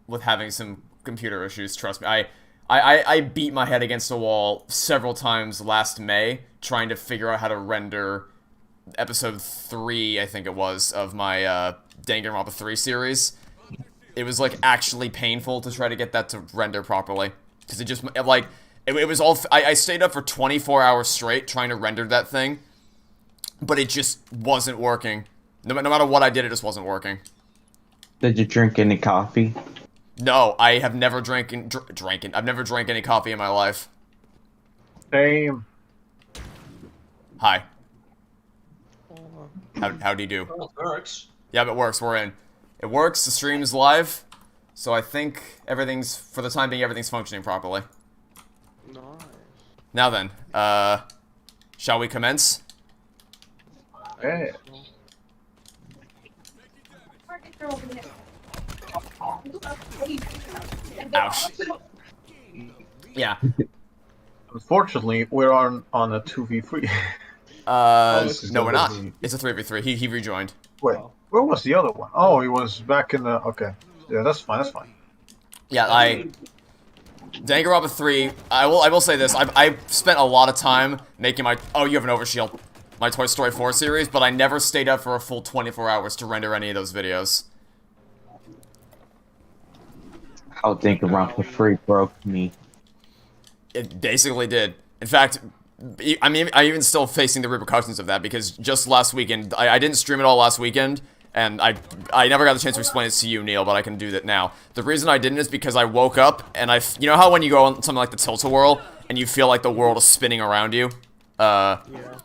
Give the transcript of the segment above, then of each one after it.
with having some computer issues, trust me. I beat my head against a wall several times last May trying to figure out how to render episode 3, I think it was, of my Danganronpa 3 series. It was, like, actually painful to try to get that to render properly. Because it just, like, it was all... I stayed up for 24 hours straight trying to render that thing, but it just wasn't working. No matter what I did, it just wasn't working. Did you drink any coffee? No, I have never I've never drank any coffee in my life. Same. Hi. How do you do? Well, it works. Yeah, it works. We're in. It works. The stream's live, so I think everything's, for the time being, everything's functioning properly. Nice. Now then, shall we commence? Hey. Ouch. Yeah. Unfortunately, we're on a 2v3. No, we're not. It's a 3v3. He rejoined. Wait, where was the other one? Oh, he was back in the... Okay. Yeah, that's fine, that's fine. Yeah, Danganronpa 3, I will say this, I spent a lot of time making my... Oh, you have an overshield. My Toy Story 4 series, but I never stayed up for a full 24 hours to render any of those videos. How Danganronpa 3 broke me. It basically did. In fact, I'm even still facing the repercussions of that, because just last weekend, I didn't stream it all last weekend, and I never got the chance to explain it to you, Neil, but I can do that now. The reason I didn't is because I woke up, and you know how when you go on something like the tilt-a-whirl, and you feel like the world is spinning around you? Yeah.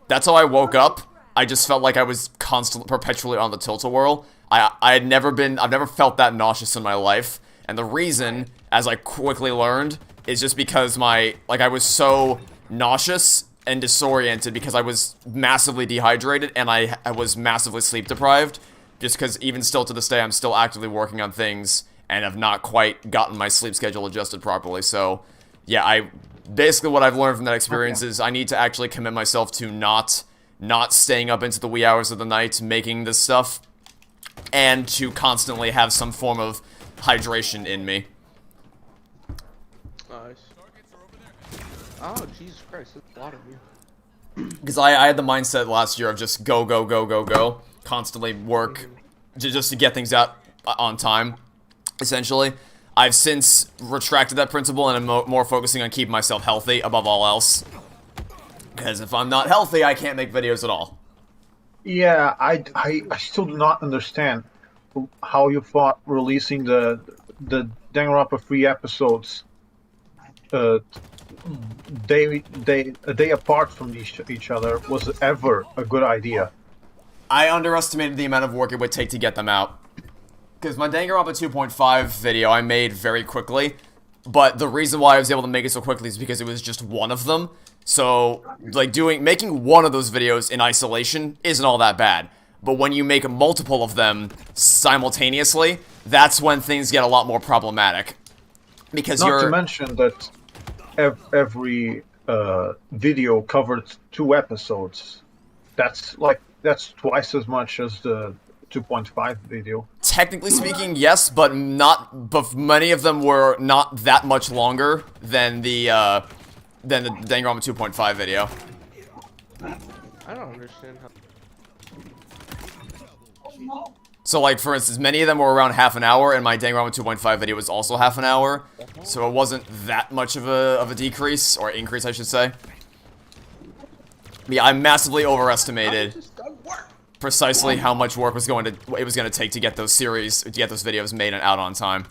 That's how I woke up. I just felt like I was perpetually on the tilt-a-whirl. I've never felt that nauseous in my life, and the reason, as I quickly learned, is just because I was so nauseous and disoriented because I was massively dehydrated and I was massively sleep deprived, just because even still to this day I'm still actively working on things and have not quite gotten my sleep schedule adjusted properly. So yeah, basically what I've learned from that experience is I need to actually commit myself to not staying up into the wee hours of the night making this stuff, and to constantly have some form of hydration in me. Nice. Oh, Jesus Christ, there's a lot of you. Because I had the mindset last year of just go, go, go, go, go. Constantly work just to get things out on time, essentially. I've since retracted that principle and I'm more focusing on keeping myself healthy above all else. Because if I'm not healthy, I can't make videos at all. Yeah, I still do not understand how you thought releasing the Danganronpa 3 episodes a day apart from each other was ever a good idea. I underestimated the amount of work it would take to get them out. Because my Danganronpa 2.5 video I made very quickly, but the reason why I was able to make it so quickly is because it was just one of them. So, like, making one of those videos in isolation isn't all that bad. But when you make multiple of them simultaneously, that's when things get a lot more problematic. Because Not to mention that every video covered 2 episodes. That's twice as much as the 2.5 video. Technically speaking, yes, but many of them were not that much longer than the Danganronpa 2.5 video. I don't understand how... So, like, for instance, many of them were around half an hour, and my Danganronpa 2.5 video was also half an hour, so it wasn't that much of a decrease, or increase, I should say. Yeah, I massively overestimated precisely how much work it was going to take to get those videos made and out on time.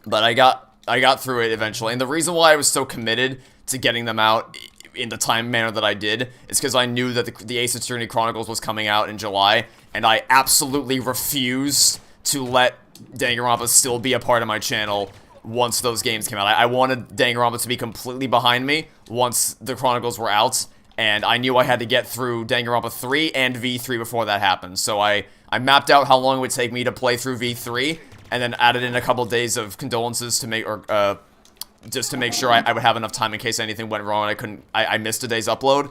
But I got through it eventually, and the reason why I was so committed to getting them out in the time manner that I did is because I knew that the Ace Attorney Chronicles was coming out in July, and I absolutely refused to let Danganronpa still be a part of my channel once those games came out. I wanted Danganronpa to be completely behind me once the Chronicles were out, and I knew I had to get through Danganronpa 3 and V3 before that happened. So I mapped out how long it would take me to play through V3, and then added in a couple days of condolences to make, just to make sure I would have enough time in case anything went wrong and I missed a day's upload,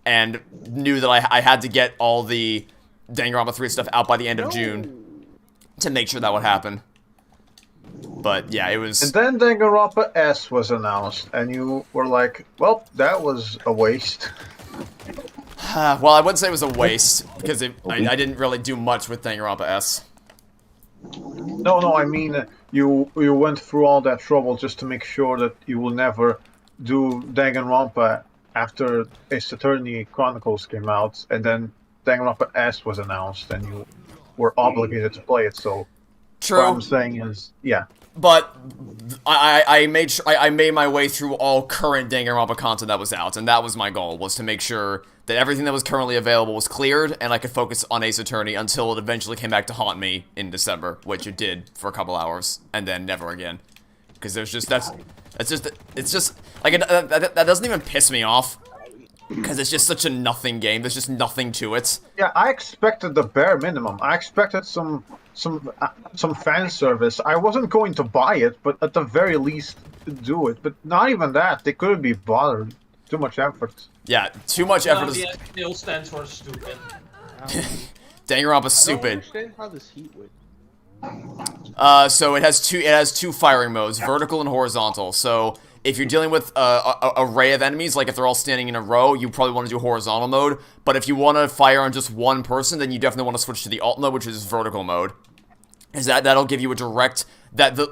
and knew that I had to get all the Danganronpa 3 stuff out by the end of June to make sure that would happen. But yeah, it was. And then Danganronpa S was announced, and you were like, well, that was a waste. Well, I wouldn't say it was a waste, because I didn't really do much with Danganronpa S. No, I mean, you went through all that trouble just to make sure that you will never do Danganronpa after Ace Attorney Chronicles came out, and then Danganronpa S was announced, and you were obligated to play it, so... True. What I'm saying is, yeah. But I made my way through all current Danganronpa content that was out, and that was my goal, was to make sure that everything that was currently available was cleared, and I could focus on Ace Attorney until it eventually came back to haunt me in December, which it did for a couple hours, and then never again. Because there's just, it's just, like, that doesn't even piss me off, because it's just such a nothing game, there's just nothing to it. Yeah, I expected the bare minimum. I expected some fan service. I wasn't going to buy it, but at the very least, do it. But not even that. They couldn't be bothered. Too much effort. Yeah, too much effort. The still stands for stupid. Danganronpa's I don't stupid. understand how this heat would. So it has two firing modes, vertical and horizontal. So if you're dealing with a array of enemies, like if they're all standing in a row, you probably want to do horizontal mode. But if you want to fire on just one person, then you definitely want to switch to the alt mode, which is vertical mode. Is that'll give you a direct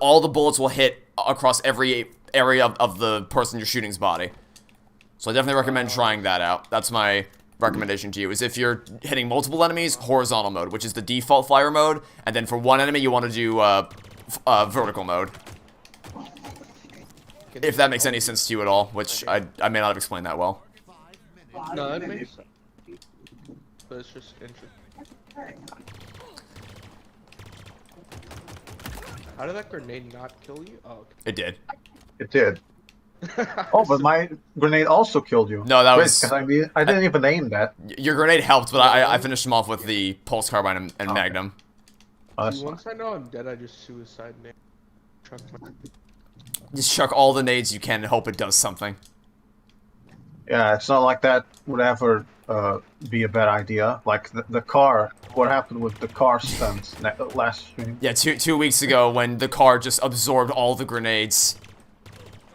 all the bullets will hit across every area of the person you're shooting's body. So I definitely recommend trying that out. That's my recommendation to you, is if you're hitting multiple enemies, horizontal mode, which is the default fire mode, and then for one enemy you want to do vertical mode. If that makes any sense to you at all, which I may not have explained that well. No, that makes sense. But it's just interesting. How did that grenade not kill you? Oh, okay. It did. It did. Oh, but my grenade also killed you. No, that was... I didn't even aim that. Your grenade helped, but I finished him off with the pulse carbine and Magnum. See, once I know I'm dead, I just suicide nade. Just chuck all the nades you can and hope it does something. Yeah, it's not like that would ever be a bad idea. Like the car, what happened with the car stunt last stream? Yeah, two weeks ago when the car just absorbed all the grenades.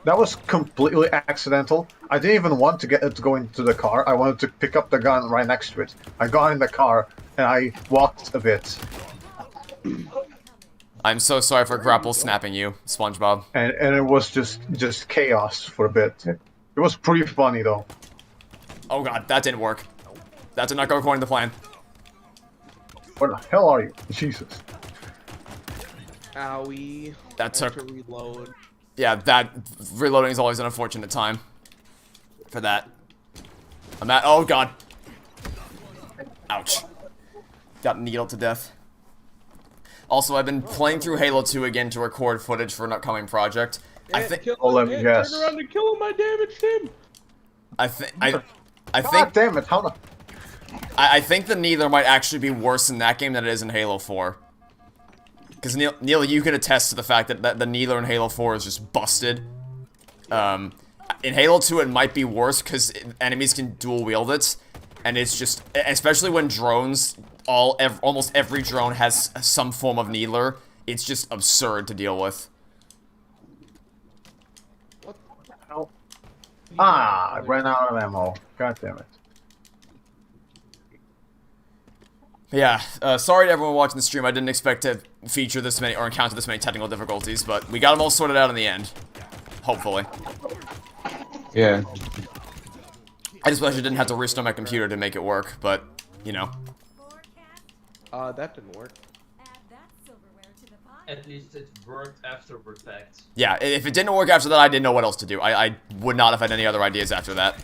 That was completely accidental. I didn't even want to go into the car. I wanted to pick up the gun right next to it. I got in the car and I walked a bit. I'm so sorry for grapple snapping you, SpongeBob. And it was just chaos for a bit. It was pretty funny though. Oh god, that didn't work. That did not go according to plan. Where the hell are you? Jesus. Owie. That took... To reload. Yeah, that reloading is always an unfortunate time for that. I'm at... Oh god. Ouch. Got needled to death. Also, I've been playing through Halo 2 again to record footage for an upcoming project. I think... Oh, let me guess. Turn around and kill him, I damaged him! I think... God damn it, how the... I think the Neither might actually be worse in that game than it is in Halo 4. Because Neil, you can attest to the fact that the Neither in Halo 4 is just busted. In Halo 2 it might be worse because enemies can dual wield it. And it's just... Especially when drones... Almost every drone has some form of Needler. It's just absurd to deal with. What the hell? Ah, I ran out of ammo. God damn it. Yeah, sorry to everyone watching the stream. I didn't expect to feature this many or encounter this many technical difficulties, but we got them all sorted out in the end. Hopefully. Yeah. I just wish I didn't have to restart my computer to make it work, but, you know. That didn't work. At least it worked after the fact. Yeah, if it didn't work after that, I didn't know what else to do. I would not have had any other ideas after that.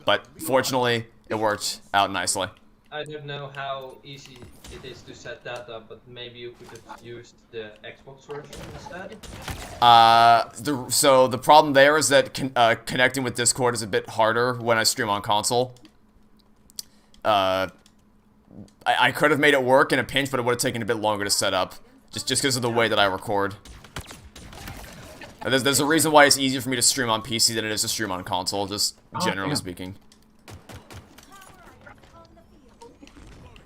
But, fortunately, it worked out nicely. I don't know how easy it is to set that up, but maybe you could have used the Xbox version instead? So the problem there is that connecting with Discord is a bit harder when I stream on console. I could have made it work in a pinch, but it would have taken a bit longer to set up. Just because of the way that I record. There's a reason why it's easier for me to stream on PC than it is to stream on console, just generally speaking.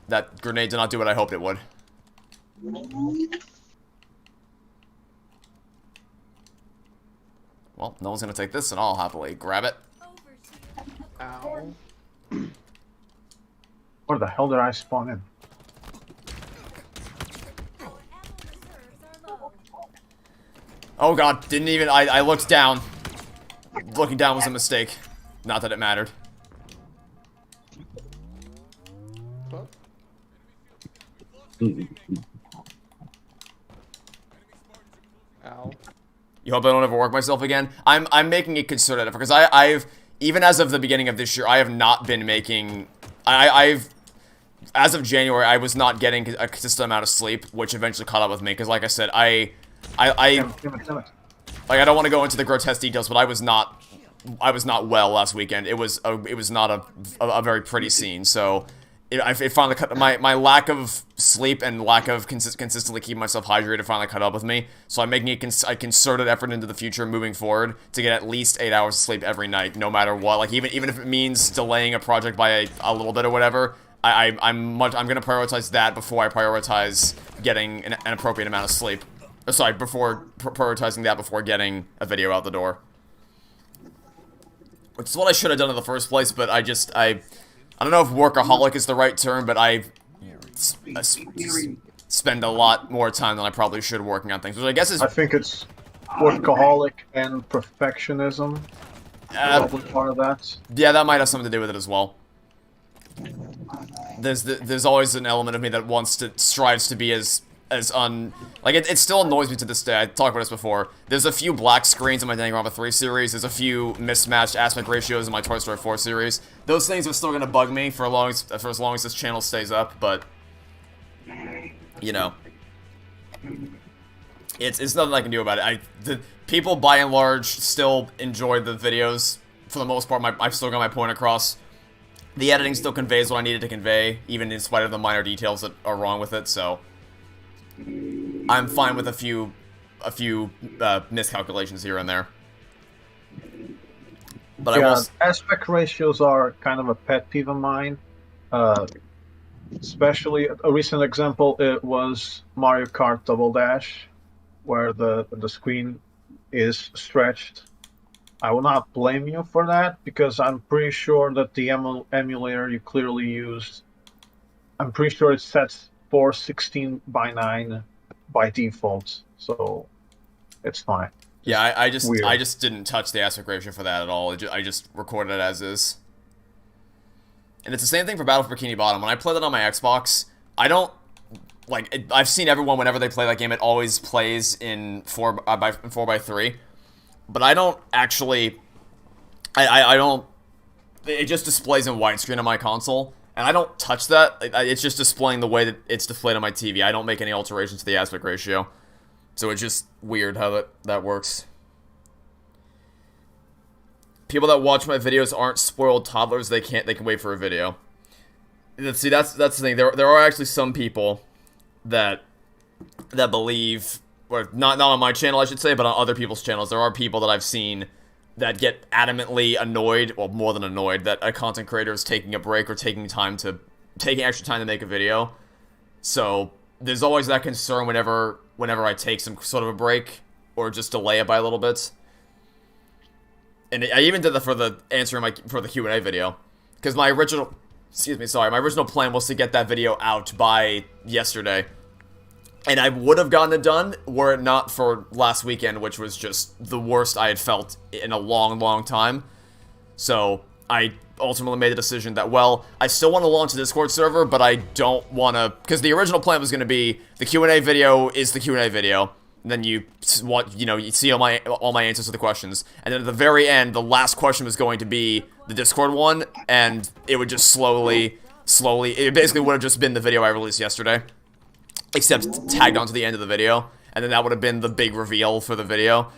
That grenade did not do what I hoped it would. Well, no one's gonna take this, and I'll happily grab it. Ow. Where the hell did I spawn in? Oh god, didn't even, I looked down. Looking down was a mistake. Not that it mattered. What? Ow. You hope I don't overwork myself again? I'm making a concerted effort, because I've, even as of the beginning of this year, I have not been making, I've, as of January, I was not getting a consistent amount of sleep, which eventually caught up with me, because like I said, like, I don't want to go into the grotesque details, but I was not well last weekend. It was not a very pretty scene, so it finally cut, my lack of sleep and lack of consistently keeping myself hydrated finally caught up with me, so I'm making a concerted effort into the future moving forward to get at least 8 hours of sleep every night, no matter what, like, even if it means delaying a project by a little bit or whatever. I'm gonna prioritize that before I prioritize getting an appropriate amount of sleep. Sorry, before prioritizing that before getting a video out the door. Which is what I should have done in the first place, but I don't know if workaholic is the right term, but I spend a lot more time than I probably should working on things, which I guess is... I think it's workaholic and perfectionism. Probably part of that. Yeah, that might have something to do with it as well. There's always an element of me that strives to be as like, it still annoys me to this day. I talked about this before. There's a few black screens in my Danganronpa 3 series. There's a few mismatched aspect ratios in my Toy Story 4 series. Those things are still gonna bug me for as long as this channel stays up, but you know, it's nothing I can do about it. The people by and large still enjoy the videos for the most part. I've still got my point across. The editing still conveys what I needed to convey, even in spite of the minor details that are wrong with it, so I'm fine with a few miscalculations here and there. But yeah, aspect ratios are kind of a pet peeve of mine. Especially a recent example, it was Mario Kart Double Dash, where the screen is stretched. I will not blame you for that, because I'm pretty sure that the emulator you clearly used, I'm pretty sure it sets for 16:9 by default, so it's fine. Yeah, I just didn't touch the aspect ratio for that at all. I just recorded it as is. And it's the same thing for Battle for Bikini Bottom. When I play that on my Xbox, I don't like. I've seen everyone whenever they play that game, it always plays in 4:3. But I don't actually. I don't. It just displays in widescreen on my console. And I don't touch that. It's just displaying the way that it's displayed on my TV. I don't make any alterations to the aspect ratio. So it's just weird how that works. People that watch my videos aren't spoiled toddlers. They can wait for a video. See, that's the thing. There are actually some people that believe, or not on my channel I should say, but on other people's channels. There are people that I've seen that get adamantly annoyed, well, more than annoyed, that a content creator is taking a break or taking extra time to make a video. So there's always that concern whenever I take some sort of a break or just delay it by a little bit. And I even did that for the Q&A video, because my original plan was to get that video out by yesterday. And I would have gotten it done were it not for last weekend, which was just the worst I had felt in a long, long time. So I ultimately made the decision that, well, I still want to launch a Discord server, but I don't want to, because the original plan was going to be the Q&A video is the Q&A video. And then you see all my answers to the questions. And then at the very end, the last question was going to be the Discord one, and it would just slowly, it basically would have just been the video I released yesterday. Except tagged onto the end of the video, and then that would have been the big reveal for the video.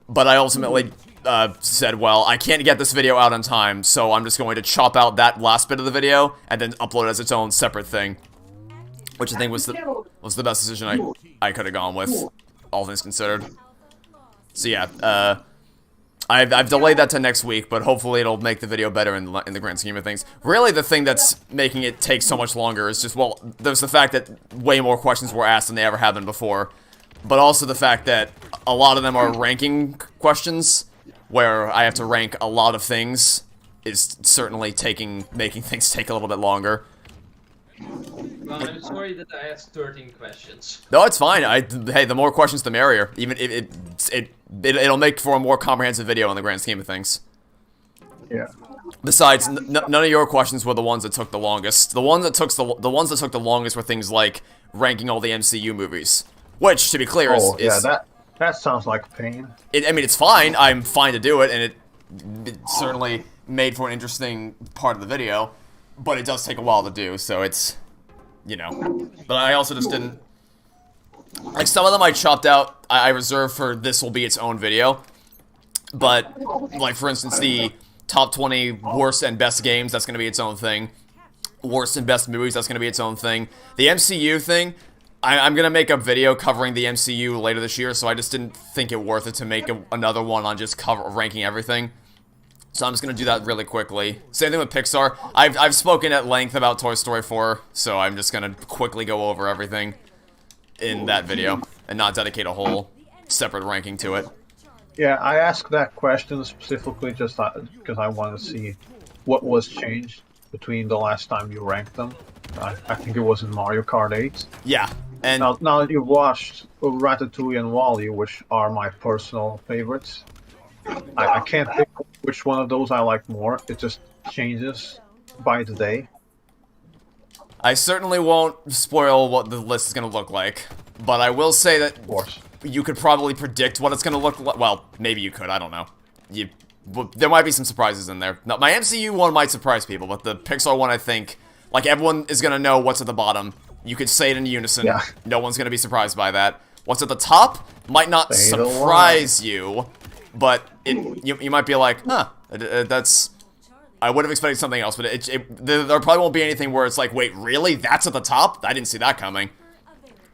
But I ultimately said, well, I can't get this video out on time, so I'm just going to chop out that last bit of the video and then upload it as its own separate thing, which I think was the best decision I could have gone with, all things considered. So yeah, I've delayed that to next week, but hopefully it'll make the video better in the grand scheme of things. Really, the thing that's making it take so much longer is just, well, there's the fact that way more questions were asked than they ever have been before, but also the fact that a lot of them are ranking questions, where I have to rank a lot of things is certainly making things take a little bit longer. Well, I'm sorry that I asked 13 questions. No, it's fine. Hey, the more questions, the merrier. Even it'll make for a more comprehensive video in the grand scheme of things. Yeah. Besides, none of your questions were the ones that took the longest. The ones that took the longest were things like ranking all the MCU movies, which, to be clear, is that sounds like pain. I mean, it's fine. I'm fine to do it, and it certainly made for an interesting part of the video. But it does take a while to do, so it's, you know. But I also just didn't... Like, some of them I chopped out, I reserved for this will be its own video. But, like, for instance, the top 20 worst and best games, that's going to be its own thing. Worst and best movies, that's going to be its own thing. The MCU thing, I'm going to make a video covering the MCU later this year, so I just didn't think it worth it to make another one on just ranking everything. So I'm just going to do that really quickly. Same thing with Pixar. I've spoken at length about Toy Story 4, so I'm just going to quickly go over everything in that video and not dedicate a whole separate ranking to it. Yeah, I asked that question specifically just because I want to see what was changed between the last time you ranked them. I think it was in Mario Kart 8. Yeah, and now that you've watched Ratatouille and WALL-E, which are my personal favorites, I can't pick which one of those I like more. It just changes by the day. I certainly won't spoil what the list is going to look like, but I will say that you could probably predict what it's going to look like. Well, maybe you could, I don't know. There might be some surprises in there. Now, my MCU one might surprise people, but the Pixar one, I think, like, everyone is going to know what's at the bottom. You could say it in unison. Yeah. No one's going to be surprised by that. What's at the top might not surprise you, but you might be like, huh, that's... I would have expected something else, but there probably won't be anything where it's like, wait, really? That's at the top? I didn't see that coming.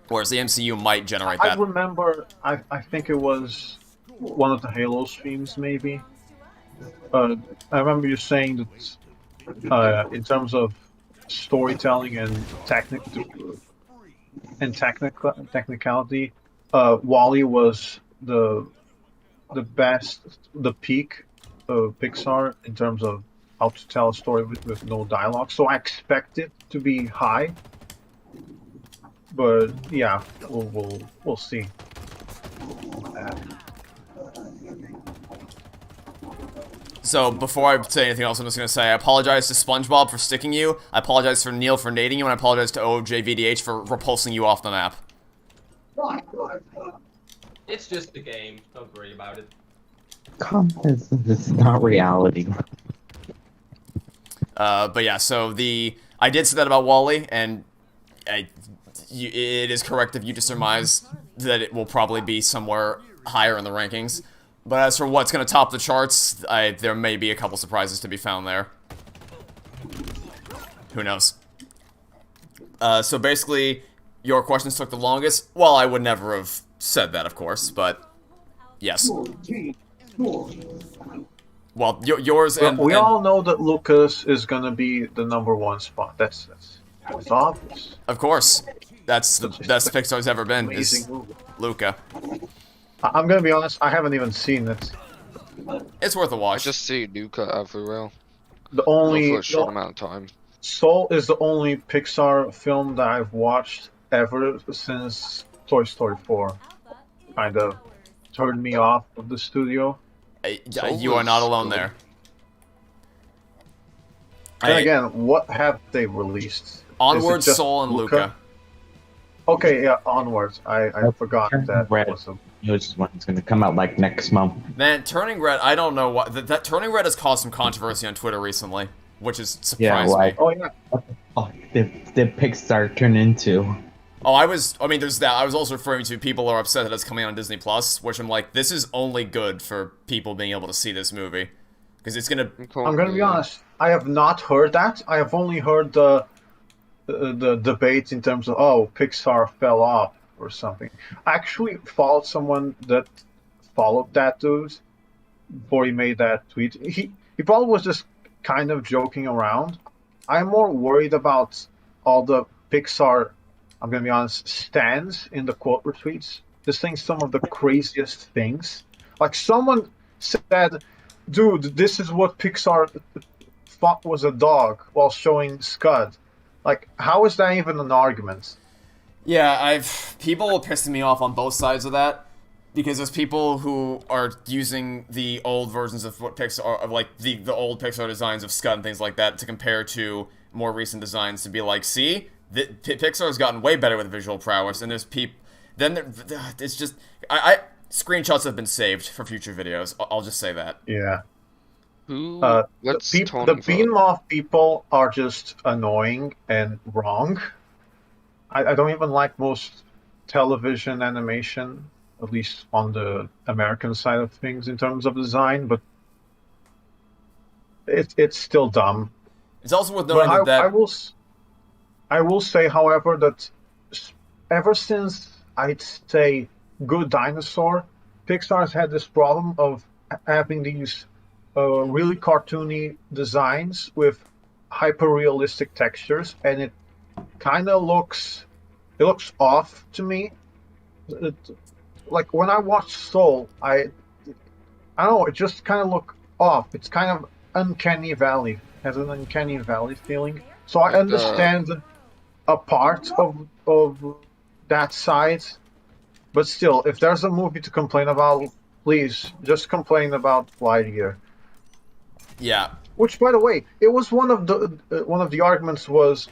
Whereas the MCU might generate that. I remember, I think it was one of the Halo streams, maybe. I remember you saying that in terms of storytelling and technicality, WALL-E was the best, the peak of Pixar in terms of how to tell a story with no dialogue. So I expect it to be high, but yeah, we'll see. So before I say anything else, I'm just gonna say I apologize to SpongeBob for sticking you. I apologize for Neil for nading you, and I apologize to OJVDH for repulsing you off the map. It's just the game. Don't worry about it. This is not reality. But yeah, so I did say that about WALL-E, and it is correct if you just surmise that it will probably be somewhere higher in the rankings. But as for what's going to top the charts, there may be a couple surprises to be found there. Who knows? So basically, your questions took the longest. Well, I would never have said that, of course, but yes. Well, yours and... We all know that Lucas is going to be the #1 spot. That's obvious. Of course. That's the best Pixar's ever been, is Luca. I'm going to be honest, I haven't even seen it. It's worth a watch. I just see Luca everywhere. For a short amount of time. Soul is the only Pixar film that I've watched ever since Toy Story 4 kind of turned me off of the studio. You are not alone there. And again, what have they released? Onward, Soul, and Luca. Okay, yeah, Onwards. I forgot that was a... It's going to come out like next month. Man, Turning Red, I don't know what... That Turning Red has caused some controversy on Twitter recently, which is surprised me. Oh, yeah. Oh, the Pixar turned into... Oh, there's that. I was also referring to people are upset that it's coming on Disney Plus, which I'm like, this is only good for people being able to see this movie. Because it's gonna... I'm gonna be honest, I have not heard that. I have only heard the debate in terms of, oh, Pixar fell off or something. I actually followed someone that followed that dude before he made that tweet. He probably was just kind of joking around. I'm more worried about all the Pixar, I'm gonna be honest, stands in the quote retweets. Just saying some of the craziest things. Like someone said, "Dude, this is what Pixar thought was a dog," while showing Scud. Like, how is that even an argument? Yeah, people are pissing me off on both sides of that, because there's people who are using the old versions of what Pixar, of like the old Pixar designs of Scud and things like that to compare to more recent designs to be like, see, Pixar has gotten way better with visual prowess, and there's it's just screenshots have been saved for future videos. I'll just say that. Yeah. Who? The Tony Bean Moth people are just annoying and wrong. I don't even like most television animation, at least on the American side of things in terms of design, but it's still dumb. It's also worth noting But that I will say, however, that ever since I'd say Good Dinosaur, Pixar's had this problem of having these really cartoony designs with hyper-realistic textures, and it kind of looks off to me. Like when I watch Soul, I don't know, it just kind of look off. It's kind of uncanny valley, has an uncanny valley feeling. So I understand a part of that side, but still, if there's a movie to complain about, please just complain about Lightyear. yeah. Which, by the way, it was one of the arguments was,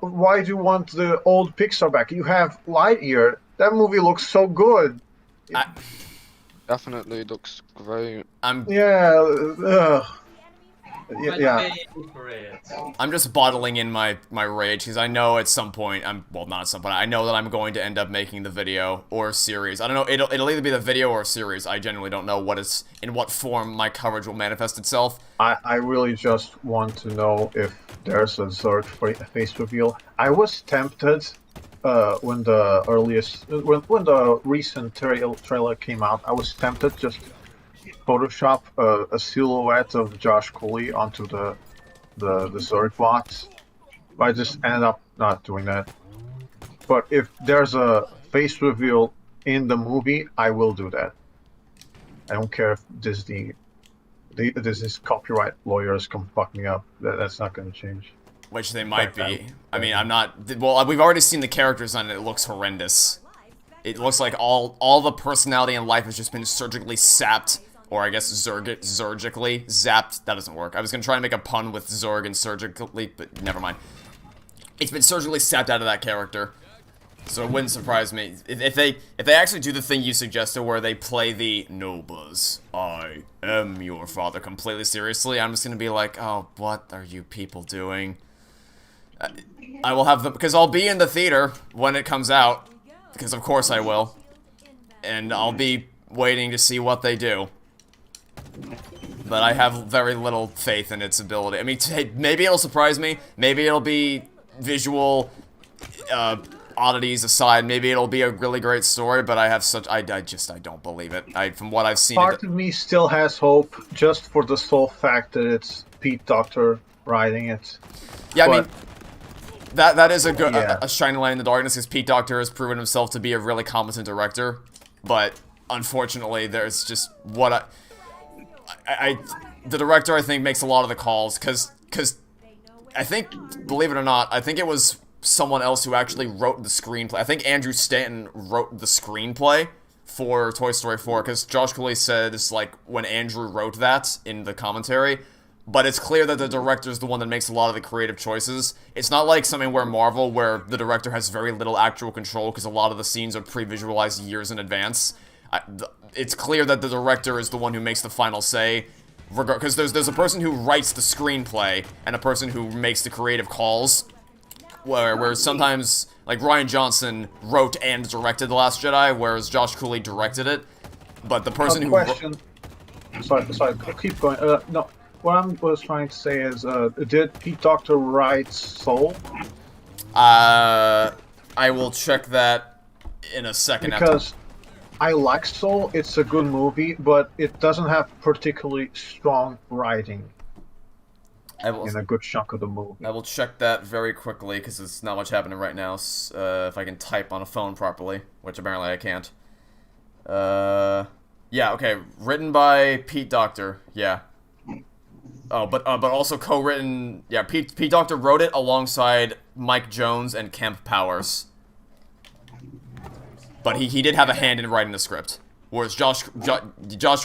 why do you want the old Pixar back? You have Lightyear. That movie looks so good. definitely looks great. Yeah. Yeah. For it. I'm just bottling in my rage, because I know at some point, not at some point, I know that I'm going to end up making the video or series. I don't know, it'll either be the video or a series. I genuinely don't know in what form my coverage will manifest itself. I really just want to know if there's a Zerg face reveal. I was tempted when the recent trailer came out. I was tempted just Photoshop a silhouette of Josh Cooley onto the Zerg bots, but I just ended up not doing that. But if there's a face reveal in the movie, I will do that. I don't care if Disney's copyright lawyers can fuck me up. That's not going to change. Which they might be. I mean, I'm not... Well, we've already seen the characters on it. It looks horrendous. It looks like all the personality in life has just been surgically sapped. Or I guess surgically zapped. That doesn't work. I was going to try to make a pun with Zerg and surgically, but never mind. It's been surgically sapped out of that character. So it wouldn't surprise me. If they actually do the thing you suggested where they play the "No, Buzz, I am your father" completely seriously, I'm just going to be like, oh, what are you people doing? I will have them, because I'll be in the theater when it comes out, because of course I will, and I'll be waiting to see what they do. But I have very little faith in its ability. I mean, maybe it'll surprise me, maybe it'll be visual oddities aside, maybe it'll be a really great story, but I have such, I don't believe it. From what I've seen... Part of me still has hope, just for the sole fact that it's Pete Docter writing it. Yeah, but, I mean... That is a good yeah. a shining light in the darkness, because Pete Docter has proven himself to be a really competent director, but unfortunately, there's just what the director, I think, makes a lot of the calls, because I think, believe it or not, I think it was someone else who actually wrote the screenplay. I think Andrew Stanton wrote the screenplay for Toy Story 4, because Josh Cooley said it's like when Andrew wrote that in the commentary. But it's clear that the director is the one that makes a lot of the creative choices. It's not like something where Marvel, where the director has very little actual control because a lot of the scenes are pre-visualized years in advance. It's clear that the director is the one who makes the final say, because there's a person who writes the screenplay and a person who makes the creative calls. Where sometimes, like Rian Johnson wrote and directed The Last Jedi, whereas Josh Cooley directed it. But the person who... Sorry, keep going. No. What I was trying to say is, did Pete Docter write Soul? I will check that in a second. Because I like Soul, it's a good movie, but it doesn't have particularly strong writing in a good chunk of the movie. I will check that very quickly, because there's not much happening right now, if I can type on a phone properly, which apparently I can't. Yeah, okay. Written by Pete Docter. Yeah. Oh, but also co-written. Yeah, Pete Docter wrote it alongside Mike Jones and Kemp Powers. But he did have a hand in writing the script, whereas Josh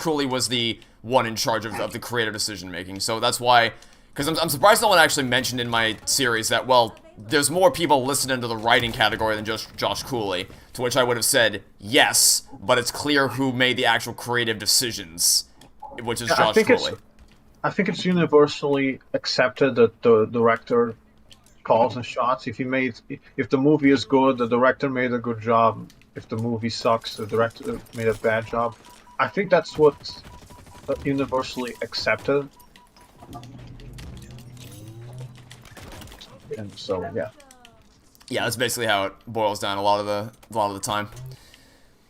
Cooley was the one in charge of the creative decision making. So that's why, because I'm surprised no one actually mentioned in my series that, well, there's more people listed into the writing category than just Josh Cooley. To which I would have said yes, but it's clear who made the actual creative decisions, which is Josh Cooley. I think it's universally accepted that the director calls and shots. If the movie is good, the director made a good job. If the movie sucks, the director made a bad job. I think that's what's universally accepted. And so, yeah. Yeah, that's basically how it boils down a lot of the time.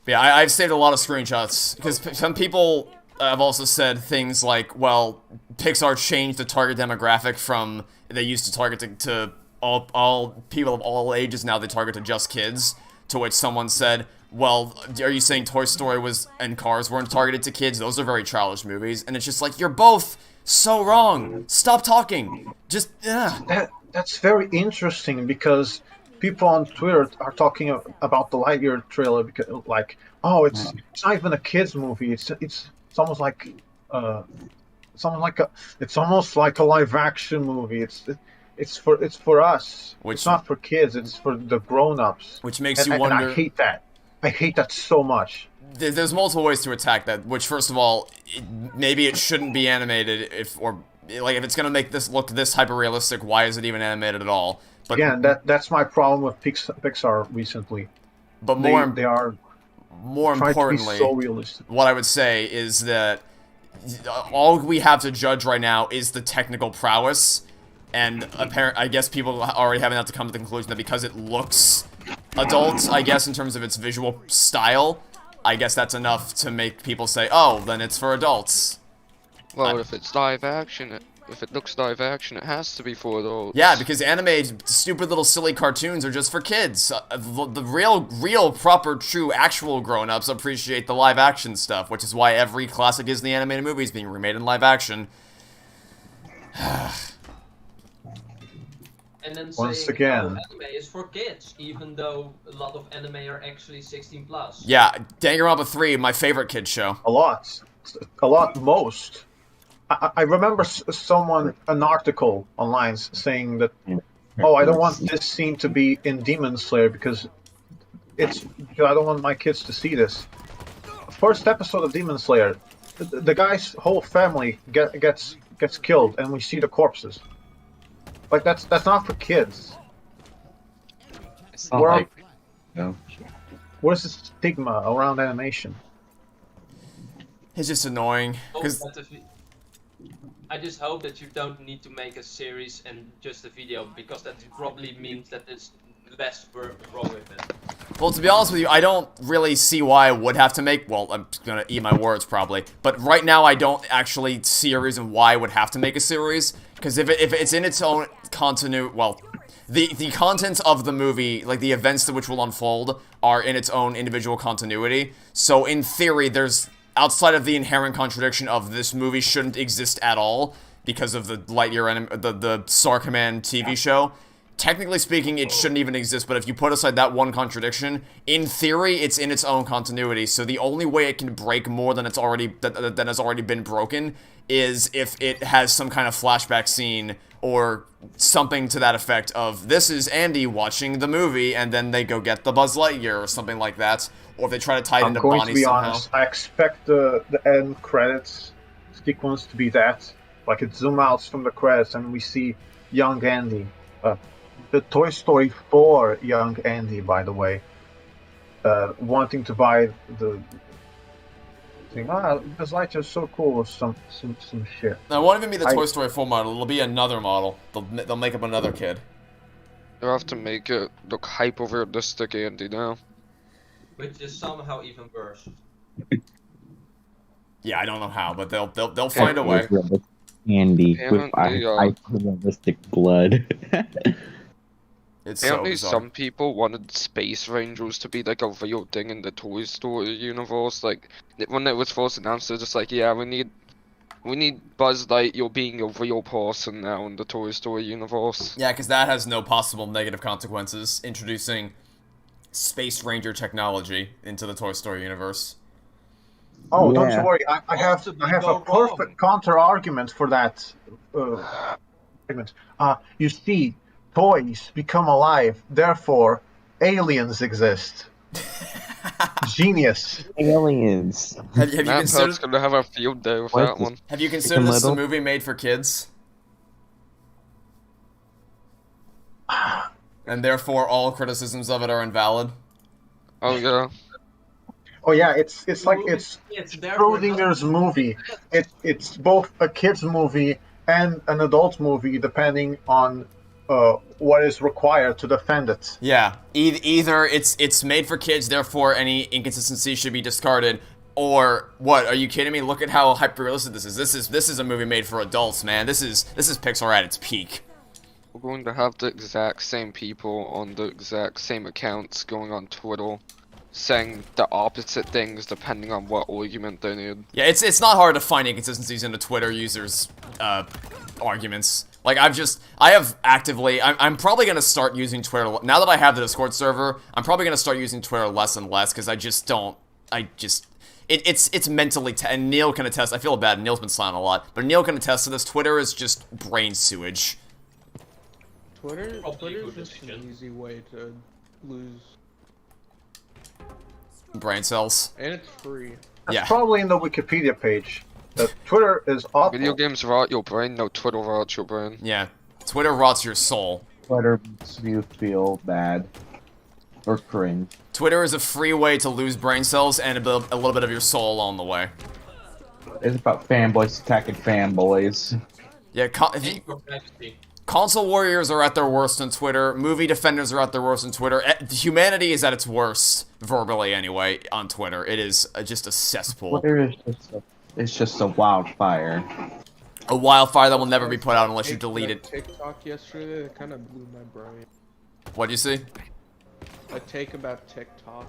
But yeah, I've saved a lot of screenshots because some people have also said things like, well, Pixar changed the target demographic from they used to target to all people of all ages, now they target to just kids. To which someone said, well, are you saying Toy Story and Cars weren't targeted to kids? Those are very childish movies. And it's just like, you're both so wrong. Stop talking. Just, That's very interesting because people on Twitter are talking about the Lightyear trailer because, like, oh, it's not even a kids movie. It's almost like it's almost like a live action movie. It's for us. It's not for kids. It's for the grown-ups. Which makes you wonder. And I hate that. I hate that so much. There's multiple ways to attack that. Which, first of all, maybe it shouldn't be animated if it's gonna make this look this hyper-realistic, why is it even animated at all? But again, that's my problem with Pixar recently. But they are more importantly, so realistic. What I would say is that all we have to judge right now is the technical prowess, and I guess people already having to come to the conclusion that because it looks adult, I guess in terms of its visual style, I guess that's enough to make people say, oh, then it's for adults. Well, if it's live action, if it looks live action, it has to be for adults. Yeah, because anime, stupid little silly cartoons are just for kids. The real, proper, true, actual grown-ups appreciate the live action stuff, which is why every classic Disney animated movie is being remade in live action. And then once saying, again, anime is for kids, even though a lot of anime are actually 16+. Yeah, Danganronpa 3, my favorite kids show. A lot, most. I remember an article online saying that, oh, I don't want this scene to be in Demon Slayer because I don't want my kids to see this. First episode of Demon Slayer, the guy's whole family gets killed, and we see the corpses. Like that's not for kids. It's not like, Where's the stigma around animation? It's just annoying because. I just hope that you don't need to make a series and just a video, because that probably means that there's less work wrong with it. Well, to be honest with you, I don't really see why I would have to make, well, I'm gonna eat my words probably, but right now I don't actually see a reason why I would have to make a series, because if it's in its own continuity, well, the contents of the movie, like the events to which will unfold, are in its own individual continuity, so in theory, there's outside of the inherent contradiction of this movie shouldn't exist at all because of the Lightyear the Star Command TV show. Technically speaking, it shouldn't even exist, but if you put aside that one contradiction, in theory, it's in its own continuity. So the only way it can break more than has already been broken is if it has some kind of flashback scene or something to that effect of this is Andy watching the movie and then they go get the Buzz Lightyear or something like that. Or if they try to tie it into Bonnie somehow. I'm going to be honest, I expect the end credits sequence to be that. Like it zoom out from the credits and we see young Andy. The Toy Story 4 young Andy, by the way, wanting to buy the thing. Buzz Lightyear is so cool with some shit. Now, it won't even be the Toy Story 4 model, it'll be another model. They'll make up another kid. They'll have to make it look hyper-realistic Andy now. Which is somehow even worse. Yeah, I don't know how, but they'll find a way. Andy with realistic blood. It's so Apparently, bizarre. some people wanted Space Rangers to be like a real thing in the Toy Story universe. Like when it was first announced, they're just like, yeah, we need Buzz Lightyear being a real person now in the Toy Story universe. Yeah, because that has no possible negative consequences, introducing Space Ranger technology into the Toy Story universe. Oh, don't Yeah. you worry. I have Possibly a go perfect wrong. counter argument for that argument. You see, toys become alive, therefore aliens exist. Genius. Aliens. Have you Matt considered? Pert's gonna have a field day with What that is- one. Have you considered this is a Little? movie made for kids? And therefore all criticisms of it are invalid? Oh yeah. Oh yeah, it's like it's therefore Schrodinger's movie. It's both a kids movie and an adult movie, depending on what is required to defend it. Yeah, either it's made for kids, therefore any inconsistency should be discarded, or what? Are you kidding me? Look at how hyper-realistic this is. This is a movie made for adults, man. This is Pixar at its peak. We're going to have the exact same people on the exact same accounts going on Twitter, saying the opposite things depending on what argument they need. Yeah, it's not hard to find inconsistencies in the Twitter users' arguments. Like I'm probably gonna start using Twitter now that I have the Discord server. I'm probably gonna start using Twitter less and less because it's mentally and Neil can attest. I feel bad. Neil's been silent a lot, but Neil can attest to this. Twitter is just brain sewage. Twitter Probably a is good just decision. an easy way to lose, Brain cells. and it's free. That's Yeah. probably in the Wikipedia page. Twitter is awful. Video games rot your brain, no Twitter rots your brain. Yeah. Twitter rots your soul. Twitter makes you feel bad. Or cringe. Twitter is a free way to lose brain cells and a little bit of your soul along the way. It's about fanboys attacking fanboys. Yeah, And for privacy. console warriors are at their worst on Twitter. Movie defenders are at their worst on Twitter. Humanity is at its worst, verbally anyway, on Twitter. It is just a cesspool. Twitter is just a wildfire. A wildfire that will never be put out unless you delete it. TikTok yesterday, that kind of blew my brain. What'd you see? A take about TikTok.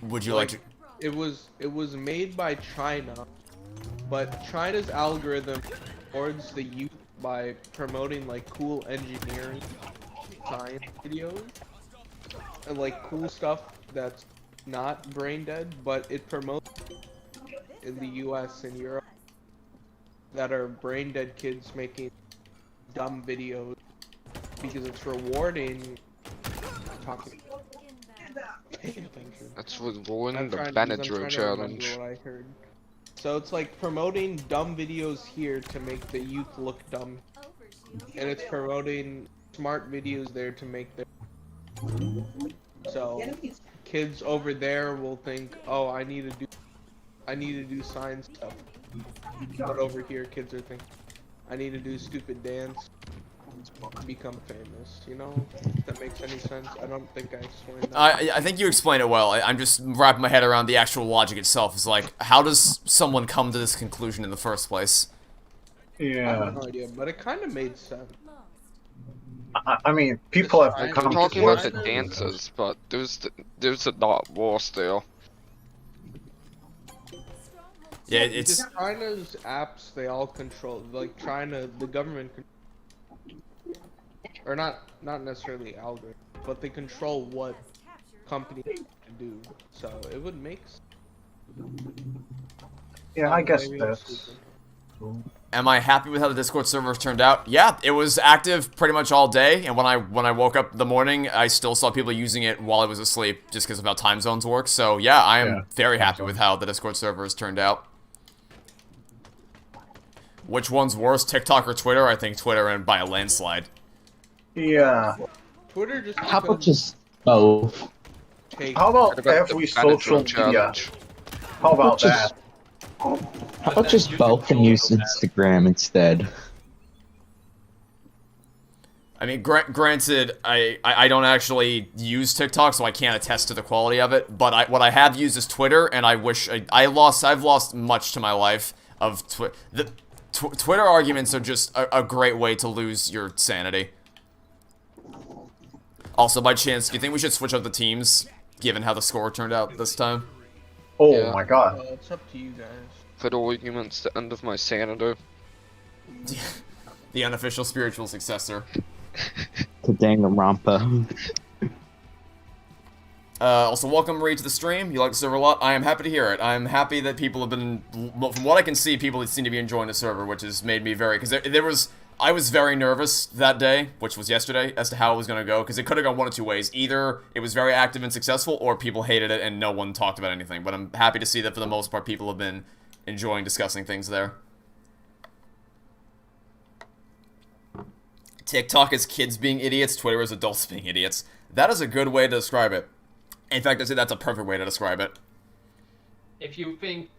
Would you like to... It was made by China, but China's algorithm rewards the youth by promoting like cool engineering, science videos, and like cool stuff that's not brain dead, but it promotes in the US and Europe that are brain dead kids making dumb videos because it's rewarding talking. Pay attention. That's what ruined I'm the trying to Benadryl remember challenge. what I heard. So it's like promoting dumb videos here to make the youth look dumb, and it's promoting smart videos there to make their. So kids over there will think, oh, I need to do science stuff, but over here kids are thinking, I need to do stupid dance, become famous. You know, if that makes any sense. I don't think I explained that. I think you explained it well. I'm just wrapping my head around the actual logic itself. It's like, how does someone come to this conclusion in the first place? I Yeah, have no idea, but it kind of made sense. I mean, people have I'm I'm become talking about the China- dances, but there's a lot worse there. Yeah, it's... Because China's apps, they all control, like China, the government, or not necessarily algorithm, but they control what companies can do. So it would make sense. Yeah, I guess Maybe I'm that's. stupid. Am I happy with how the Discord server turned out? Yeah, it was active pretty much all day, and when I woke up in the morning, I still saw people using it while I was asleep, just because of how time zones work. So yeah, I am Yeah, very time happy with how the Discord server has turned out. Which one's worse, TikTok or Twitter? I think Twitter, and by a landslide. Yeah. Twitter just How about becomes just both? take. How about What about every the social Benadryl media? challenge? How about Just- that? How about just both and use Instagram instead? I mean, granted, I don't actually use TikTok, so I can't attest to the quality of it. But what I have used is Twitter, and I wish I've lost much to my life of Twitter arguments are just a great way to lose your sanity. Also, by chance, do you think we should switch up the teams, given how the score turned out this time? Oh Yeah. my god. It's up to you guys. For the arguments, the end of my sanity. The unofficial spiritual successor. To Danganronpa. Also, welcome, Ray, to the stream. You like the server a lot. I am happy to hear it. I'm happy that people have been, from what I can see, people seem to be enjoying the server, which has made me very, because I was very nervous that day, which was yesterday, as to how it was going to go, because it could have gone one of two ways. Either it was very active and successful, or people hated it and no one talked about anything. But I'm happy to see that for the most part, people have been enjoying discussing things there. TikTok is kids being idiots, Twitter is adults being idiots. That is a good way to describe it. In fact, I'd say that's a perfect way to describe it. If you think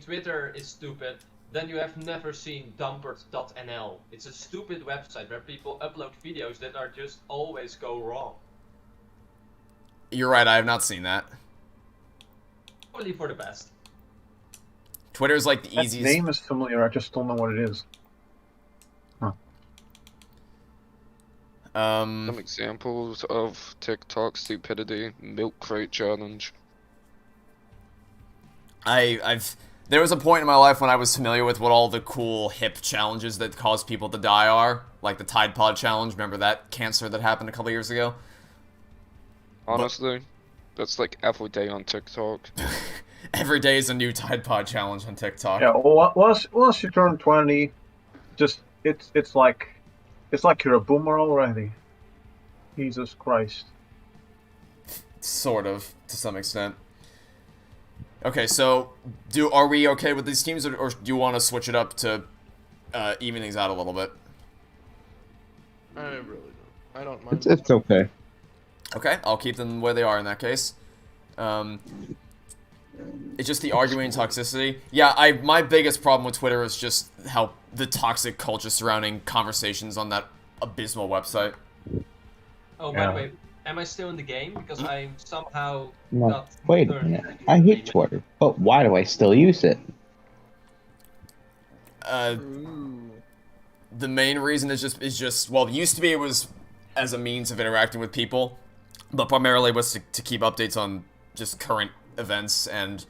Twitter is stupid, then you have never seen dumpert.nl. It's a stupid website where people upload videos that are just always go wrong. You're right, I have not seen that. Only for the best. Twitter is like the That easiest. name is familiar, I just don't know what it is. Some examples of TikTok stupidity: milk crate challenge. There was a point in my life when I was familiar with what all the cool hip challenges that cause people to die are, like the Tide Pod challenge. Remember that cancer that happened a couple years ago? Honestly, that's like every day on TikTok. Every day is a new Tide Pod challenge on TikTok. Yeah, well, once you turn 20, just it's like you're a boomer already. Jesus Christ. Sort of, to some extent. Okay, so are we okay with these teams, or do you want to switch it up to even things out a little bit? I really don't. I don't mind. It's okay. Okay, I'll keep them where they are in that case. It's just the arguing and toxicity. Yeah, my biggest problem with Twitter is just how the toxic culture surrounding conversations on that abysmal website. Oh, Yeah. by the way, am I still in the game? Because I somehow No, got wait a turned minute. into I the hate remake. Twitter, but why do I still use it? Ooh. The main reason is just well, it used to be it was as a means of interacting with people, but primarily was to keep updates on just current events and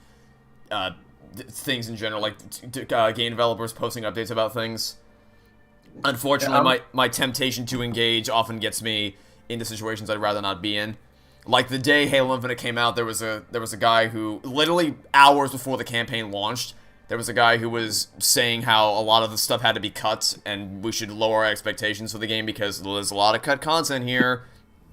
things in general, like game developers posting updates about things. Unfortunately, Yeah, my temptation to engage often gets me into situations I'd rather not be in. Like the day Halo Infinite came out, there was a guy who literally hours before the campaign launched, there was a guy who was saying how a lot of the stuff had to be cut and we should lower our expectations for the game because there's a lot of cut content here.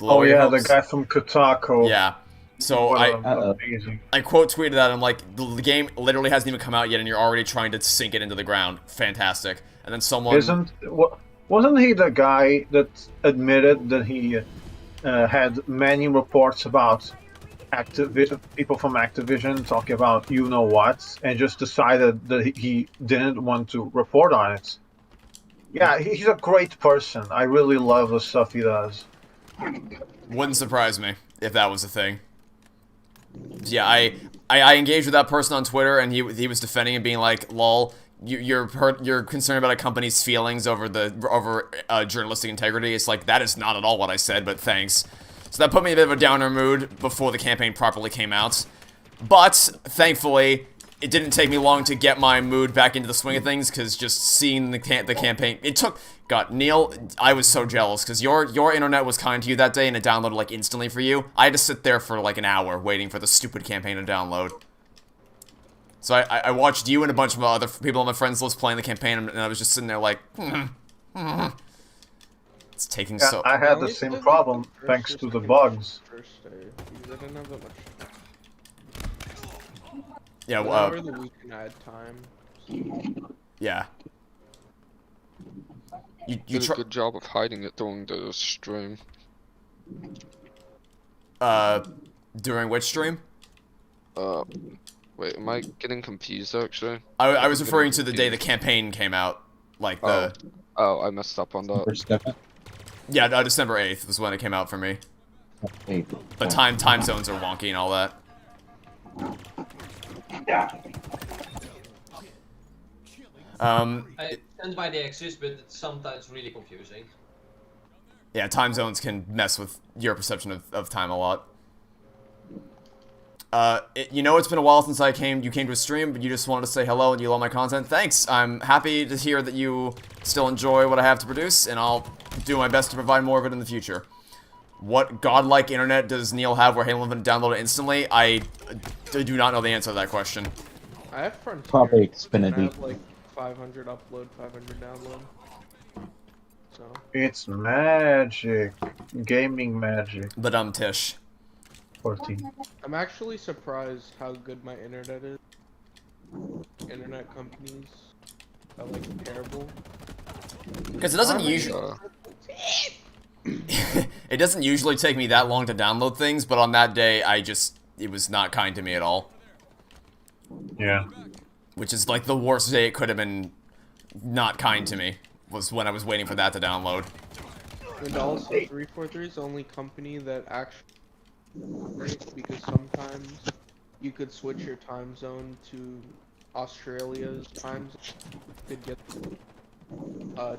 Oh Lower your yeah, the hopes. guy from Kotaku. Yeah. So What I amazing. quote tweeted that. I'm like, the game literally hasn't even come out yet, and you're already trying to sink it into the ground. Fantastic. And then someone Wasn't he the guy that admitted that he had many reports about people from Activision talking about you know what, and just decided that he didn't want to report on it? Yeah, he's a great person. I really love the stuff he does. wouldn't surprise me if that was a thing. Yeah, I engaged with that person on Twitter, and he was defending and being like, "Lol, you're concerned about a company's feelings over journalistic integrity." It's like, that is not at all what I said, but thanks. So that put me in a bit of a downer mood before the campaign properly came out. But thankfully, it didn't take me long to get my mood back into the swing of things, because just seeing the campaign, it took. God, Neil, I was so jealous because your internet was kind to you that day and it downloaded like instantly for you. I had to sit there for like an hour waiting for the stupid campaign to download. So I watched you and a bunch of other people on my friends list playing the campaign, and I was just sitting there like, it's taking Yeah, so. I had the same problem thanks to the bugs. First day, because I didn't have that much. Yeah, Whenever the weekend I had time. yeah. You Did a good job of hiding it during the stream. during which stream? Wait, am I getting confused actually? I was referring to the day the campaign came out, like the. Oh, I messed up on that. First step. Yeah, December 8th was when it came out for me. But time zones are wonky and all that. I understand why they exist, but it's sometimes really confusing. Yeah, time zones can mess with your perception of time a lot. You know, it's been a while since you came to a stream, but you just wanted to say hello and you love my content. Thanks. I'm happy to hear that you still enjoy what I have to produce, and I'll do my best to provide more of it in the future. What godlike internet does Neil have where Halo Infinite download it instantly? I do not know the answer to that question. I have Frontier. Probably And I Xfinity. have like 500 upload, 500 download. So. It's magic. Gaming magic. But Tish. 14. I'm actually surprised how good my internet is. Internet companies are like terrible. Because it doesn't usually... it doesn't usually take me that long to download things, but on that day, it was not kind to me at all. Yeah. Which is like the worst day it could have been not kind to me, was when I was waiting for that to download. And also, 343 is the only company that actually because sometimes you could switch your time zone to Australia's time zone. You could get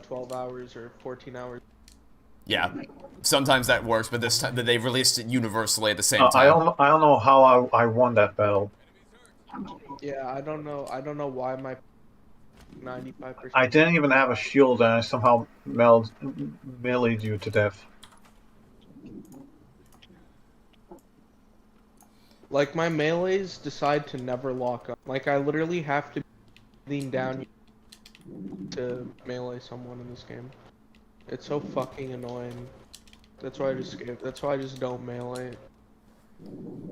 12 hours or 14 hours. Yeah, sometimes that works, but this time they released it universally at the same time. I don't know how I won that battle. Yeah, I don't know why my 95%. I didn't even have a shield and I somehow meleeed you to death. Like, my melees decide to never lock up. Like, I literally have to lean down to melee someone in this game. It's so fucking annoying. That's why I just don't melee.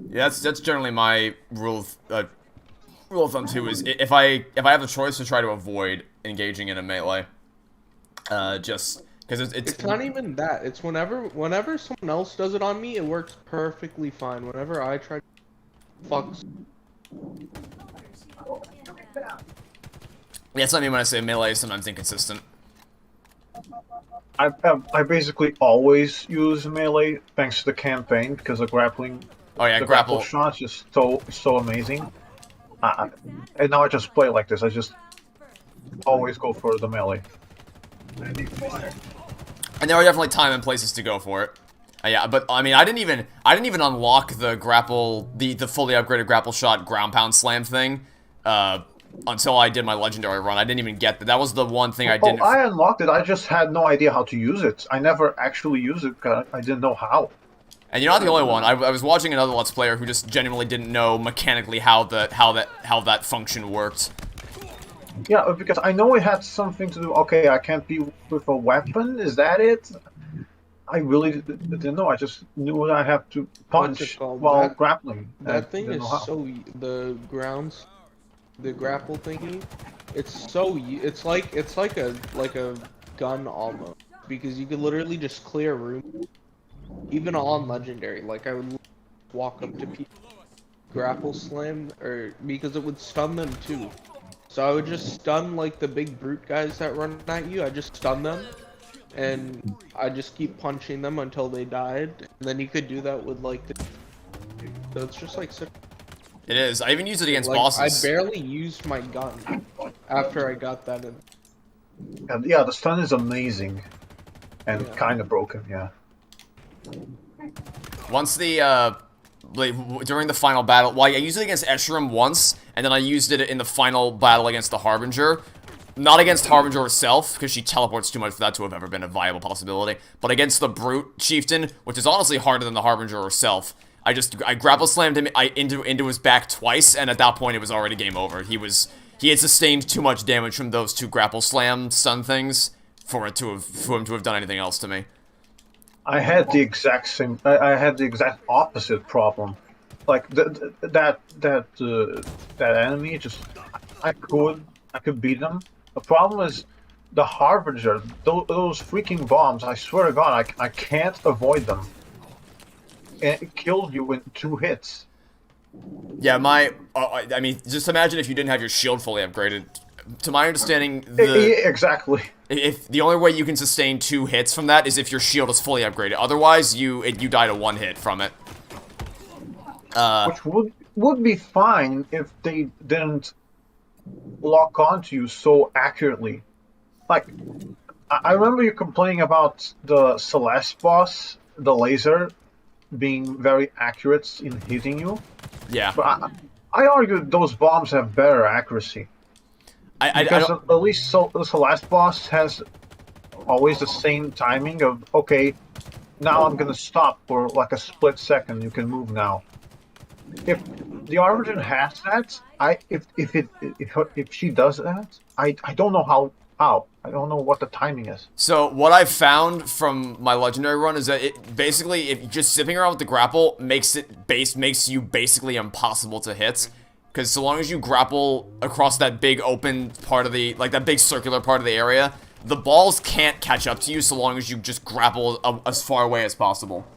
Yeah, that's generally my rule of thumb too. Is if I have the choice to try to avoid engaging in a melee, just because it's not even that. It's whenever someone else does it on me, it works perfectly fine. Whenever I try to fuck. Yeah, it's not me when I say melee is sometimes inconsistent. I basically always use melee thanks to the campaign because the grappling. Oh yeah, the grapple shots is so amazing. And now I just play like this. I just always go for the melee. And there are definitely time and places to go for it. Yeah, but I mean, I didn't even unlock the grapple, the fully upgraded grapple shot ground pound slam thing, until I did my legendary run. I didn't even get that. That was the one thing I didn't. Oh, I unlocked it. I just had no idea how to use it. I never actually used it because I didn't know how. And you're not the only one. I was watching another Let's Player who just genuinely didn't know mechanically how that function worked. Yeah, because I know it had something to do. Okay, I can't be with a weapon. Is that it? I really didn't know. I just knew I have to punch while grappling. That thing is so the grapple thingy. It's like a gun almost, because you could literally just clear room. Even on legendary, like I would walk up to people, grapple slam, or because it would stun them too. So I would just stun like the big brute guys that run at you. I just stun them, and I just keep punching them until they died. And then you could do that with like the. So it's just like. It is. I even used it against bosses. I barely used my gun after I got that in. And yeah, the stun is amazing, and kind of broken. Yeah. Once during the final battle, well, I used it against Esherim once, and then I used it in the final battle against the Harbinger. Not against Harbinger herself, because she teleports too much for that to have ever been a viable possibility, but against the Brute Chieftain, which is honestly harder than the Harbinger herself. I grapple slammed him into his back twice, and at that point it was already game over. He had sustained too much damage from those two grapple slam stun things for him to have done anything else to me. I had the exact same. I had the exact opposite problem. Like that enemy, just I could beat them. The problem is the Harbinger. Those freaking bombs. I swear to God, I can't avoid them. And it killed you in 2 hits. Yeah, I mean, just imagine if you didn't have your shield fully upgraded. To my understanding, exactly. If the only way you can sustain 2 hits from that is if your shield is fully upgraded. Otherwise, you die to 1 hit from it. Which would be fine if they didn't lock onto you so accurately. Like, I remember you complaining about the Celeste boss, the laser, being very accurate in hitting you. Yeah. But I argue those bombs have better accuracy. I Because don't, at least the Celeste boss has always the same timing of, okay, now I'm gonna stop for like a split second, you can move now. If the Origin has that, if she does that, I don't know how. I don't know what the timing is. So what I've found from my legendary run is that it basically, if just zipping around with the grapple makes you basically impossible to hit, because so long as you grapple across that big open part of the, like that big circular part of the area, the balls can't catch up to you so long as you just grapple as far away as possible.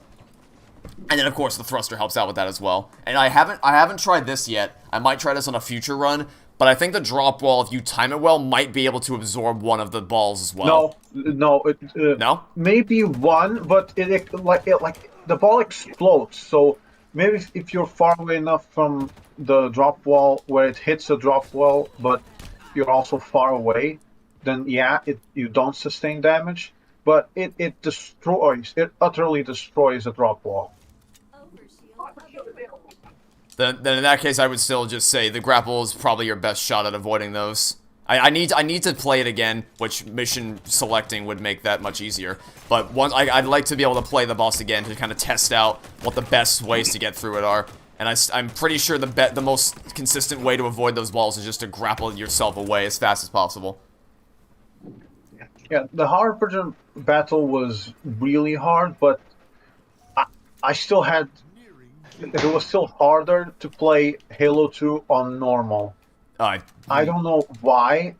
And then of course the thruster helps out with that as well. And I haven't tried this yet. I might try this on a future run. But I think the drop wall, if you time it well, might be able to absorb one of the balls as well. No, No? maybe one, but it like the ball explodes. So maybe if you're far away enough from the drop wall where it hits the drop wall, but you're also far away, then yeah, you don't sustain damage. But it utterly destroys the drop wall. Then in that case, I would still just say the grapple is probably your best shot at avoiding those. I need to play it again, which mission selecting would make that much easier. But I'd like to be able to play the boss again to kind of test out what the best ways to get through it are. And I'm pretty sure the most consistent way to avoid those balls is just to grapple yourself away as fast as possible. Yeah, the hard version battle was really hard, but I still had. It was still harder to play Halo 2 on normal. I don't know why,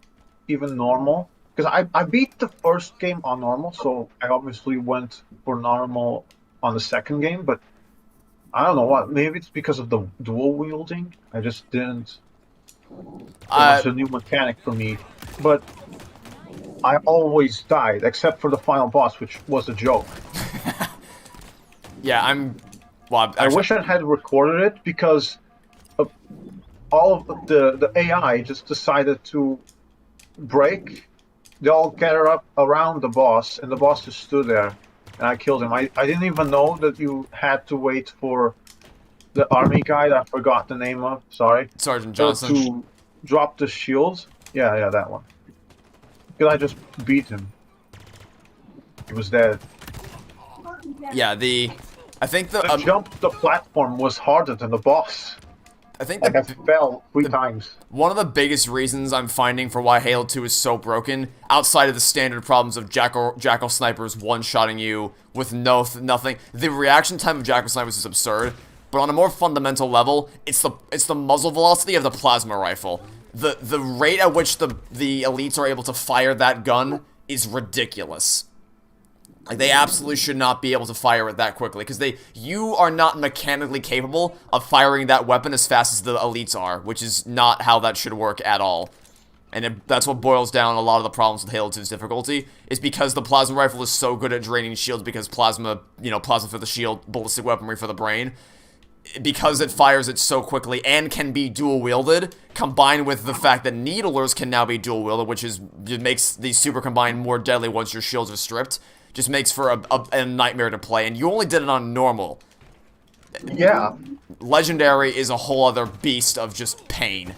even normal. Because I beat the first game on normal, so I obviously went for normal on the second game, but I don't know what. Maybe it's because of the dual wielding. I just didn't. It was a new mechanic for me. But I always died, except for the final boss, which was a joke. Yeah, Well, I wish I had recorded it because all of the AI just decided to break. They all gathered up around the boss, and the boss just stood there, and I killed him. I didn't even know that you had to wait for the army guy that I forgot the name of. Sorry, Sergeant Johnson. To drop the shields. Yeah, that one. Because I just beat him. He was dead. Yeah, I think the jump the platform was harder than the boss. I think I fell 3 times. One of the biggest reasons I'm finding for why Halo 2 is so broken, outside of the standard problems of Jackal snipers one-shotting you with nothing, the reaction time of Jackal snipers is absurd. But on a more fundamental level, it's the muzzle velocity of the plasma rifle. The rate at which the elites are able to fire that gun is ridiculous. Like, they absolutely should not be able to fire it that quickly, because you are not mechanically capable of firing that weapon as fast as the elites are, which is not how that should work at all. And that's what boils down a lot of the problems with Halo 2's difficulty, is because the plasma rifle is so good at draining shields, because plasma for the shield, ballistic weaponry for the brain, because it fires it so quickly and can be dual-wielded, combined with the fact that needlers can now be dual-wielded, which makes the super combined more deadly once your shields are stripped. Just makes for a nightmare to play, and you only did it on normal. Yeah. Legendary is a whole other beast of just pain.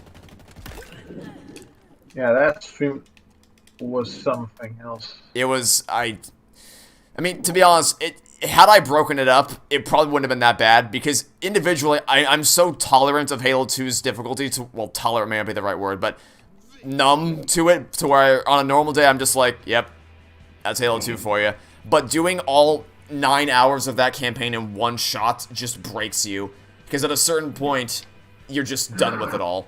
Yeah, that stream was something else. It was, I mean, to be honest, had I broken it up, it probably wouldn't have been that bad, because individually, I'm so tolerant of Halo 2's difficulty well, tolerant may not be the right word, but numb to it, to where on a normal day, I'm just like, yep, that's Halo 2 for you. But doing all 9 hours of that campaign in one shot just breaks you. Because at a certain point, you're just done with it all.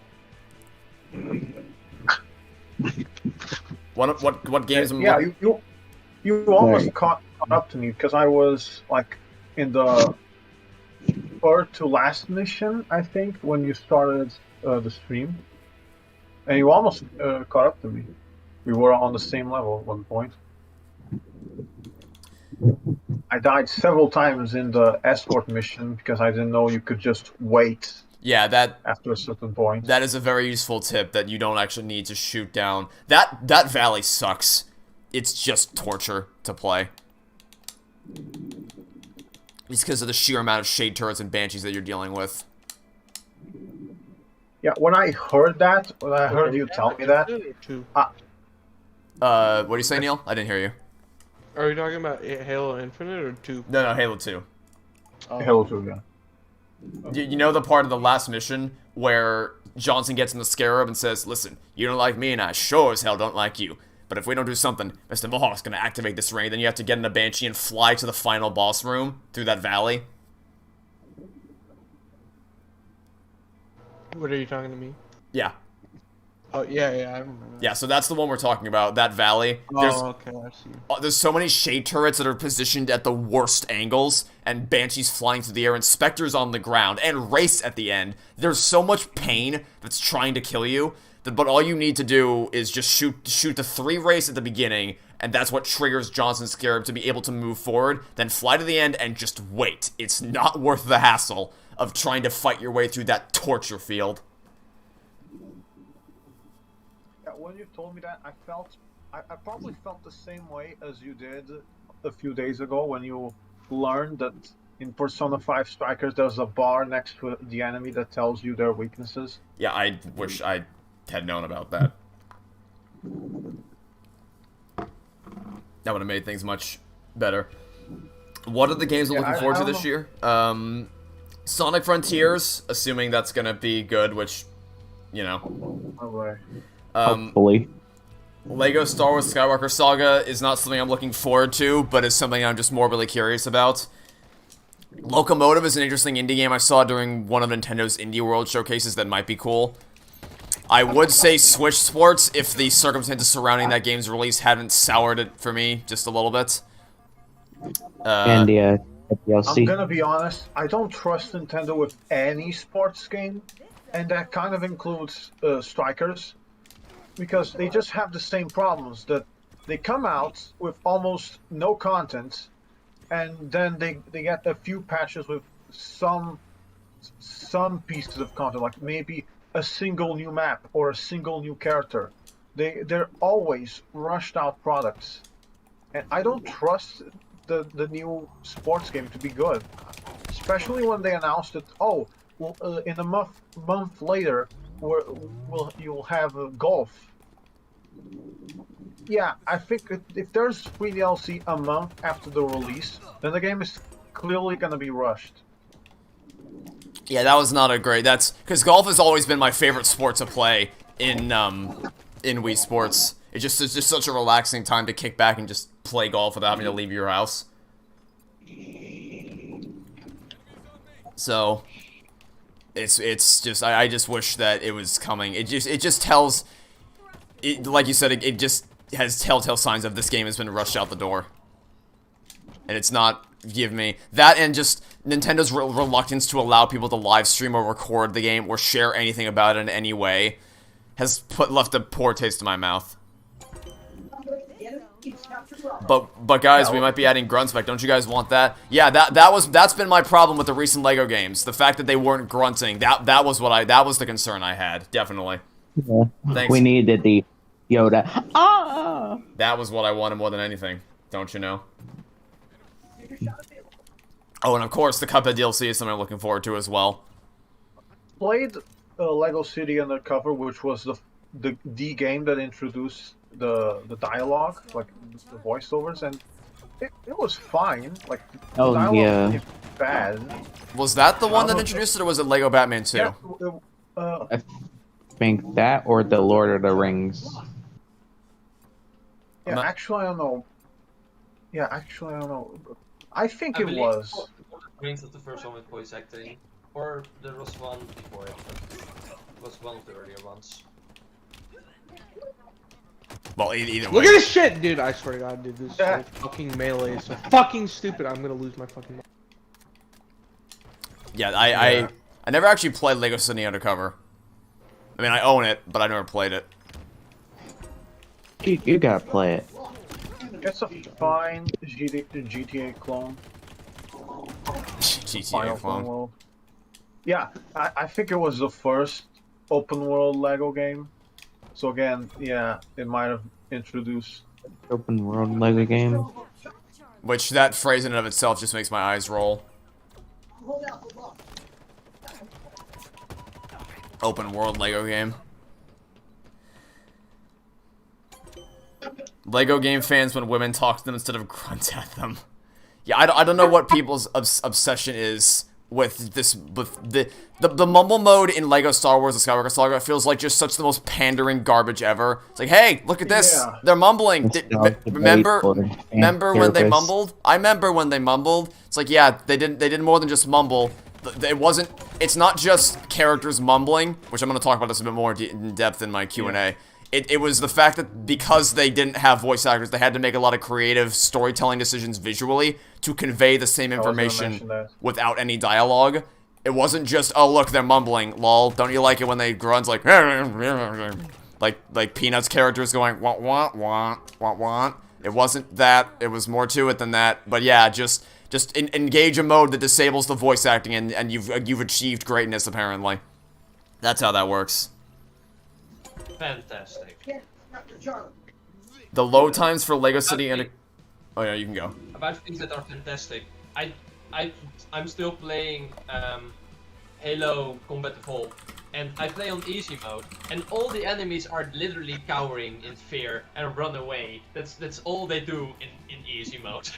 What games? Yeah, you almost caught up to me, because I was like in the third to last mission, I think, when you started the stream, and you almost caught up to me. We were on the same level at one point. I died several times in the escort mission because I didn't know you could just wait. Yeah, after a certain point. That is a very useful tip, that you don't actually need to shoot down. That valley sucks. it's just torture to play. It's because of the sheer amount of shade turrets and banshees that you're dealing with. Yeah, when I heard that, when I heard you tell me that, What do you say, Neil? I didn't hear you. Are you talking about Halo Infinite or 2? No, Halo 2. Halo 2, yeah. You know the part of the last mission where Johnson gets in the Scarab and says, listen, you don't like me and I sure as hell don't like you. But if we don't do something, Mr. Mohawk's gonna activate this ring, then you have to get in a Banshee and fly to the final boss room through that valley. What are you talking to me? Yeah. Oh, yeah, I remember that. Yeah, so that's the one we're talking about, that valley. Okay, I see. There's so many shade turrets that are positioned at the worst angles, and Banshees flying through the air, and Spectres on the ground, and Race at the end. There's so much pain that's trying to kill you, but all you need to do is just shoot the 3 Race at the beginning, and that's what triggers Johnson's Scarab to be able to move forward, then fly to the end and just wait. It's not worth the hassle of trying to fight your way through that torture field. When you told me that, I probably felt the same way as you did a few days ago when you learned that in Persona 5 Strikers there's a bar next to the enemy that tells you their weaknesses. Yeah, I wish I had known about that. That would have made things much better. What are the games we're looking forward to this year? Sonic Frontiers, assuming that's gonna be good, which, you know. Alright. Hopefully. Lego Star Wars Skywalker Saga is not something I'm looking forward to, but is something I'm just morbidly curious about. Locomotive is an interesting indie game I saw during one of Nintendo's Indie World showcases that might be cool. I would say Switch Sports if the circumstances surrounding that game's release hadn't soured it for me just a little bit. And the DLC. I'm gonna be honest, I don't trust Nintendo with any sports game, and that kind of includes Strikers. Because they just have the same problems, that they come out with almost no content, and then they get a few patches with some pieces of content, like maybe a single new map or a single new character. They're always rushed out products, and I don't trust the new sports game to be good, especially when they announced that in a month later you'll have golf. Yeah, I think if there's free DLC a month after the release, then the game is clearly gonna be rushed. Yeah, that was not a great. That's because golf has always been my favorite sport to play in Wii Sports. It's just such a relaxing time to kick back and just play golf without having to leave your house. So it's just I just wish that it was coming. It just tells. Like you said, it just has telltale signs of this game has been rushed out the door. And it's not, give me, that and just Nintendo's reluctance to allow people to live stream or record the game or share anything about it in any way has left a poor taste in my mouth. But guys, we might be adding grunts back. Don't you guys want that? Yeah, that's been my problem with the recent Lego games. The fact that they weren't grunting. That was the concern I had, definitely. Yeah. Thanks. We needed the Yoda. Ah! That was what I wanted more than anything, don't you know? Oh, and of course, the Cuphead DLC is something I'm looking forward to as well. Played Lego City Undercover, which was the game that introduced the dialogue, like the voiceovers, and it was fine. Like the dialogue wasn't bad. Was that the one that introduced it, or was it Lego Batman 2? Yeah, I think that or the Lord of the Rings. Yeah, actually, I don't know. I think it was. Rings of the first one with voice acting, or there was one before it, but it was one of the earlier ones. Well, either way. Look at this shit, dude! I swear to God, dude, this fucking melee is so fucking stupid. I'm gonna lose my fucking mind. Yeah, I never actually played Lego City Undercover. I mean, I own it, but I never played it. You gotta play it. It's a fine GTA clone. GTA clone. World. Yeah, I think it was the first open world Lego game. So again, yeah, it might have introduced Open world Lego game. Which, that phrase in and of itself just makes my eyes roll. Open world Lego game. Lego game fans when women talk to them instead of grunt at them. Yeah, I don't know what people's obsession is with this, with the mumble mode in Lego Star Wars: The Skywalker Saga feels like just such the most pandering garbage ever. It's like, hey, look at this, Yeah. They're mumbling. Remember when they therapists. mumbled? I remember when they mumbled. It's like, yeah, they did more than just mumble. It's not just characters mumbling, which I'm going to talk about this a bit more in depth in my Q&A. Yeah. It was the fact that because they didn't have voice actors, they had to make a lot of creative storytelling decisions visually to convey the same I was gonna information mention that. without any dialogue. It wasn't just, oh look, they're mumbling, lol. Don't you like it when they grunt like Peanuts characters going want want want want want. It wasn't that. It was more to it than that. But yeah, just engage a mode that disables the voice acting, and you've achieved greatness apparently. That's how that works. Fantastic. The load times for Lego City and oh yeah, you can go. About things that are fantastic. I'm still playing Halo Combat Evolved, and I play on easy mode, and all the enemies are literally cowering in fear and run away. That's all they do in easy mode.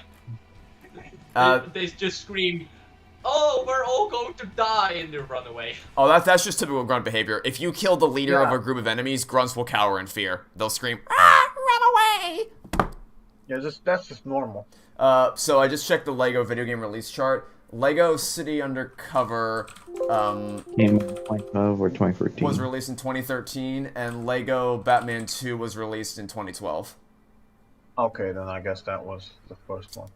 They just scream, "Oh, we're all going to die," and they run away. Oh, that's just typical grunt behavior. If you kill the leader of a group of enemies, grunts will cower in fear. They'll scream, "Ah, run away!" Yeah, that's just normal. So I just checked the Lego video game release chart. Lego City Undercover Game 2012 or 2014. was released in 2013, and Lego Batman 2 was released in 2012. Okay, then I guess that was the first one.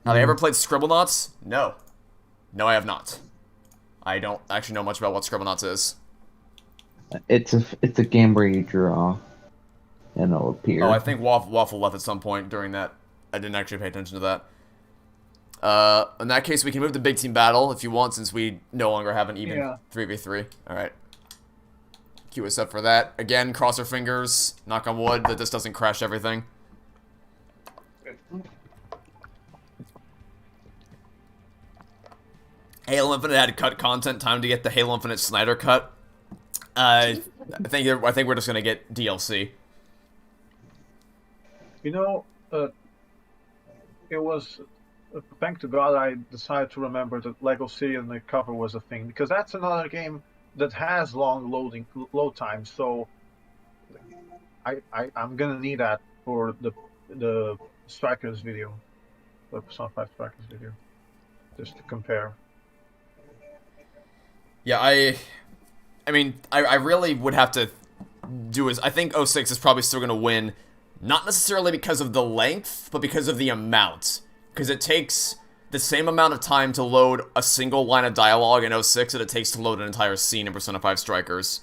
Have I ever played Scribblenauts? No. No, I have not. I don't actually know much about what Scribblenauts is. It's a game where you draw, and it'll appear. Oh, I think Waffle left at some point during that. I didn't actually pay attention to that. In that case, we can move to Big Team Battle if you want, since we no longer have an even 3v3. Alright. Queue us up for that. Again, cross our fingers, knock on wood, that this doesn't crash everything. Halo Infinite had cut content. Time to get the Halo Infinite Snyder cut. I think we're just gonna get DLC. You know, it was thank to God I decided to remember that Lego City Undercover was a thing, because that's another game that has long load times. So I'm gonna need that for the Strikers video, the Persona 5 Strikers video, just to compare. Yeah, I mean, I really would have to do is I think 06 is probably still gonna win, not necessarily because of the length, but because of the amount. Because it takes the same amount of time to load a single line of dialogue in 06 that it takes to load an entire scene in Persona 5 Strikers.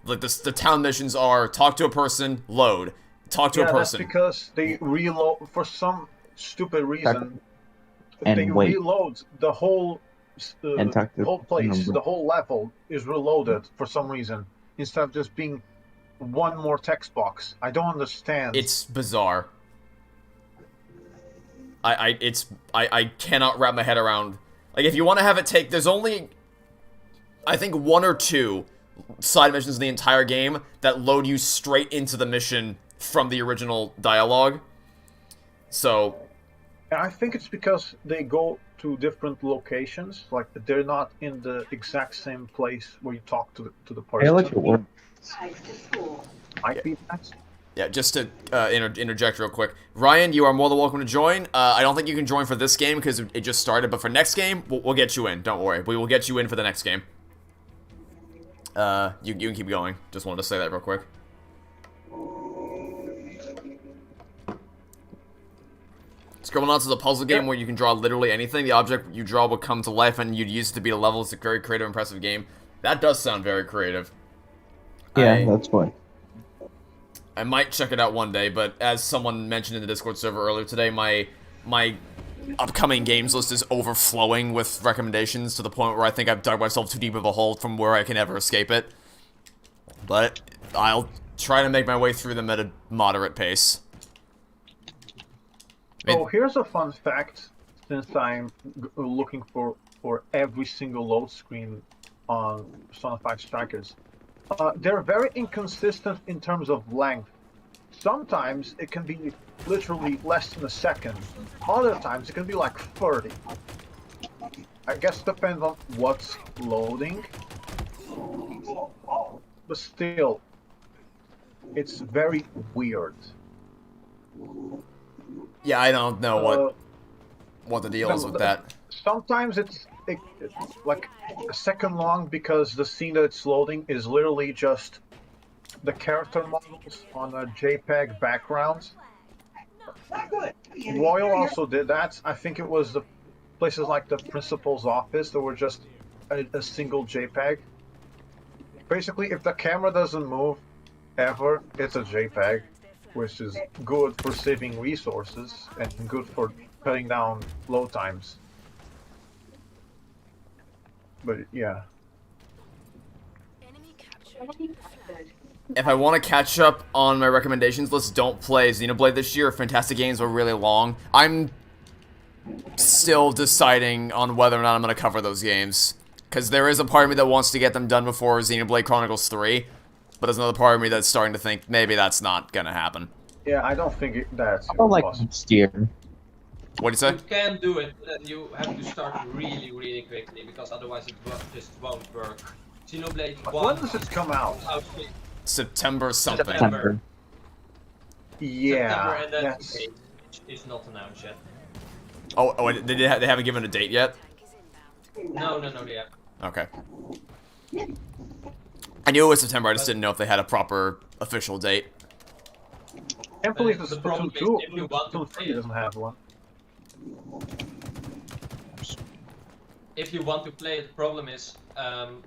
Like, the town missions are, talk to a person, load. Talk to a person. That's because they reload, for some stupid reason, And they wait. reload the whole And talk to whole place, number. the whole level is reloaded for some reason, instead of just being one more text box. I don't understand. It's bizarre. I cannot wrap my head around. Like, if you want to have it take, there's only, I think, 1 or 2 side missions in the entire game that load you straight into the mission from the original dialogue. So, And I think it's because they go to different locations, like they're not in the exact same place where you talk to the person. Hey, look at work. Might be that. yeah, just to interject real quick. Ryan, you are more than welcome to join. I don't think you can join for this game because it just started, but for next game, we'll get you in. Don't worry. We will get you in for the next game. You can keep going. Just wanted to say that real quick. Scribblenauts is a puzzle game where you can draw literally anything. The object you draw will come to life and you'd use it to beat a level. It's a very creative, impressive game. That does sound very creative. Yeah, that's fine. I might check it out one day, but as someone mentioned in the Discord server earlier today, my upcoming games list is overflowing with recommendations to the point where I think I've dug myself too deep of a hole from where I can ever escape it. But I'll trying to make my way through them at a moderate pace. So here's a fun fact, since I'm looking for every single load screen on Persona 5 Strikers. They're very inconsistent in terms of length. Sometimes it can be literally less than a second. Other times it can be like 30. I guess it depends on what's loading. But still, it's very weird. Yeah, I don't know what the deal is with that. Sometimes it's like a second long because the scene that it's loading is literally just the character models on a JPEG background. Royal also did that. I think it was the places like the principal's office that were just a single JPEG. Basically, if the camera doesn't move ever, it's a JPEG, which is good for saving resources and good for cutting down load times. But yeah. If I want to catch up on my recommendations list, don't play Xenoblade this year. Fantastic games were really long. I'm still deciding on whether or not I'm going to cover those games. Because there is a part of me that wants to get them done before Xenoblade Chronicles 3. But there's another part of me that's starting to think maybe that's not going to happen. Yeah, I don't think that's I don't like possible. next year. What do you say? You can do it, but then you have to start really, really quickly, because otherwise it just won't work. Xenoblade 1... When does it come out? September something. September. Yeah, September, and then that's... the date, which is not announced yet. Oh, they haven't given a date yet? No, they haven't. Okay. I knew it was September, I just didn't know if they had a proper official date. I can't believe The the problem Splatoon is 2 if you want to Splatoon play 3 it. doesn't have one. If you want to play it, the problem is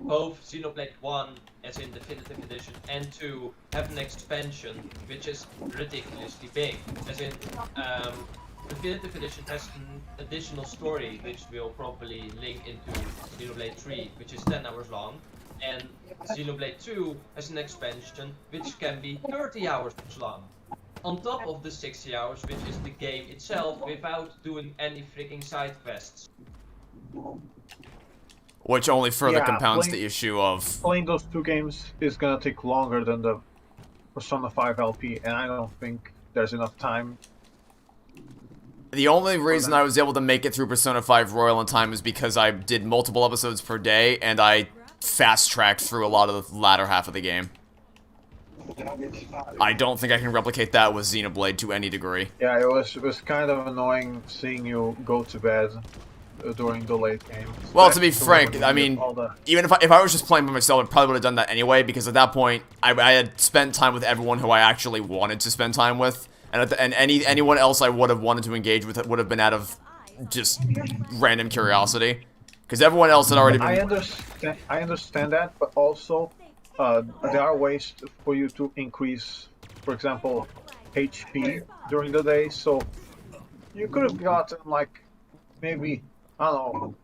both Xenoblade 1, as in Definitive Edition, and 2 have an expansion which is ridiculously big. As in, Definitive Edition has an additional story which will probably link into Xenoblade 3, which is 10 hours long, and Xenoblade 2 has an expansion which can be 30 hours long. On top of the 60 hours, which is the game itself, without doing any freaking side quests. Which only further Yeah, compounds playing- the issue of... Playing those two games is gonna take longer than the Persona 5 LP, and I don't think there's enough time. The only reason I was able to make it through Persona 5 Royal in time is because I did multiple episodes per day, and I fast-tracked through a lot of the latter half of the game. I don't think I can replicate that with Xenoblade to any degree. Yeah, it was kind of annoying seeing you go to bed during the late game. Well, to be Especially frank, when you I get mean, all the- even if I was just playing by myself, I probably would have done that anyway, because at that point, I had spent time with everyone who I actually wanted to spend time with, and anyone else I would have wanted to engage with would have been out of just random curiosity. Because everyone else had already been... I understand that, but also there are ways for you to increase, for example, HP during the day. So you could have gotten like maybe, I don't know,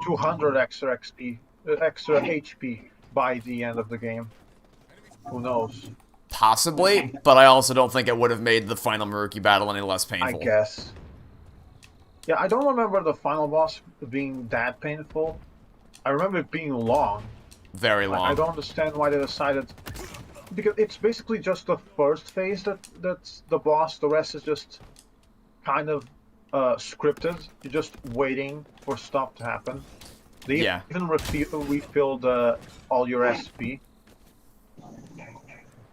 200 extra XP, extra HP by the end of the game. Who knows? Possibly, but I also don't think it would have made the final Maruki battle any less painful. I guess. Yeah, I don't remember the final boss being that painful. I remember it being long. Very long. I don't understand why they decided, because it's basically just the first phase that's the boss. The rest is just kind of scripted. You're just waiting for stuff to happen. They Yeah. even refilled all your SP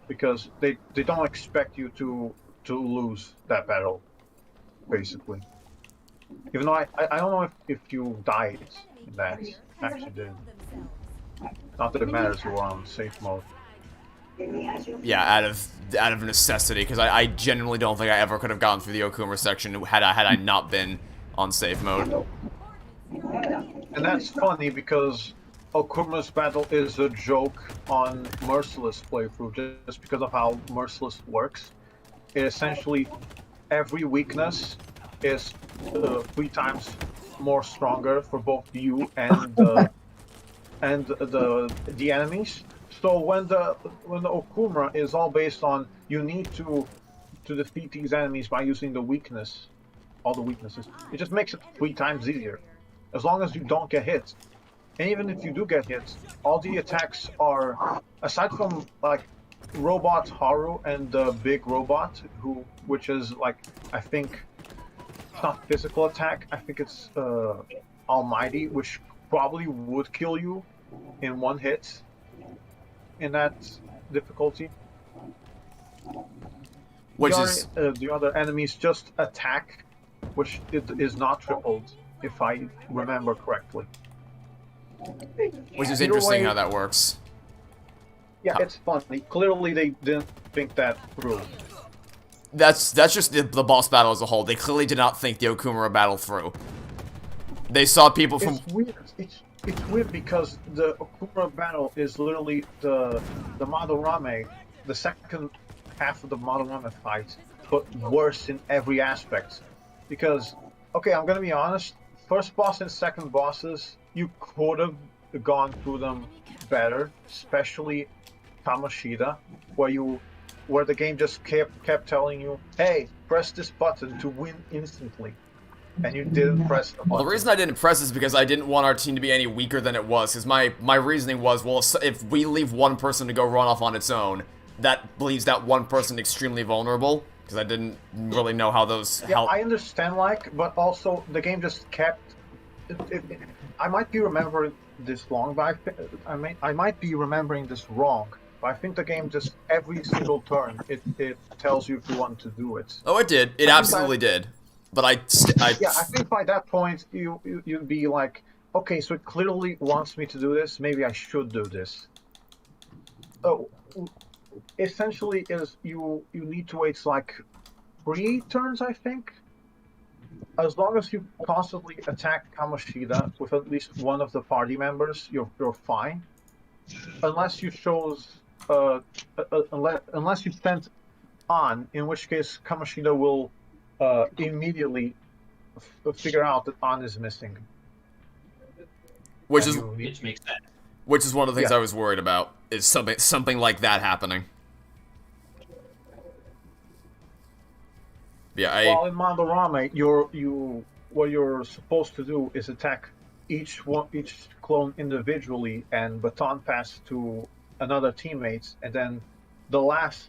because they don't expect you to lose that battle, basically. Even though I don't know if you died in that. Actually didn't. Not that it matters, you were on safe mode. Yeah, out of necessity, because I genuinely don't think I ever could have gotten through the Okuma section had I not been on safe mode. And that's funny because Okuma's battle is a joke on Merciless playthrough just because of how Merciless works. It essentially, every weakness is 3 times more stronger for both you and the enemies. So when the Okumura is all based on you need to defeat these enemies by using the weakness, all the weaknesses, it just makes it 3 times easier. As long as you don't get hit. And even if you do get hit, all the attacks are, aside from like Robot Haru and the big robot, which is like, I think, it's not physical attack, I think it's Almighty, which probably would kill you in 1 hit in that difficulty. The other enemies just attack, which it is not tripled, if I remember correctly. Which is interesting how that works. Yeah, it's funny. Clearly, they didn't think that through. That's just the boss battle as a whole. They clearly did not think the Okumura battle through. They saw people from. It's weird. It's weird because the Okumura battle is literally the Madarame, the second half of the Madarame fight, but worse in every aspect. Because, okay, I'm gonna be honest. First boss and second bosses, you could have gone through them better, especially Kamoshida, where the game just kept telling you, hey, press this button to win instantly. And you didn't press the button. Well, the reason I didn't press is because I didn't want our team to be any weaker than it was. Because my reasoning was, well, if we leave one person to go run off on its own, that leaves that one person extremely vulnerable. Because I didn't really know how those... Yeah, I understand, but also the game just kept... I might be remembering this wrong, but I might be remembering this wrong. But I think the game just, every single turn, it tells you if you want to do it. Oh, it did. It absolutely did. But yeah, I think by that point, you'd be like, okay, so it clearly wants me to do this, maybe I should do this. So, essentially, you need to wait like 3 turns, I think. As long as you constantly attack Kamoshida with at least one of the party members, you're fine. Unless you unless you stand on, in which case Kamoshida will immediately figure out that on is missing. Which makes sense. Which is one of the things I was worried about, is something like that happening. Yeah, Well, in Madarame, what you're supposed to do is attack each clone individually and baton pass to another teammate, and then the last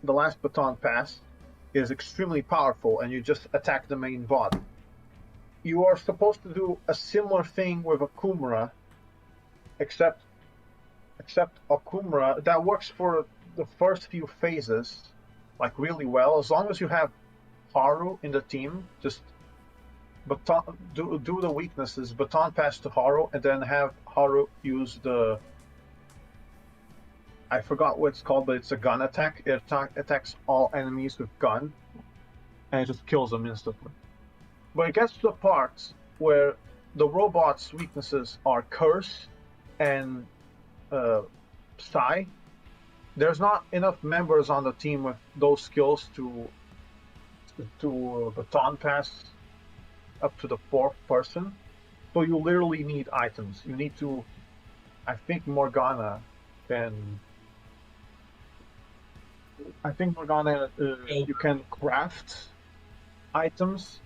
baton pass is extremely powerful, and you just attack the main bot. You are supposed to do a similar thing with Okumura, except Okumura, that works for the first few phases, like really well, as long as you have Haru in the team, just do the weaknesses, baton pass to Haru, and then have Haru use the... I forgot what it's called, but it's a gun attack. It attacks all enemies with gun, and it just kills them instantly. But it gets to the part where the robot's weaknesses are Curse and Psy. There's not enough members on the team with those skills to baton pass up to the 4th person. So you literally need items. You need to... I think Morgana can... you can craft items.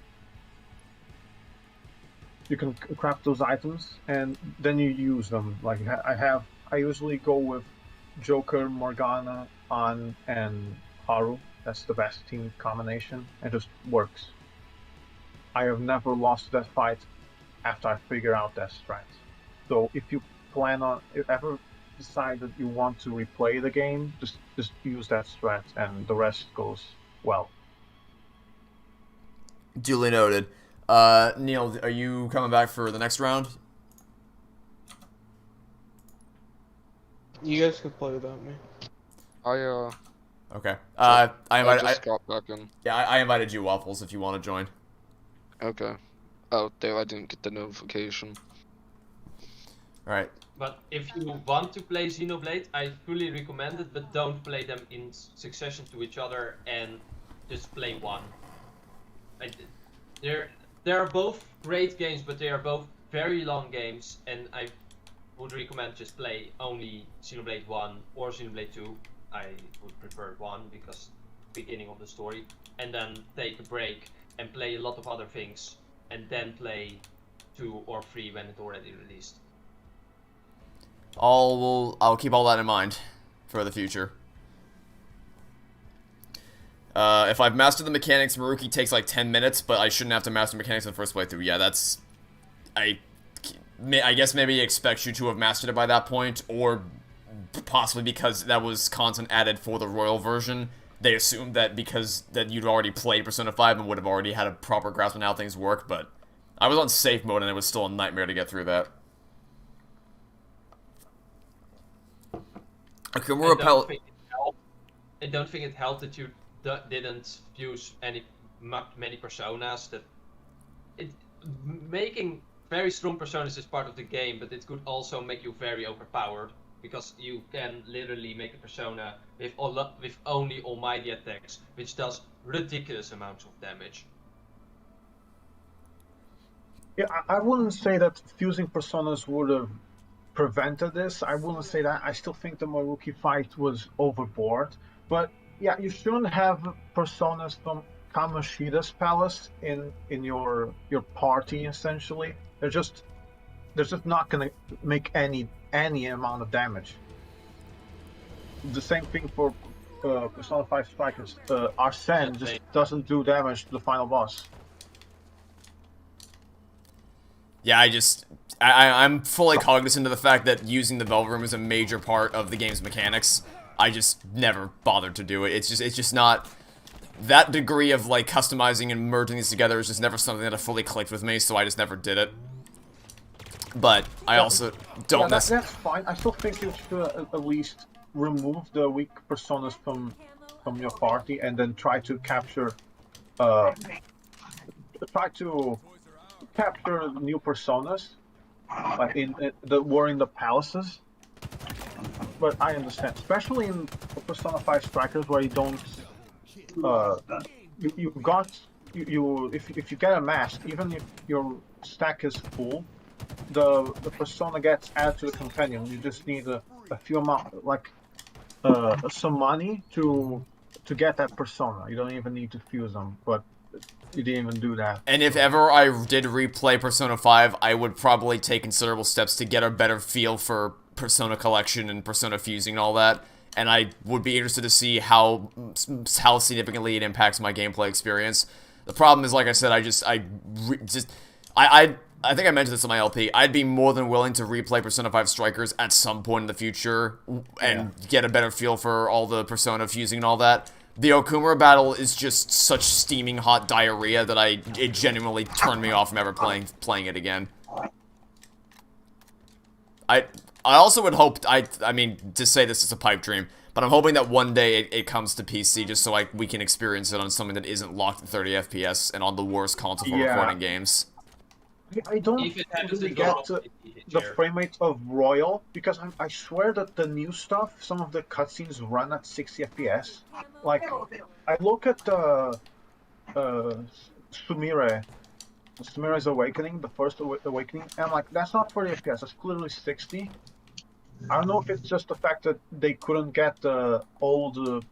You can craft those items, and then you use them. Like, I usually go with Joker, Morgana, An, and Haru. That's the best team combination. It just works. I have never lost that fight after I figure out that strat. So if you ever decide that you want to replay the game, just use that strat, and the rest goes well. Duly noted. Neil, are you coming back for the next round? You guys can play without me. Okay. I just got back in. Yeah, I invited you, Waffles, if you want to join. Okay. Oh, there, I didn't get the notification. Alright. But if you want to play Xenoblade, I fully recommend it, but don't play them in succession to each other and just play one. They are both great games, but they are both very long games, and would recommend just play only Xenoblade 1 or Xenoblade 2. I would prefer 1 because beginning of the story, and then take a break and play a lot of other things, and then play 2 or 3 when it's already released. I'll keep all that in mind for the future. If I've mastered the mechanics, Maruki takes like 10 minutes, but I shouldn't have to master mechanics in the first playthrough. Yeah, that's... I guess maybe expect you to have mastered it by that point, or possibly because that was content added for the Royal version, they assumed that because that you'd already played Persona 5 and would have already had a proper grasp on how things work, but I was on safe mode and it was still a nightmare to get through that. Okay, we're I don't think it helped that you didn't use many personas. Making very strong personas is part of the game, but it could also make you very overpowered, because you can literally make a persona with only almighty attacks, which does ridiculous amounts of damage. Yeah, I wouldn't say that fusing personas would have prevented this. I wouldn't say that. I still think the Maruki fight was overboard. But yeah, you shouldn't have personas from Kamoshida's palace in your party. Essentially, they're just not gonna make any amount of damage. The same thing for Persona 5 Strikers. Arsene just doesn't do damage to the final boss. Yeah, I'm fully cognizant of the fact that using the Velvet Room is a major part of the game's mechanics. I just never bothered to do it. It's just not... That degree of, like, customizing and merging these together is just never something that fully clicked with me, so I just never did it. But I also don't... that's fine. I still think you should at least remove the weak personas from your party and then try to capture... capture new personas, like that were in the palaces. But I understand, especially in Persona 5 Strikers, where you don't, if you get a mask, even if your stack is full, the persona gets added to the companion. You just need a few amount, like some money to get that persona. You don't even need to fuse them, but you didn't even do that. And if ever I did replay Persona 5, I would probably take considerable steps to get a better feel for Persona collection and Persona fusing and all that. And I would be interested to see how significantly it impacts my gameplay experience. The problem is, like I said, I think I mentioned this in my LP. I'd be more than willing to replay Persona 5 Strikers at some point in the future and get a better feel for all the Persona fusing and all that. The Okumura battle is just such steaming hot diarrhea that it genuinely turned me off from ever playing it again. I also would hope, I mean, to say this is a pipe dream, but I'm hoping that one day it comes to PC just so we can experience it on something that isn't locked at 30 FPS and on the worst console for recording games. I don't really get the frame rate of Royal, because I swear that the new stuff, some of the cutscenes run at 60 FPS. Like, I look at Sumire's Awakening, the first Awakening, and I'm like, that's not 40 FPS, that's clearly 60. I don't know if it's just the fact that they couldn't get the old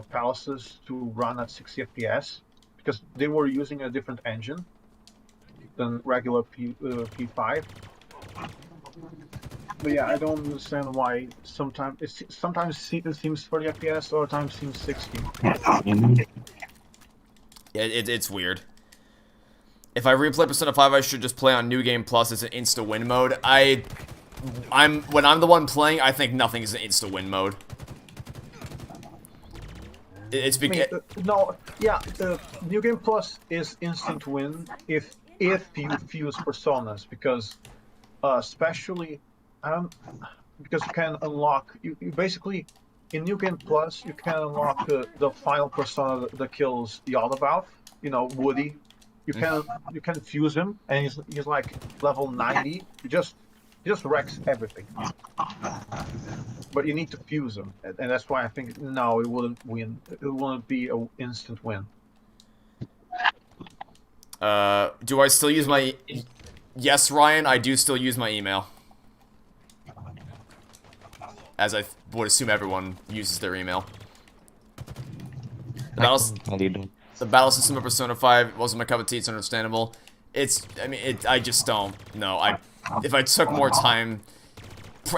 palaces to run at 60 FPS, because they were using a different engine than regular P5. But yeah, I don't understand why sometimes it seems 40 FPS, or times seems 60. Yeah, it's weird. If I replay Persona 5, I should just play on New Game Plus as an insta-win mode. When I'm the one playing, I think nothing is an insta-win mode. It's because... the New Game Plus is instant win if you fuse personas, because especially because you can unlock you basically in New Game Plus you can unlock the final persona that kills Yaldabaoth, Woody. You can fuse him, and he's like level 90. He just wrecks everything. But you need to fuse him, and that's why I think no, it wouldn't win. It wouldn't be an instant win. Do I still use my... Yes, Ryan, I do still use my email. as I would assume everyone uses their email. The battle system of Persona 5 wasn't my cup of tea, it's understandable. I just don't know. If I took more time,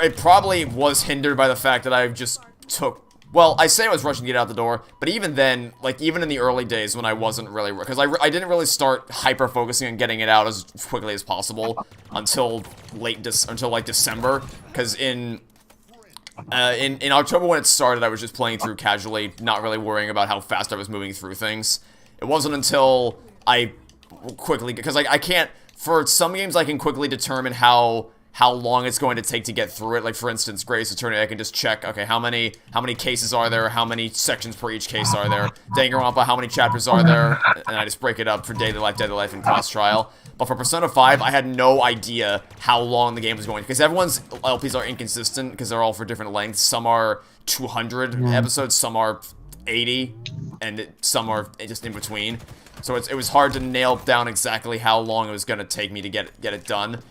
it probably was hindered by the fact that I just took, well, I say I was rushing to get out the door, but even then, like, even in the early days when I wasn't really, because I didn't really start hyper-focusing on getting it out as quickly as possible until until, like, December, because in October when it started, I was just playing through casually, not really worrying about how fast I was moving through things. It wasn't until I quickly, because I can't, for some games I can quickly determine how long it's going to take to get through it. Like, for instance, Greatest Attorney, I can just check, okay, how many cases are there, how many sections per each case are there, Danganronpa, how many chapters are there, and I just break it up for daily life, and class trial. But for Persona 5, I had no idea how long the game was going, because everyone's LPs are inconsistent, because they're all for different lengths. Some are 200 episodes, some are 80, and some are just in between. So it was hard to nail down exactly how long it was going to take me to get it done.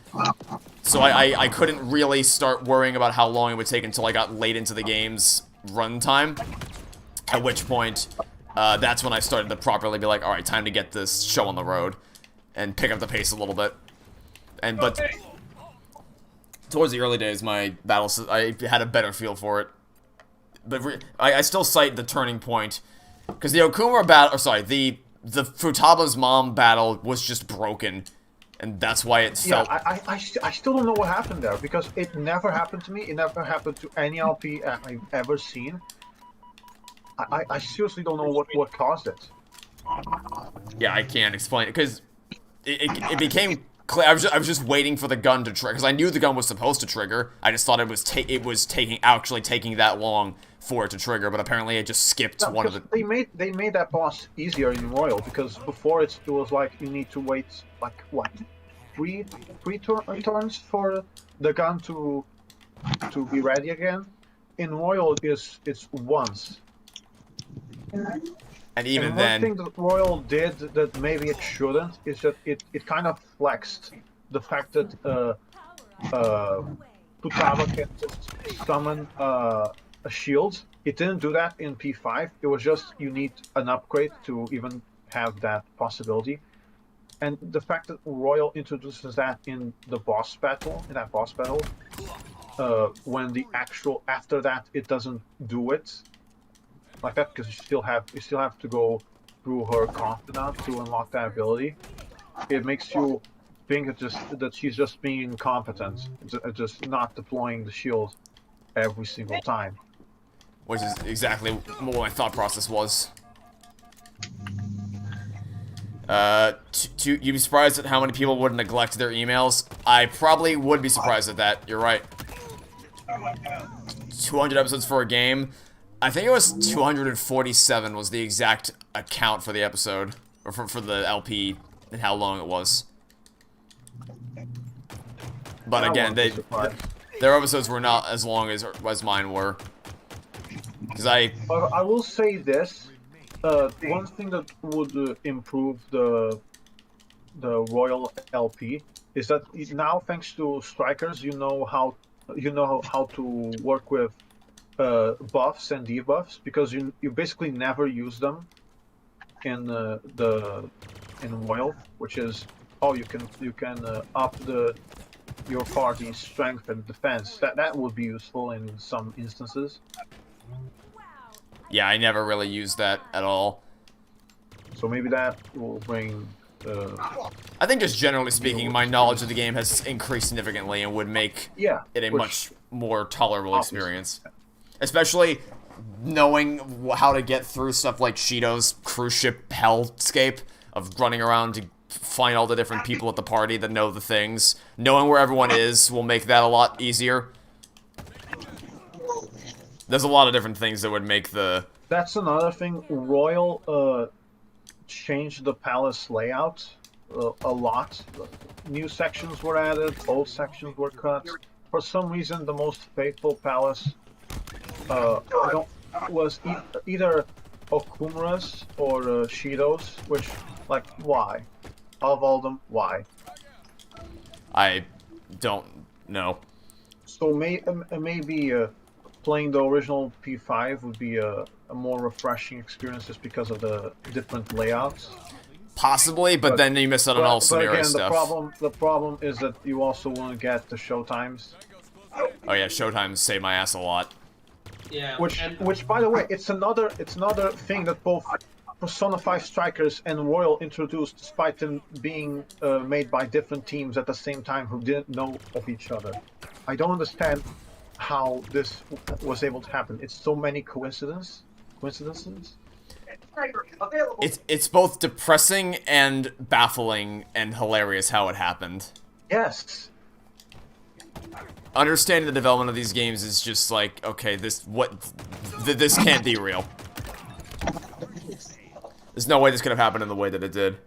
So I couldn't really start worrying about how long it would take until I got late into the game's runtime. At which point, that's when I started to properly be like, alright, time to get this show on the road. And pick up the pace a little bit. But towards the early days, my battles, I had a better feel for it. But I still cite the turning point. Because the Okumura battle, or sorry, the Futaba's mom battle was just broken. And that's why it felt... Yeah, I still don't know what happened there, because it never happened to me. It never happened to any LP I've ever seen. I seriously don't know what caused it. Yeah, I can't explain it, because it became clear. I was just waiting for the gun to trigger, because I knew the gun was supposed to trigger. I just thought it was actually taking that long for it to trigger, but apparently it just skipped one of the... They made that boss easier in Royal, because before it was like you need to wait, like, what, three turns for the gun to be ready again. In Royal, it's once. And even and then... one thing that Royal did that maybe it shouldn't is that it kind of flexed the fact that Futaba can just summon a shield. It didn't do that in P5. It was just you need an upgrade to even have that possibility. And the fact that Royal introduces that in the boss battle, when the actual after that it doesn't do it like that, because you still have to go through her confidant to unlock that ability. It makes you think that she's just being incompetent, just not deploying the shield every single time. Which is exactly what my thought process was. You'd be surprised at how many people would neglect their emails. I probably would be surprised at that. You're right. 200 episodes for a game. I think it was 247 was the exact account for the episode, or for the LP, and how long it was. But again, their episodes were not as long as mine were. Because I will say this. One thing that would improve the Royal LP is that now, thanks to Strikers, you know how to work with buffs and debuffs, because you basically never use them in Royal, which is you can up your party's strength and defense. That would be useful in some instances. Yeah, I never really used that at all. So maybe that will bring... I think just generally speaking, my knowledge of the game has increased significantly and would make it a much more tolerable experience. Especially knowing how to get through stuff like Shido's cruise ship hellscape of running around to find all the different people at the party that know the things. Knowing where everyone is will make that a lot easier. There's a lot of different things that would make the... That's another thing. Royal changed the palace layout a lot. New sections were added, old sections were cut. For some reason, the most faithful palace was either Okumura's or Shido's, which, like, why? Of all of them, why? I don't know. So maybe playing the original P5 would be a more refreshing experience just because of the different layouts. Possibly, but then you miss out on all But scenario again, stuff. the problem is that you also want to get the show times. Oh yeah, showtimes save my ass a lot. Yeah. Which by the way, it's another thing that both Persona 5 Strikers and Royal introduced, despite them being made by different teams at the same time who didn't know of each other. I don't understand how this was able to happen. It's so many coincidences. It's both depressing and baffling and hilarious how it happened. Yes. Understanding the development of these games is just like, okay, this can't be real. There's no way this could have happened in the way that it did.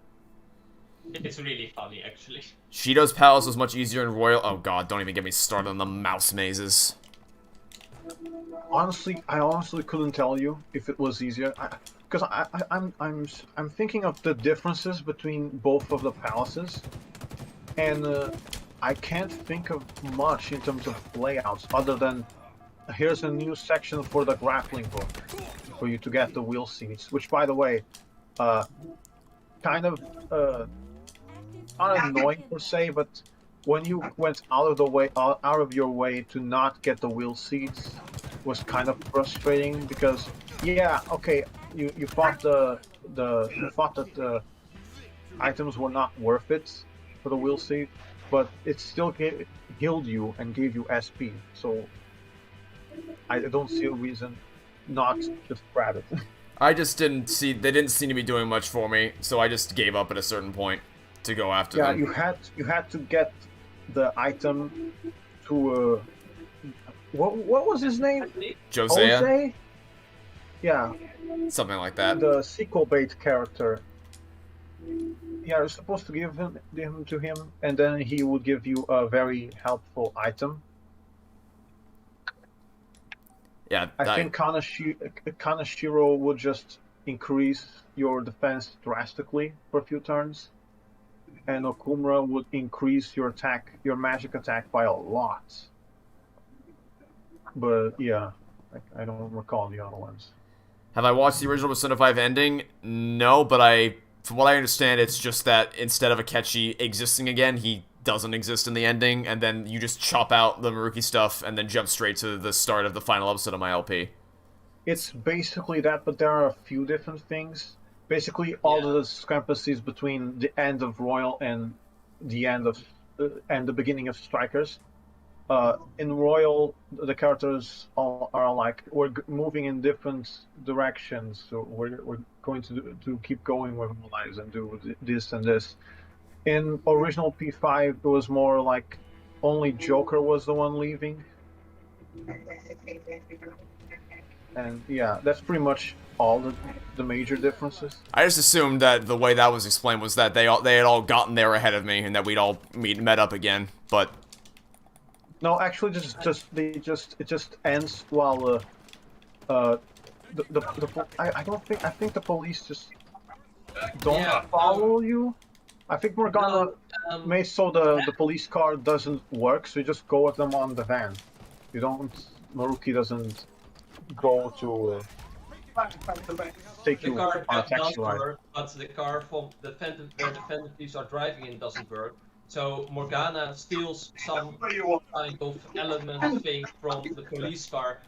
It's really funny, actually. Shido's Palace was much easier in Royal. Oh god, don't even get me started on the mouse mazes. Honestly, I honestly couldn't tell you if it was easier, because I'm thinking of the differences between both of the palaces, and I can't think of much in terms of layouts other than here's a new section for the grappling hook for you to get the wheel seats, which by the way, kind of not annoying per se, but when you went out of your way to not get the wheel seats was kind of frustrating because yeah, okay, you thought that the items were not worth it for the wheel seat, but it still healed you and gave you SP, so I don't see a reason not to just grab it. I just they didn't seem to be doing much for me, so I just gave up at a certain point to go after them. Yeah, you had to get the item to what was his name? Josea? Jose? Yeah, Something like that. the sequel bait character. Yeah, you're supposed to give him to him, and then he would give you a very helpful item. Yeah, I think Kanashiro would just increase your defense drastically for a few turns, and Okumura would increase your magic attack by a lot. But yeah, I don't recall the other ones. Have I watched the original Persona 5 ending? No, but from what I understand, it's just that instead of Akechi existing again, he doesn't exist in the ending, and then you just chop out the Maruki stuff and then jump straight to the start of the final episode of my LP. It's basically that, but there are a few different things. Basically, all the discrepancies between the end of Royal and the end of and the beginning of Strikers. In Royal, the characters are like we're moving in different directions, so we're going to keep going with our lives and do this and this. In original P5, it was more like only Joker was the one leaving, and yeah, that's pretty much all the major differences. I just assumed that the way that was explained was that they had all gotten there ahead of me and that we'd all met up again, but no, actually, it just ends while I think the police just don't follow you. I think Morgana made so the police car doesn't work, so you just go with them on the van. Maruki doesn't go to take you on a taxi ride. Work, but the car from the Phantom where the Phantom Thieves are driving in doesn't work. So Morgana steals some kind of element thing from the police car,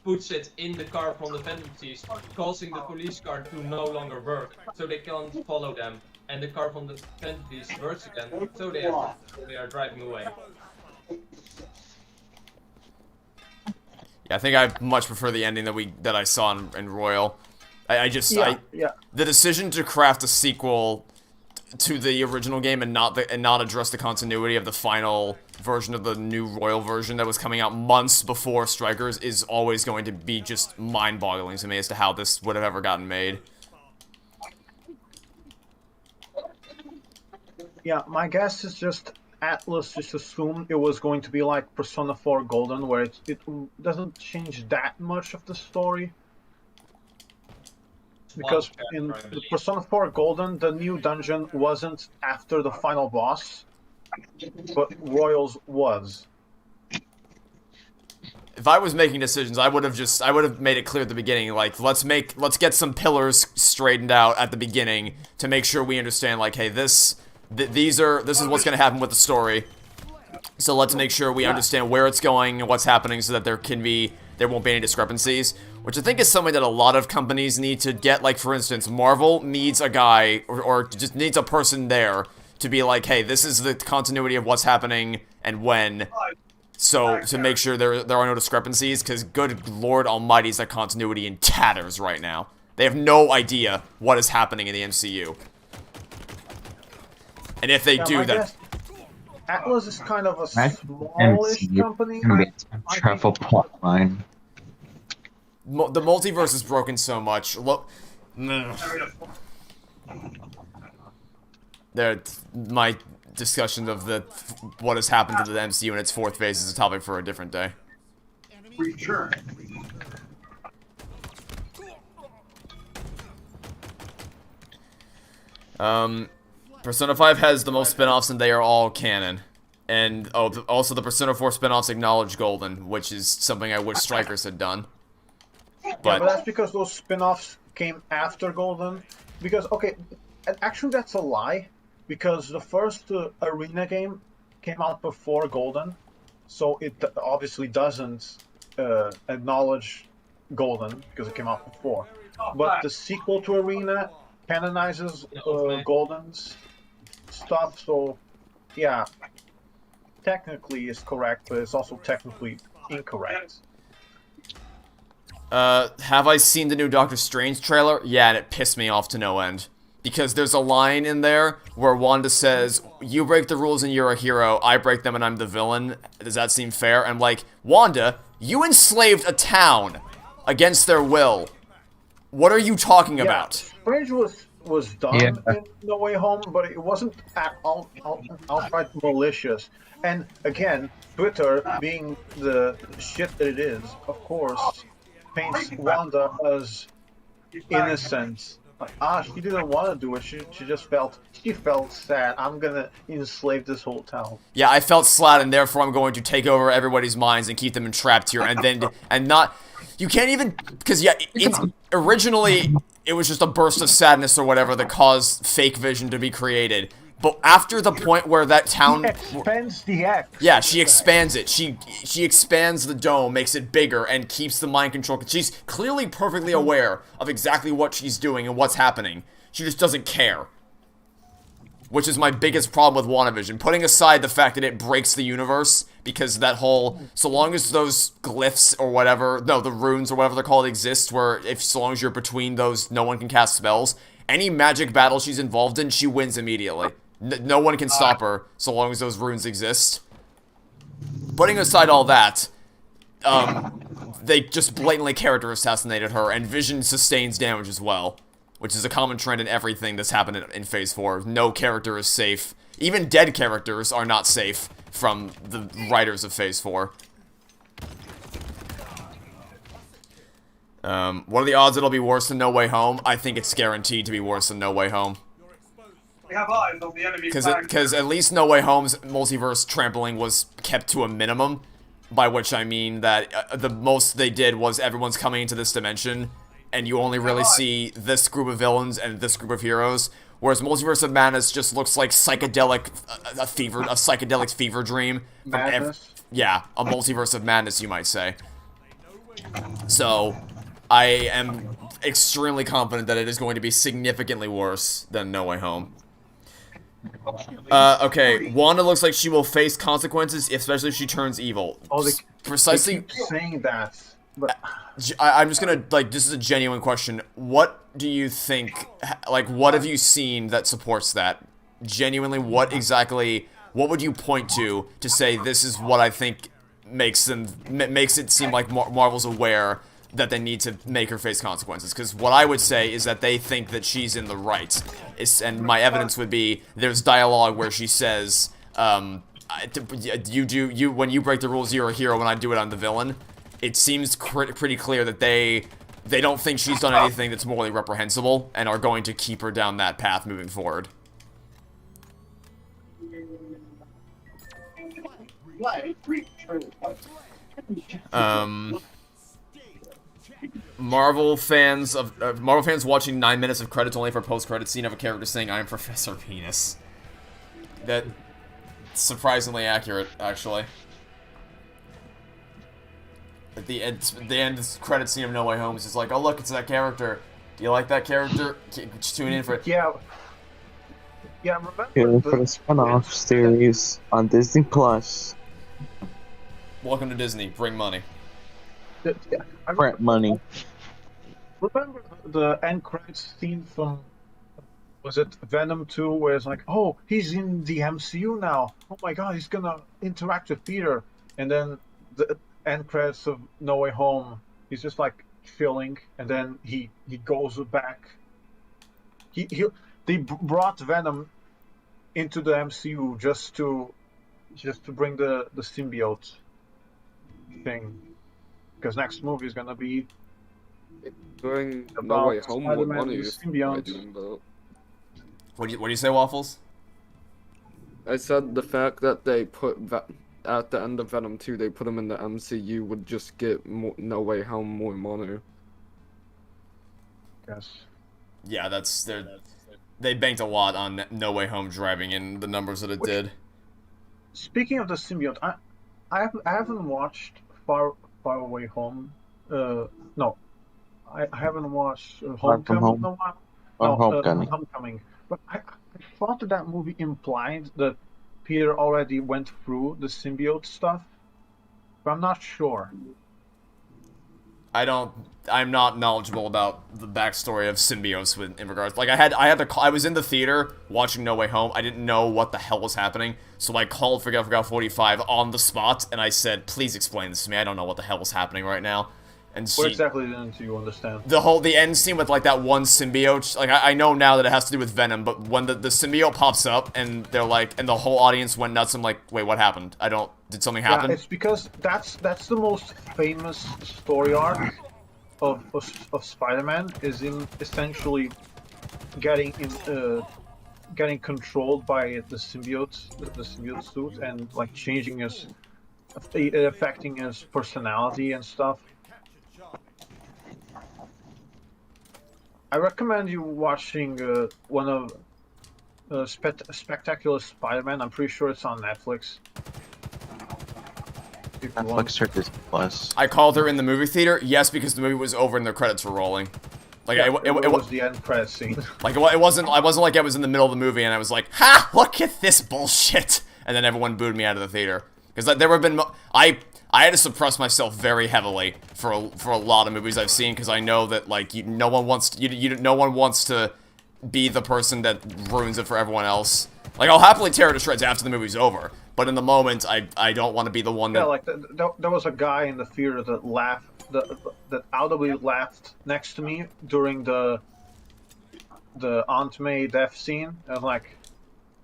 puts it in the car from the Phantom Thieves, causing the police car to no longer work, so they can't follow them. And the car from the Phantom Thieves works again, so they are driving away. yeah, I think I much prefer the ending that I saw in Royal. The decision to craft a sequel to the original game and not address the continuity of the final version of the new Royal version that was coming out months before Strikers is always going to be just mind-boggling to me as to how this would have ever gotten made. Yeah, my guess is just Atlas just assumed it was going to be like Persona 4 Golden, where it doesn't change that much of the story. Because in the Persona 4 Golden, the new dungeon wasn't after the final boss, but Royals was. if I was making decisions, I would have made it clear at the beginning, like, let's get some pillars straightened out at the beginning to make sure we understand, like, hey, this is what's gonna happen with the story. So let's make sure we understand where it's going and what's happening so that there won't be any discrepancies. Which I think is something that a lot of companies need to get. Like, for instance, Marvel needs a guy, or just needs a person there to be like, hey, this is the continuity of what's happening and when. So, to make sure there are no discrepancies, because good lord almighty is that continuity in tatters right now. They have no idea what is happening in the MCU. And if they do that... Atlas is kind of a smallish company. Travel plot line. The multiverse is broken so much. Look... My discussion of what has happened to the MCU in its fourth phase is a topic for a different day. Sure. Persona 5 has the most spin-offs and they are all canon. And also the Persona 4 spin-offs acknowledge Golden, which is something I wish Strikers had done. But that's because those spin-offs came after Golden. Because, okay, actually that's a lie. Because the first Arena game came out before Golden, so it obviously doesn't acknowledge Golden, because it came out before. But the sequel to Arena canonizes Golden's stuff, so yeah, technically it's correct, but it's also technically incorrect. Have I seen the new Doctor Strange trailer? Yeah, and it pissed me off to no end. Because there's a line in there where Wanda says, you break the rules and you're a hero, I break them and I'm the villain. Does that seem fair? I'm like, Wanda, you enslaved a town against their will. What are you talking about? Strange was done in No Way Home, but it wasn't outright malicious. And again, Twitter, being the shit that it is, of course, paints Wanda as innocent. Like, she didn't want to do it. She just felt sad. I'm gonna enslave this whole town. Yeah, I felt sad, and therefore I'm going to take over everybody's minds and keep them entrapped here, and not. You can't even, because yeah, originally it was just a burst of sadness or whatever that caused fake Vision to be created. But after the point where that town... She expands the X. Yeah, she expands it. She expands the dome, makes it bigger, and keeps the mind control. She's clearly perfectly aware of exactly what she's doing and what's happening. She just doesn't care. Which is my biggest problem with WandaVision. Putting aside the fact that it breaks the universe, because that whole... So long as those glyphs or whatever... No, the runes or whatever they're called exist, where so long as you're between those, no one can cast spells. Any magic battle she's involved in, she wins immediately. No one can stop her, so long as those runes exist. Putting aside all that, they just blatantly character assassinated her, and Vision sustains damage as well. Which is a common trend in everything that's happened in Phase 4. No character is safe. Even dead characters are not safe from the writers of Phase 4. What are the odds it'll be worse than No Way Home? I think it's guaranteed to be worse than No Way Home. Because at least No Way Home's multiverse trampling was kept to a minimum, by which I mean that the most they did was everyone's coming into this dimension, and you only really see this group of villains and this group of heroes, whereas Multiverse of Madness just looks like psychedelic, a psychedelic fever dream. Madness? Yeah, a Multiverse of Madness, you might say. So, I am extremely confident that it is going to be significantly worse than No Way Home. Okay, Wanda looks like she will face consequences, especially if she turns evil. Oh, Precisely. They keep saying that, but I'm just gonna, like, this is a genuine question. What do you think, like, what have you seen that supports that? Genuinely, what would you point to say this is what I think makes it seem like Marvel's aware that they need to make her face consequences? Because what I would say is that they think that she's in the right. And my evidence would be, there's dialogue where she says, when you break the rules, you're a hero, when I do it, I'm the villain. It seems pretty clear that they don't think she's done anything that's morally reprehensible, and are going to keep her down that path moving forward. Marvel fans watching 9 minutes of credits only for post-credit scene of a character saying "I'm Professor Penis." That surprisingly accurate, actually. At the end credit scene of No Way Home is just like, oh look, it's that character. Do you like that character? Tune in for it. Yeah. Yeah, remember Here for the spinoff series on Disney Plus. Welcome to Disney. Bring money. Print money. Remember the end credits scene from, was it Venom 2, where it's like, oh, he's in the MCU now. Oh my god, he's gonna interact with Peter. And then the end credits of No Way Home, he's just like chilling, and then he goes back. They brought Venom into the MCU just to bring the symbiote thing, because next movie is gonna be Doing No about Way Home with Spider-Man money and is symbiote. fighting, but What do you say, Waffles? I said the fact that they put at the end of Venom 2, they put him in the MCU would just get No Way Home more money. Yes. Yeah, they banked a lot on No Way Home driving in the numbers that it did. Speaking of the symbiote, I haven't watched Far Away Home. No, I haven't watched Far From Homecoming Home? in a while. Or No, Homecoming. Homecoming. But I thought that movie implied that Peter already went through the symbiote stuff, but I'm not sure. I'm not knowledgeable about the backstory of symbiotes in regards. Like I was in the theater watching No Way Home. I didn't know what the hell was happening, so I called Forget 45 on the spot, and I said, "Please explain this to me. I don't know what the hell was happening right now." And What exactly didn't you understand? the end scene with like that one symbiote. Like I know now that it has to do with Venom, but when the symbiote pops up and they're like, and the whole audience went nuts. I'm like, wait, what happened? Did something happen? Yeah, it's because that's the most famous story arc of Spider-Man, is him essentially getting controlled by the symbiote suit, and like changing affecting his personality and stuff. I recommend you watching one of Spectacular Spider-Man. I'm pretty sure it's on Netflix. If you want. Netflix or Disney Plus. I called her in the movie theater. Yes, because the movie was over and the credits were rolling. Like Yeah, it was the end credit scene. Like it wasn't like I was in the middle of the movie and I was like, "Ha! Look at this bullshit!" And then everyone booed me out of the theater because like, there have been I had to suppress myself very heavily for a lot of movies I've seen because I know that like no one wants to be the person that ruins it for everyone else. Like I'll happily tear it to shreds after the movie's over, but in the moment I don't want to be the one that. Yeah, like there was a guy in the theater that that audibly laughed next to me during the Aunt May death scene. I was like,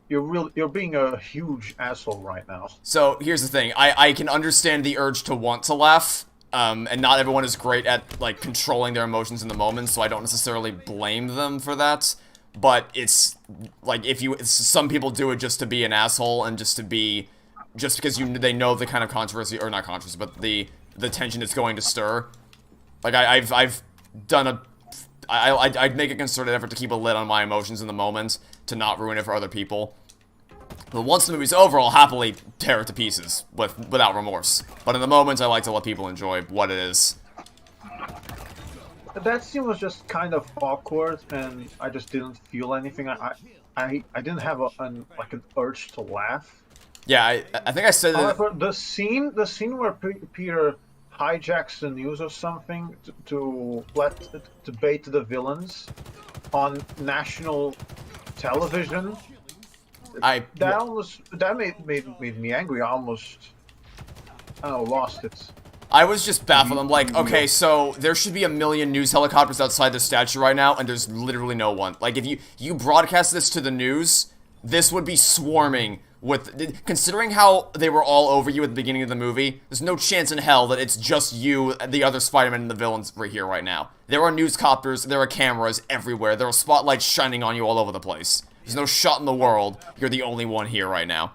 you're being a huge asshole right now. So here's the thing, I can understand the urge to want to laugh, and not everyone is great at like controlling their emotions in the moment, so I don't necessarily blame them for that. But it's like some people do it just to be an asshole and just because they know the kind of controversy, or not controversy, but the tension it's going to stir. Like I've done I'd make a concerted effort to keep a lid on my emotions in the moment to not ruin it for other people. But once the movie's over, I'll happily tear it to pieces without remorse. But in the moment, I like to let people enjoy what it is. That scene was just kind of awkward, and I just didn't feel anything. I didn't have an urge to laugh. Yeah, I think I said However, the scene where Peter hijacks the news or something to bait the villains on national television. That made me angry. I almost lost it. I was just baffled. I'm like, okay, so there should be a million news helicopters outside the statue right now, and there's literally no one. Like, if you broadcast this to the news, this would be swarming with... Considering how they were all over you at the beginning of the movie, there's no chance in hell that it's just you, the other Spider-Man, and the villains right here right now. There are newscopters, there are cameras everywhere, there are spotlights shining on you all over the place. There's no shot in the world you're the only one here right now.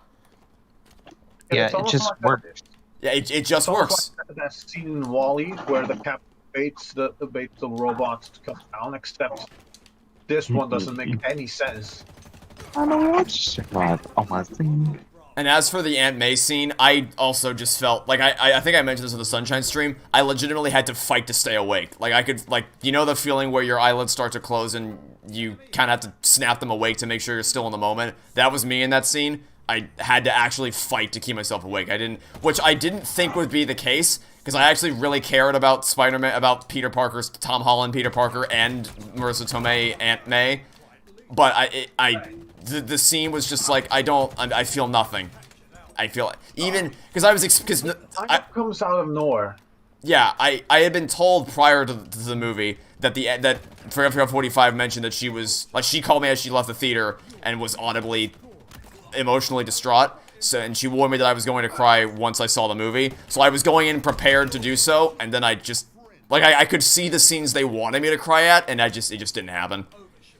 Yeah, it just worked. Yeah, it just It's almost works. like that scene in Wall-E where the captain baits the robot to come down, except this one doesn't make any sense. I don't watch that on my thing. And as for the Aunt May scene, I also just felt like I think I mentioned this in the Sunshine stream. I legitimately had to fight to stay awake. Like I could you know the feeling where your eyelids start to close and you kind of have to snap them awake to make sure you're still in the moment. That was me in that scene. I had to actually fight to keep myself awake. Which I didn't think would be the case because I actually really cared about Spider-Man, about Peter Parker's Tom Holland, Peter Parker, and Marissa Tomei, Aunt May. But the scene was just like, I feel nothing. I feel, even, because I was, because, It comes out of nowhere. yeah, I had been told prior to the movie that that Forever 45 mentioned that she was, like, she called me as she left the theater and was audibly, emotionally distraught. So, and she warned me that I was going to cry once I saw the movie. So I was going in prepared to do so, and then I just, like, I could see the scenes they wanted me to cry at, and it just didn't happen.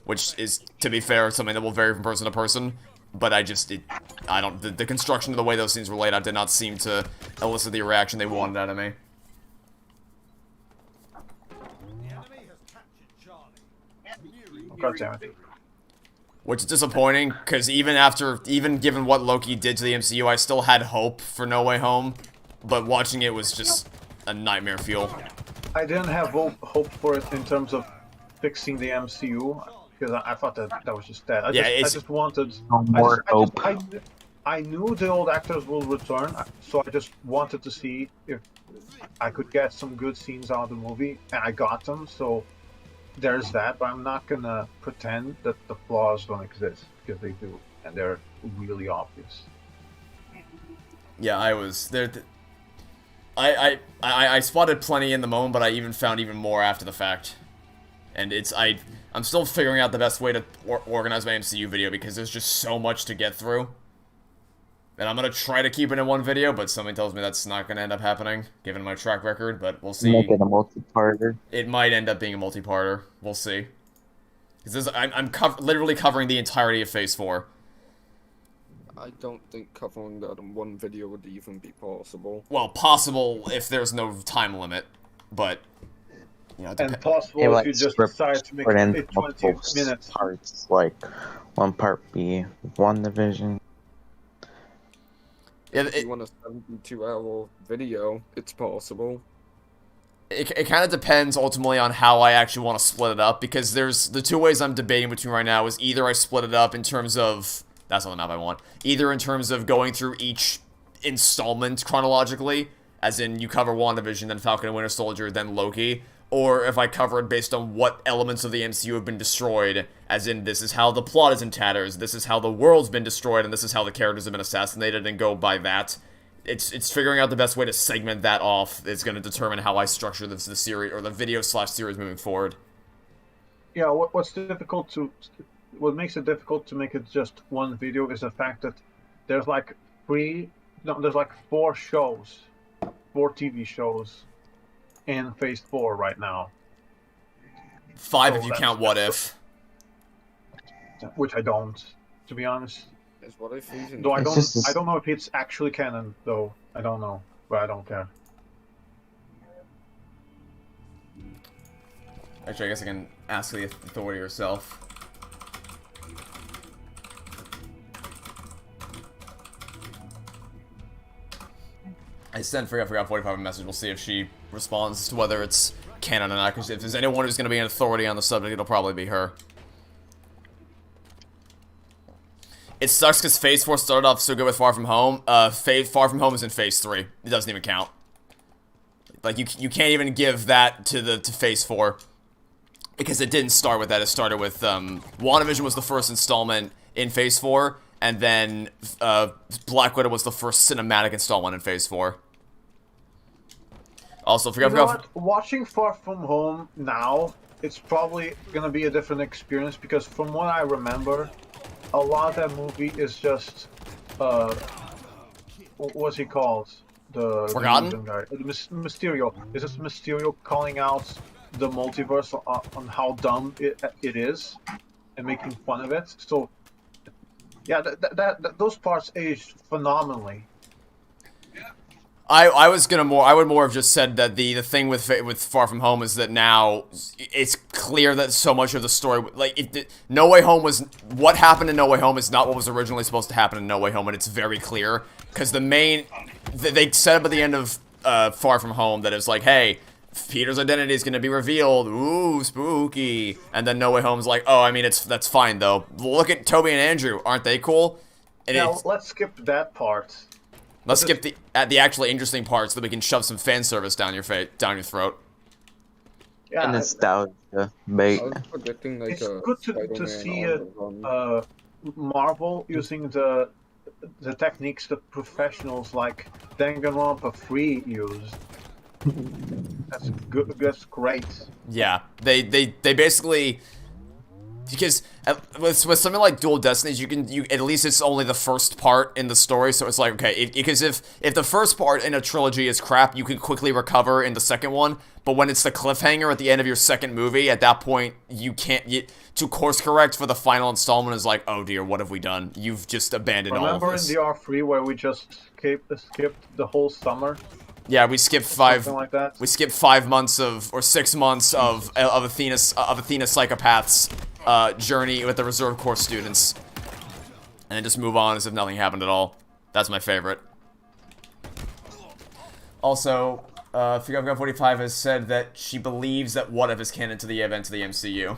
Which is, to be fair, something that will vary from person to person. But the construction of the way those scenes were laid out did not seem to elicit the reaction they wanted out of me. God damn it. Which is disappointing, because even given what Loki did to the MCU, I still had hope for No Way Home. But watching it was just a nightmare fuel. I didn't have hope for it in terms of fixing the MCU, because I thought that was just dead. I just wanted more hope. I knew the old actors will return, so I just wanted to see if I could get some good scenes out of the movie, and I got them, so there's that, but I'm not gonna pretend that the flaws don't exist, because they do, and they're really obvious. Yeah, I was there. I spotted plenty in the moment, but I even found even more after the fact. And I'm still figuring out the best way to organize my MCU video because there's just so much to get through. And I'm gonna try to keep it in one video, but something tells me that's not gonna end up happening, given my track record, but we'll see. Make it a multi-parter. It might end up being a multi-parter. We'll see. Because I'm literally covering the entirety of Phase 4. I don't think covering that in one video would even be possible. Well, possible if there's no time limit, but... You know, and possible if you just decide to make it 20 minutes. Parts, like one part be one division. If you want a 72-hour video, it's possible. It kind of depends ultimately on how I actually want to split it up, because there's the two ways I'm debating between right now is either I split it up in terms of, that's not the map I want, either in terms of going through each installment chronologically, as in you cover WandaVision, then Falcon and Winter Soldier, then Loki, or if I cover it based on what elements of the MCU have been destroyed, as in this is how the plot is in tatters, this is how the world's been destroyed, and this is how the characters have been assassinated, and go by that. It's figuring out the best way to segment that off is going to determine how I structure the series, or the video/series moving forward. Yeah, what makes it difficult to make it just one video is the fact that there's like four TV shows in Phase 4 right now. 5 if you count What If. Which I don't, to be honest. Is What If even... Though I don't know if it's actually canon, though. I don't know, but I don't care. Actually, I guess I can ask the authority herself. I sent Forgot 45 a message. We'll see if she responds to whether it's canon or not, because if there's anyone who's going to be an authority on the subject, it'll probably be her. It sucks because Phase 4 started off so good with Far From Home. Far From Home is in Phase 3. It doesn't even count. Like, you can't even give that to Phase 4. Because it didn't start with that. It started with, WandaVision was the first installment in Phase 4. And then, Black Widow was the first cinematic installment in Phase 4. Also, watching Far From Home now, it's probably gonna be a different experience, because from what I remember, a lot of that movie is just, what's he called? Forgotten? Guy. Mysterio. It's just Mysterio calling out the multiverse on how dumb it is, and making fun of it. So, yeah, those parts aged phenomenally. I would more have just said that the thing with Far From Home is that now it's clear that so much of the story, like, No Way Home was, what happened in No Way Home is not what was originally supposed to happen in No Way Home, and it's very clear, because they set up at the end of Far From Home that it's like, hey, Peter's identity is going to be revealed, ooh, spooky, and then No Way Home's like, oh, I mean, that's fine, though. Look at Toby and Andrew, aren't they cool? And now, let's skip that part. Let's skip the actually interesting parts so that we can shove some fan service down your throat. Yeah, And nostalgia, mate. I was predicting like it's good to see Marvel using the techniques that professionals like Danganronpa 3 use. That's good. That's great. Yeah, they basically, because with something like Dual Destinies, you at least it's only the first part in the story, so it's like, okay, because if the first part in a trilogy is crap, you can quickly recover in the second one. But when it's the cliffhanger at the end of your second movie, at that point you can't to course correct for the final installment is like, oh dear, what have we done? You've just abandoned all of Remember this. in the R3 where we just skipped the whole summer? Yeah, we skipped 5. Something like that. We skipped 5 months or 6 months of Athena Psychopath's journey with the reserve corps students, and then just move on as if nothing happened at all. That's my favorite. Also, Figure 45 has said that she believes that What If is canon to the event of the MCU.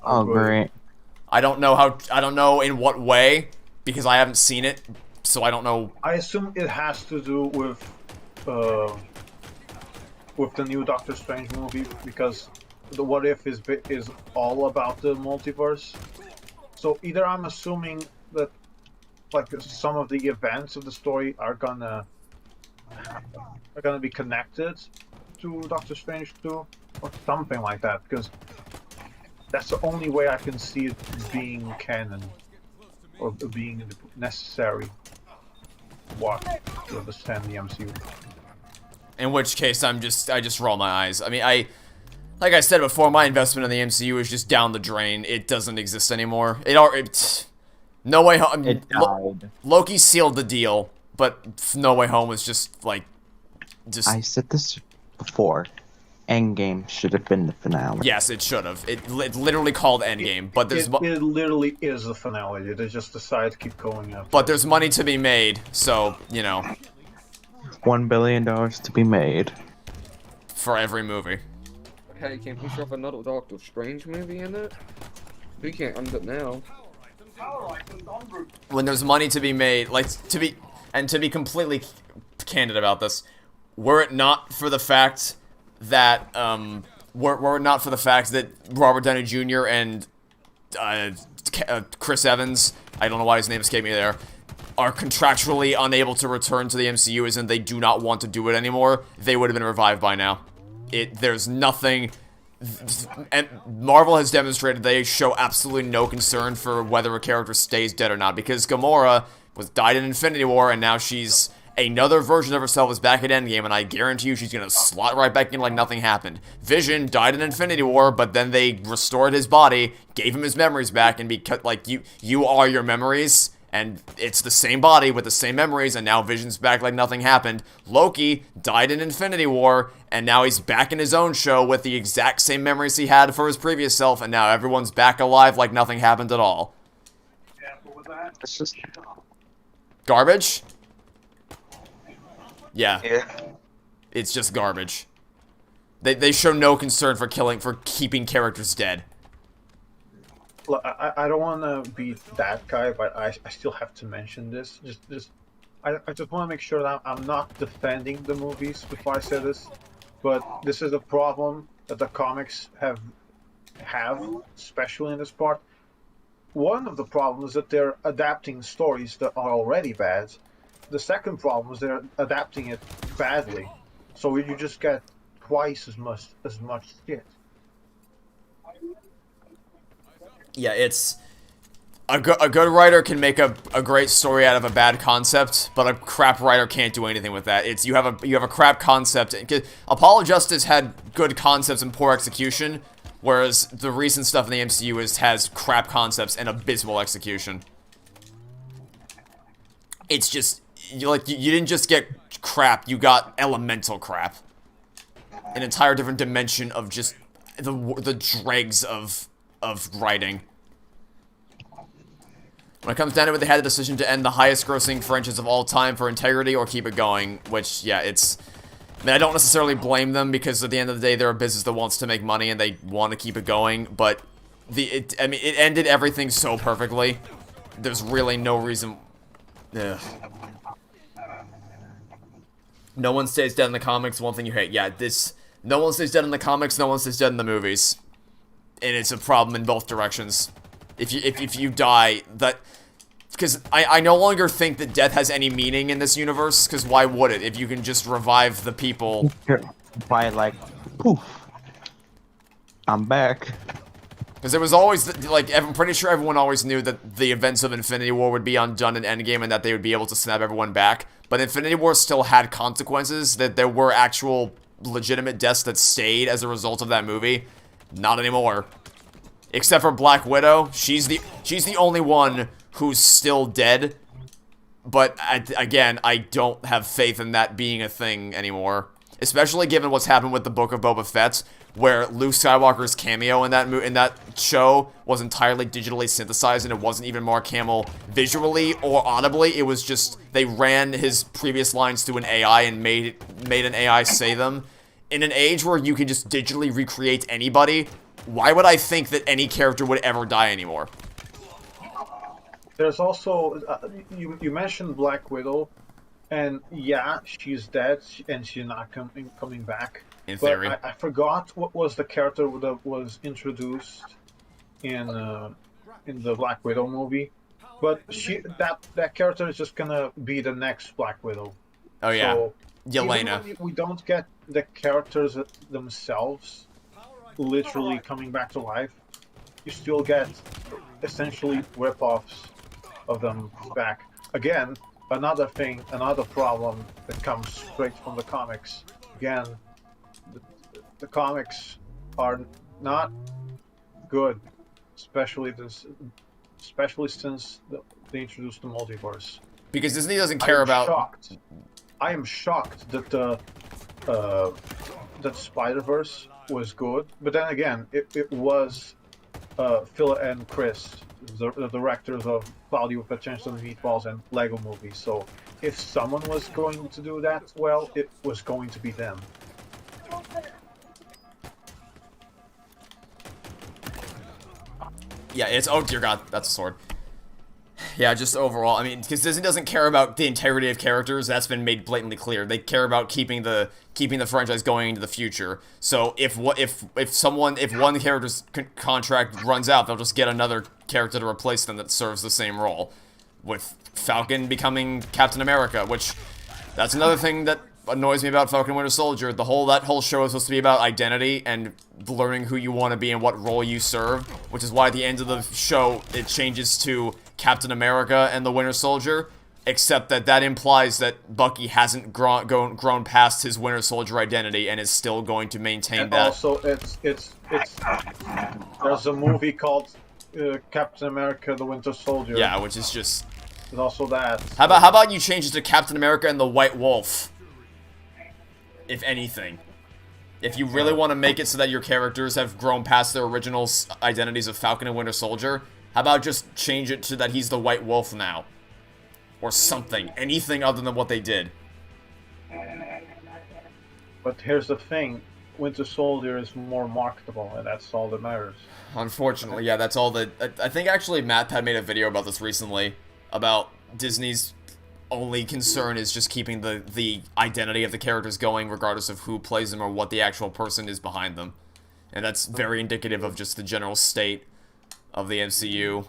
Oh, great. I don't know in what way, because I haven't seen it, so I don't know. I assume it has to do with the new Doctor Strange movie, because the What If is all about the multiverse. So either I'm assuming that like some of the events of the story are gonna be connected to Doctor Strange 2, or something like that, because that's the only way I can see it being canon or being necessary to understand the MCU. In which case, I just roll my eyes. I mean, like I said before, my investment in the MCU is just down the drain. It doesn't exist anymore. No Way Home. It died. Loki sealed the deal, but No Way Home was just like, I said this before. Endgame should have been the finale. Yes, it should have. It literally called Endgame, but there's it literally is the finale. They just decide to keep going up. but there's money to be made, so you know, $1 billion to be made. for every movie. Hey, can we shove another Doctor Strange movie in it? We can't end it now. When there's money to be made, like to be completely candid about this, were it not for the fact that were it not for the fact that Robert Downey Jr. and Chris Evans, I don't know why his name escaped me there, are contractually unable to return to the MCU, as in they do not want to do it anymore, they would have been revived by now. There's nothing, and Marvel has demonstrated they show absolutely no concern for whether a character stays dead or not, because Gamora died in Infinity War, and now she's another version of herself is back at Endgame, and I guarantee you she's gonna slot right back in like nothing happened. Vision died in Infinity War, but then they restored his body, gave him his memories back, and because like you are your memories, and it's the same body with the same memories, and now Vision's back like nothing happened. Loki died in Infinity War, and now he's back in his own show with the exact same memories he had for his previous self, and now everyone's back alive like nothing happened at all. It's just Garbage? Yeah. yeah. It's just garbage. They show no concern for keeping characters dead. Look, I don't want to be that guy, but I still have to mention this. I just want to make sure that I'm not defending the movies before I say this, but this is a problem that the comics have, especially in this part. One of the problems is that they're adapting stories that are already bad. The second problem is they're adapting it badly, so you just get twice as much shit. Yeah, it's a good writer can make a great story out of a bad concept, but a crap writer can't do anything with that. It's you have a crap concept. Apollo Justice had good concepts and poor execution, whereas the recent stuff in the MCU has crap concepts and abysmal execution. It's just you didn't just get crap, you got elemental crap. An entire different dimension of just the dregs of writing. When it comes down to it, they had the decision to end the highest grossing franchise of all time for integrity or keep it going, which, yeah, it's... I mean, I don't necessarily blame them, because at the end of the day, they're a business that wants to make money and they want to keep it going, but it ended everything so perfectly. There's really no reason... Ugh. No one stays dead in the comics, one thing you hate. Yeah, no one stays dead in the comics, no one stays dead in the movies. And it's a problem in both directions. If you die, that... Because I no longer think that death has any meaning in this universe, because why would it, if you can just revive the people? By, like, poof. I'm back. Because it was always, like, I'm pretty sure everyone always knew that the events of Infinity War would be undone in Endgame and that they would be able to snap everyone back. But Infinity War still had consequences, that there were actual legitimate deaths that stayed as a result of that movie. Not anymore. Except for Black Widow. She's the only one who's still dead. But, again, I don't have faith in that being a thing anymore. Especially given what's happened with the Book of Boba Fett, where Luke Skywalker's cameo in that show was entirely digitally synthesized, and it wasn't even Mark Hamill visually or audibly. It was just, they ran his previous lines to an AI and made an AI say them. In an age where you can just digitally recreate anybody, why would I think that any character would ever die anymore? There's also, you mentioned Black Widow, and yeah, she's dead, and she's not coming back. In theory. But I forgot what was the character that was introduced in the Black Widow movie. But that character is just gonna be the next Black Widow. Oh yeah, so Yelena. even when we don't get the characters themselves literally coming back to life, you still get essentially rip-offs of them back. Again, another problem that comes straight from the comics. Again, the comics are not good, especially since they introduced the multiverse. Because Disney doesn't care about... I am shocked that that Spider-Verse was good, but then again, it was Phil and Chris, the directors of Cloudy with Potential and Meatballs and Lego movies. So if someone was going to do that, well, it was going to be them. Yeah, it's... Oh, dear God. That's a sword. Yeah, just overall, I mean, because Disney doesn't care about the integrity of characters. That's been made blatantly clear. They care about keeping the franchise going into the future. So if one character's contract runs out, they'll just get another character to replace them that serves the same role. With Falcon becoming Captain America, which... That's another thing that annoys me about Falcon Winter Soldier. That whole show is supposed to be about identity and learning who you want to be and what role you serve, which is why at the end of the show it changes to Captain America and the Winter Soldier, except that implies that Bucky hasn't grown past his Winter Soldier identity and is still going to maintain and that. Also, there's a movie called Captain America: The Winter Soldier. Yeah, which is just... There's also that. How about you change it to Captain America and the White Wolf? If anything. If you really want to make it so that your characters have grown past their original identities of Falcon and Winter Soldier, how about just change it to that he's the White Wolf now? Or something. Anything other than what they did. But here's the thing. Winter Soldier is more marketable, and that's all that matters. Unfortunately, yeah, that's all that... I think actually MatPat made a video about this recently. About Disney's only concern is just keeping the identity of the characters going regardless of who plays them or what the actual person is behind them. And that's very indicative of just the general state of the MCU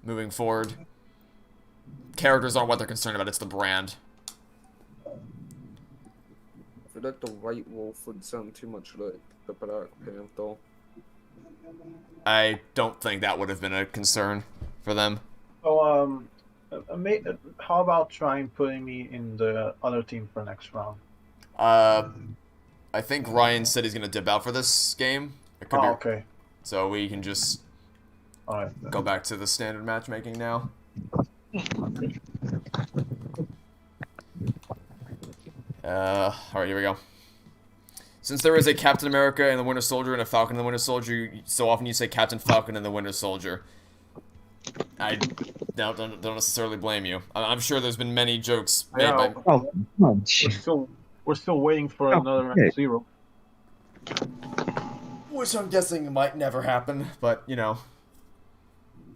moving forward. Characters aren't what they're concerned about, it's the brand. I feel like the White Wolf would sound too much like the Black Panther. I don't think that would have been a concern for them. So, how about trying putting me in the other team for next round? I think Ryan said he's gonna dip out for this game. It could be... Okay. So we can just go back to the standard matchmaking now. Alright, here we go. Since there is a Captain America and the Winter Soldier and a Falcon and the Winter Soldier, so often you say Captain Falcon and the Winter Soldier. I don't necessarily blame you. I'm sure there's been many jokes made by... Oh, We're still waiting for another F-Zero. Which I'm guessing might never happen, but, you know...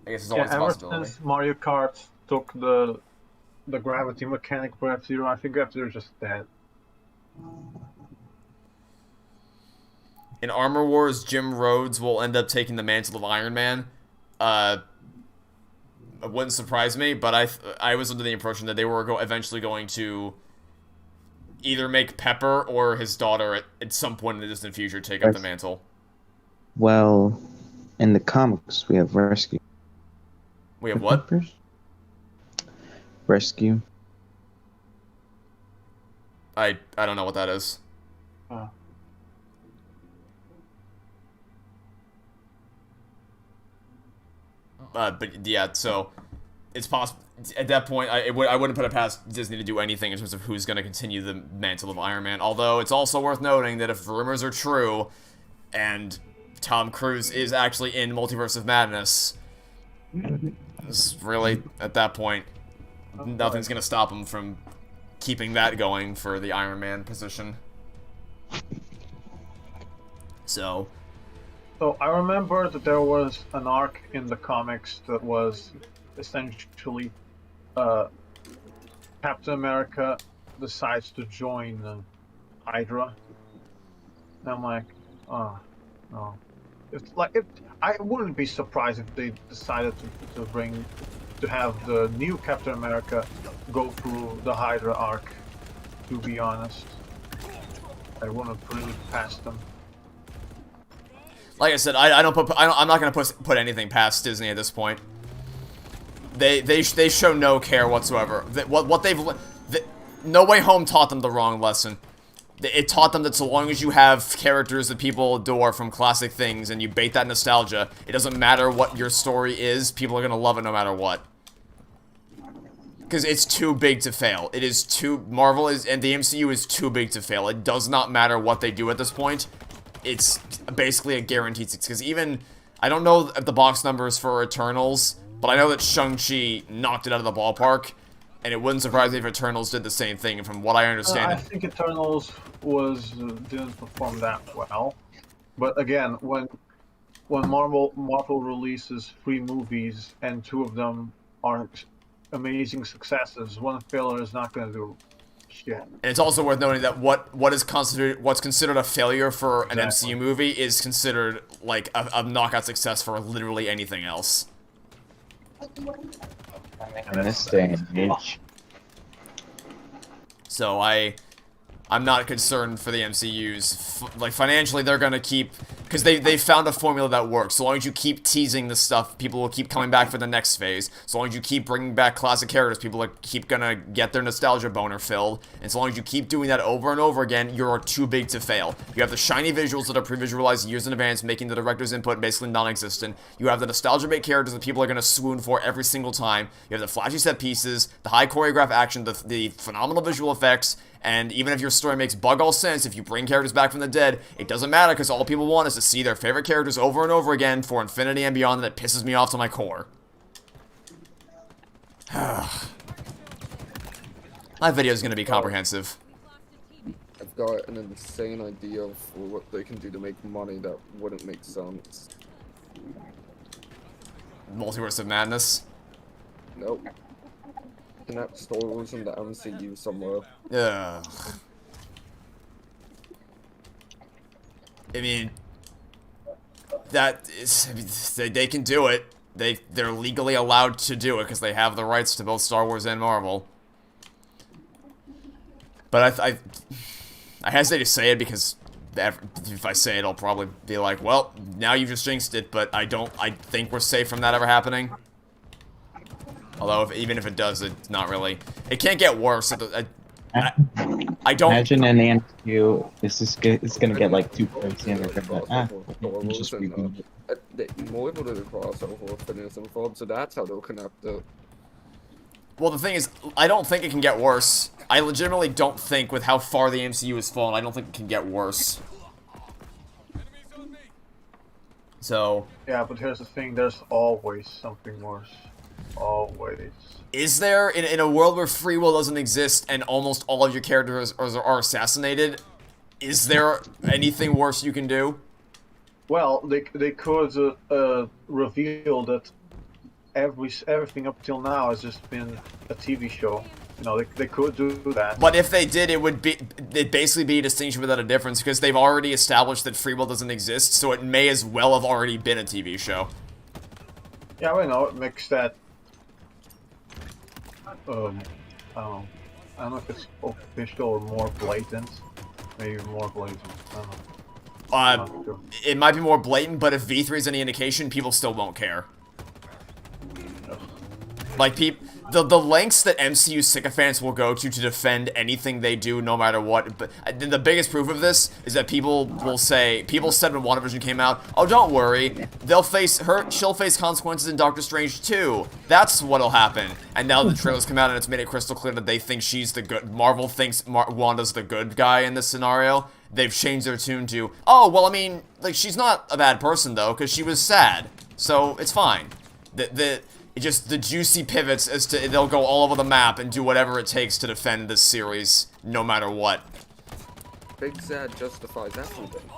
I guess it's always a possibility. Ever since Mario Kart took the gravity mechanic for F-Zero, I think F-Zero's just dead. In Armor Wars, Jim Rhodes will end up taking the mantle of Iron Man. It wouldn't surprise me, but I was under the impression that they were eventually going to either make Pepper or his daughter at some point in the distant future take up the mantle. Well, in the comics, we have Rescue. We have what? Rescue. I don't know what that is. But yeah, so it's possible. At that point, I wouldn't put it past Disney to do anything in terms of who's going to continue the mantle of Iron Man. Although it's also worth noting that if rumors are true, and Tom Cruise is actually in Multiverse of Madness, it's really at that point, nothing's going to stop him from keeping that going for the Iron Man position. So I remember that there was an arc in the comics that was essentially Captain America decides to join Hydra. And I'm like, oh no. I wouldn't be surprised if they decided to have the new Captain America go through the Hydra arc. To be honest, I wouldn't put it past them. Like I said, I'm not gonna put anything past Disney at this point. They show no care whatsoever. No Way Home taught them the wrong lesson. It taught them that so long as you have characters that people adore from classic things and you bait that nostalgia, it doesn't matter what your story is, people are gonna love it no matter what. Because it's too big to fail. And the MCU is too big to fail. It does not matter what they do at this point. It's basically a guaranteed success. Because I don't know the box numbers for Eternals, but I know that Shang-Chi knocked it out of the ballpark, and it wouldn't surprise me if Eternals did the same thing. And from what I understand, I think Eternals didn't perform that well. But again, when Marvel releases 3 movies and 2 of them are amazing successes, one failure is not going to do shit. And it's also worth noting that what's considered a failure for an MCU movie is considered like a knockout success for literally anything else. In this day and age. So I'm not concerned for the MCU's. Like, financially, they're gonna keep... Because they found a formula that works. So long as you keep teasing this stuff, people will keep coming back for the next phase. So long as you keep bringing back classic characters, people are keep gonna get their nostalgia boner filled. And so long as you keep doing that over and over again, you're too big to fail. You have the shiny visuals that are pre-visualized years in advance, making the director's input basically non-existent. You have the nostalgia-bait characters that people are gonna swoon for every single time. You have the flashy set pieces, the high choreographed action, the phenomenal visual effects. And even if your story makes bug all sense, if you bring characters back from the dead, it doesn't matter because all people want is to see their favorite characters over and over again for infinity and beyond, and that pisses me off to my core. My video is going to be comprehensive. I've got an insane idea for what they can do to make money that wouldn't make sense. Multiverse of Madness? Nope. Connect stories in the MCU somewhere. Ugh. I mean, that is, they can do it. They're legally allowed to do it because they have the rights to both Star Wars and Marvel. But I hesitate to say it because if I say it, I'll probably be like, well, now you just jinxed it. But I think we're safe from that ever happening. Although, even if it does, it's not really. It can't get worse. I don't... Imagine in the MCU, it's gonna get like too crazy and they're gonna just reboot it. More able to do crossover with Phineas and Ferb, so that's how they'll connect it. Well, the thing is, I don't think it can get worse. I legitimately don't think, with how far the MCU has fallen, I don't think it can get worse. So... Yeah, but here's the thing, there's always something worse. Always. Is there, in a world where free will doesn't exist and almost all of your characters are assassinated, is there anything worse you can do? Well, they could reveal that everything up till now has just been a TV show. You know, they could do that. But if they did, it'd basically be a distinction without a difference, because they've already established that free will doesn't exist, so it may as well have already been a TV show. Yeah, I know, it makes that... I don't know if it's official or more blatant. Maybe more blatant, I don't know. Not sure. It might be more blatant, but if V3 is any indication, people still won't care. Like, the lengths that MCU sycophants will go to defend anything they do, no matter what. But the biggest proof of this is that people will say, people said when WandaVision came out, oh, don't worry, she'll face consequences in Doctor Strange 2. That's what'll happen. And now the trailers come out and it's made it crystal clear that they think she's the good, Marvel thinks Wanda's the good guy in this scenario. They've changed their tune to, oh, well, I mean, like, she's not a bad person, though, because she was sad. So, it's fine. Just the juicy pivots as to they'll go all over the map and do whatever it takes to defend this series, no matter what. Big sad justifies everything.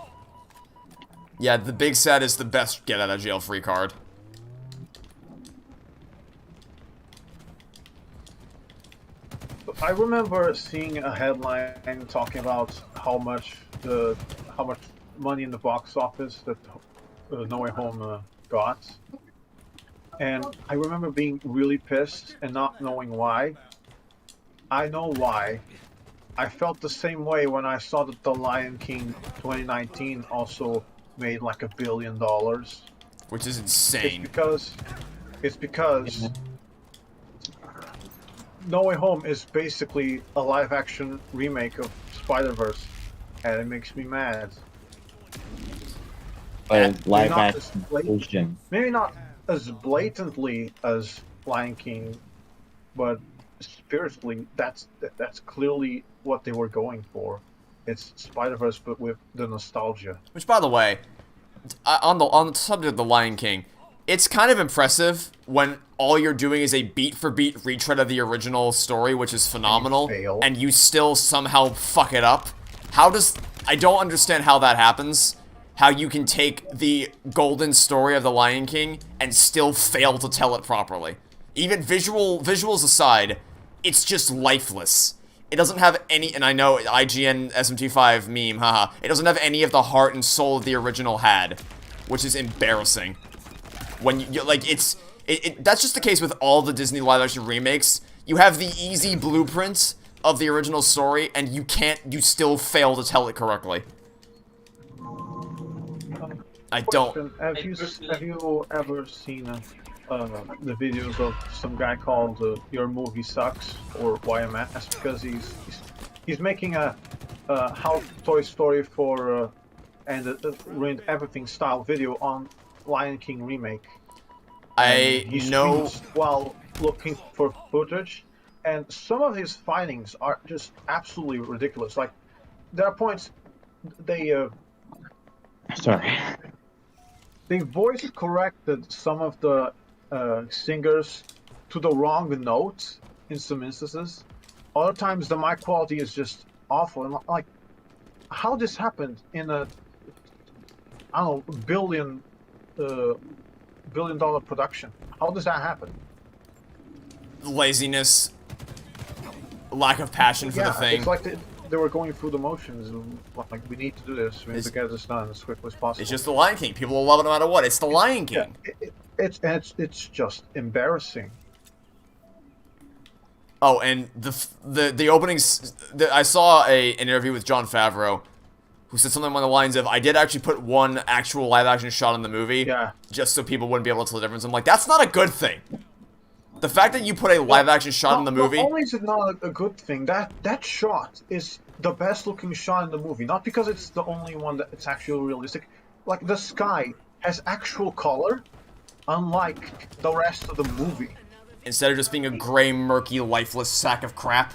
Yeah, the big sad is the best get out of jail free card. I remember seeing a headline talking about how much money in the box office that No Way Home got. And I remember being really pissed and not knowing why. I know why. I felt the same way when I saw that The Lion King 2019 also made like $1 billion. Which is insane. It's because No Way Home is basically a live-action remake of Spider-Verse, and it makes me mad. Live-action version. Maybe not as blatantly as Lion King, but spiritually, that's clearly what they were going for. It's Spider-Verse, but with the nostalgia. Which, by the way, on the subject of The Lion King, it's kind of impressive when all you're doing is a beat-for-beat retread of the original story, which is phenomenal, and you still somehow fuck it up. I don't understand how that happens. How you can take the golden story of The Lion King and still fail to tell it properly. Even visuals aside, it's just lifeless. It doesn't have any, and I know IGN SMT5 meme, haha. It doesn't have any of the heart and soul the original had, which is embarrassing. When you like, that's just the case with all the Disney live-action remakes. You have the easy blueprint of the original story, and you still fail to tell it correctly. I don't. Have you ever seen the videos of some guy called Your Movie Sucks or YMS? Because he's making a How Toy Story for and Ruined Everything style video on Lion King remake. He know while looking for footage, and some of his findings are just absolutely ridiculous. Like there are points they voice corrected some of the singers to the wrong note in some instances. Other times the mic quality is just awful. And like, how this happened in a billion dollar production? How does that happen? Laziness, lack of passion for the thing. It's like they were going through the motions. Like, we need to do this. We need to get this done as quickly as possible. It's just The Lion King. People will love it no matter what. It's The Lion King. Yeah, it's just embarrassing. Oh, and the openings. I saw an interview with Jon Favreau, who said something along the lines of, "I did actually put one actual live-action shot in the movie, just so people wouldn't be able to tell the difference." I'm like, that's not a good thing. The fact that you put a live-action shot in the movie... Not only is it not a good thing, that shot is the best-looking shot in the movie. Not because it's the only one that it's actually realistic. Like, the sky has actual color, unlike the rest of the movie. instead of just being a gray, murky, lifeless sack of crap.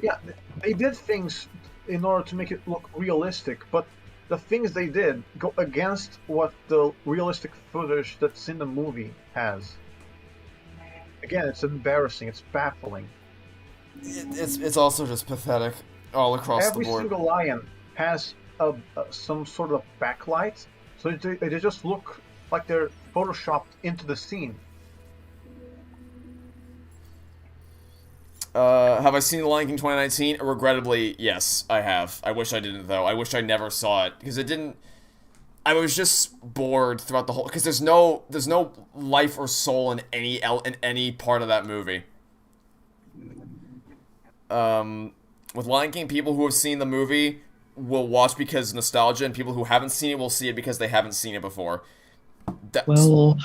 Yeah, they did things in order to make it look realistic, but the things they did go against what the realistic footage that's in the movie has. Again, it's embarrassing, it's baffling. It's also just pathetic all across Every the board. single lion has some sort of backlight, so they just look like they're photoshopped into the scene. Have I seen The Lion King 2019? Regrettably, yes, I have. I wish I didn't, though. I wish I never saw it, because it didn't... I was just bored throughout the whole... Because there's no life or soul in any part of that movie. With Lion King, people who have seen the movie will watch because nostalgia, and people who haven't seen it will see it because they haven't seen it before. Well,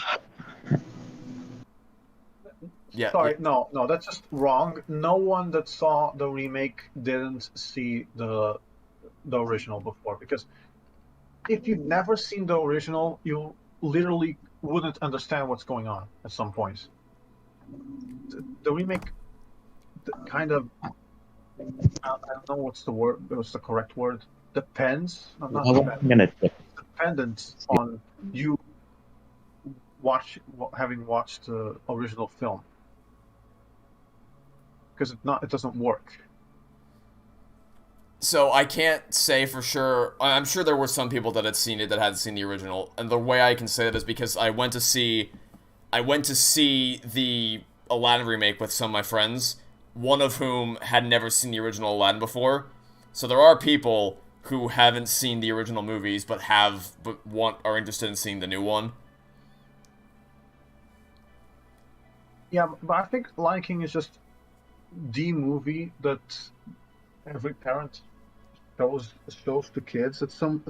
yeah. Sorry, no, that's just wrong. No one that saw the remake didn't see the original before, because if you've never seen the original, you literally wouldn't understand what's going on at some points. The remake kind of, I don't know what's the correct word. Depends. I'm not dependent on you having watched the original film, because it doesn't work. So I can't say for sure. I'm sure there were some people that had seen it that hadn't seen the original, and the way I can say that is because I went to see the Aladdin remake with some of my friends, one of whom had never seen the original Aladdin before. So there are people who haven't seen the original movies but are interested in seeing the new one. Yeah, but I think Lion King is just the movie that every parent shows to kids at some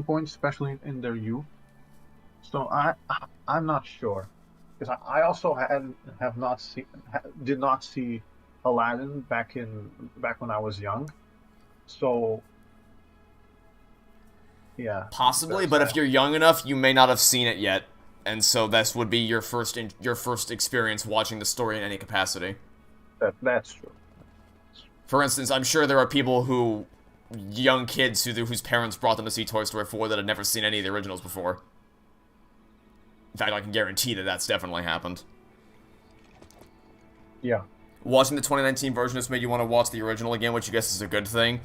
point, especially in their youth. So I'm not sure, because I also did not see Aladdin back when I was young. So yeah, Possibly, but if you're young enough, you may not have seen it yet, and so this would be your first experience watching the story in any capacity. That's true. For instance, I'm sure there are people young kids whose parents brought them to see Toy Story 4 that had never seen any of the originals before. In fact, I can guarantee that that's definitely happened. Yeah. Watching the 2019 version just made you want to watch the original again, which I guess is a good thing.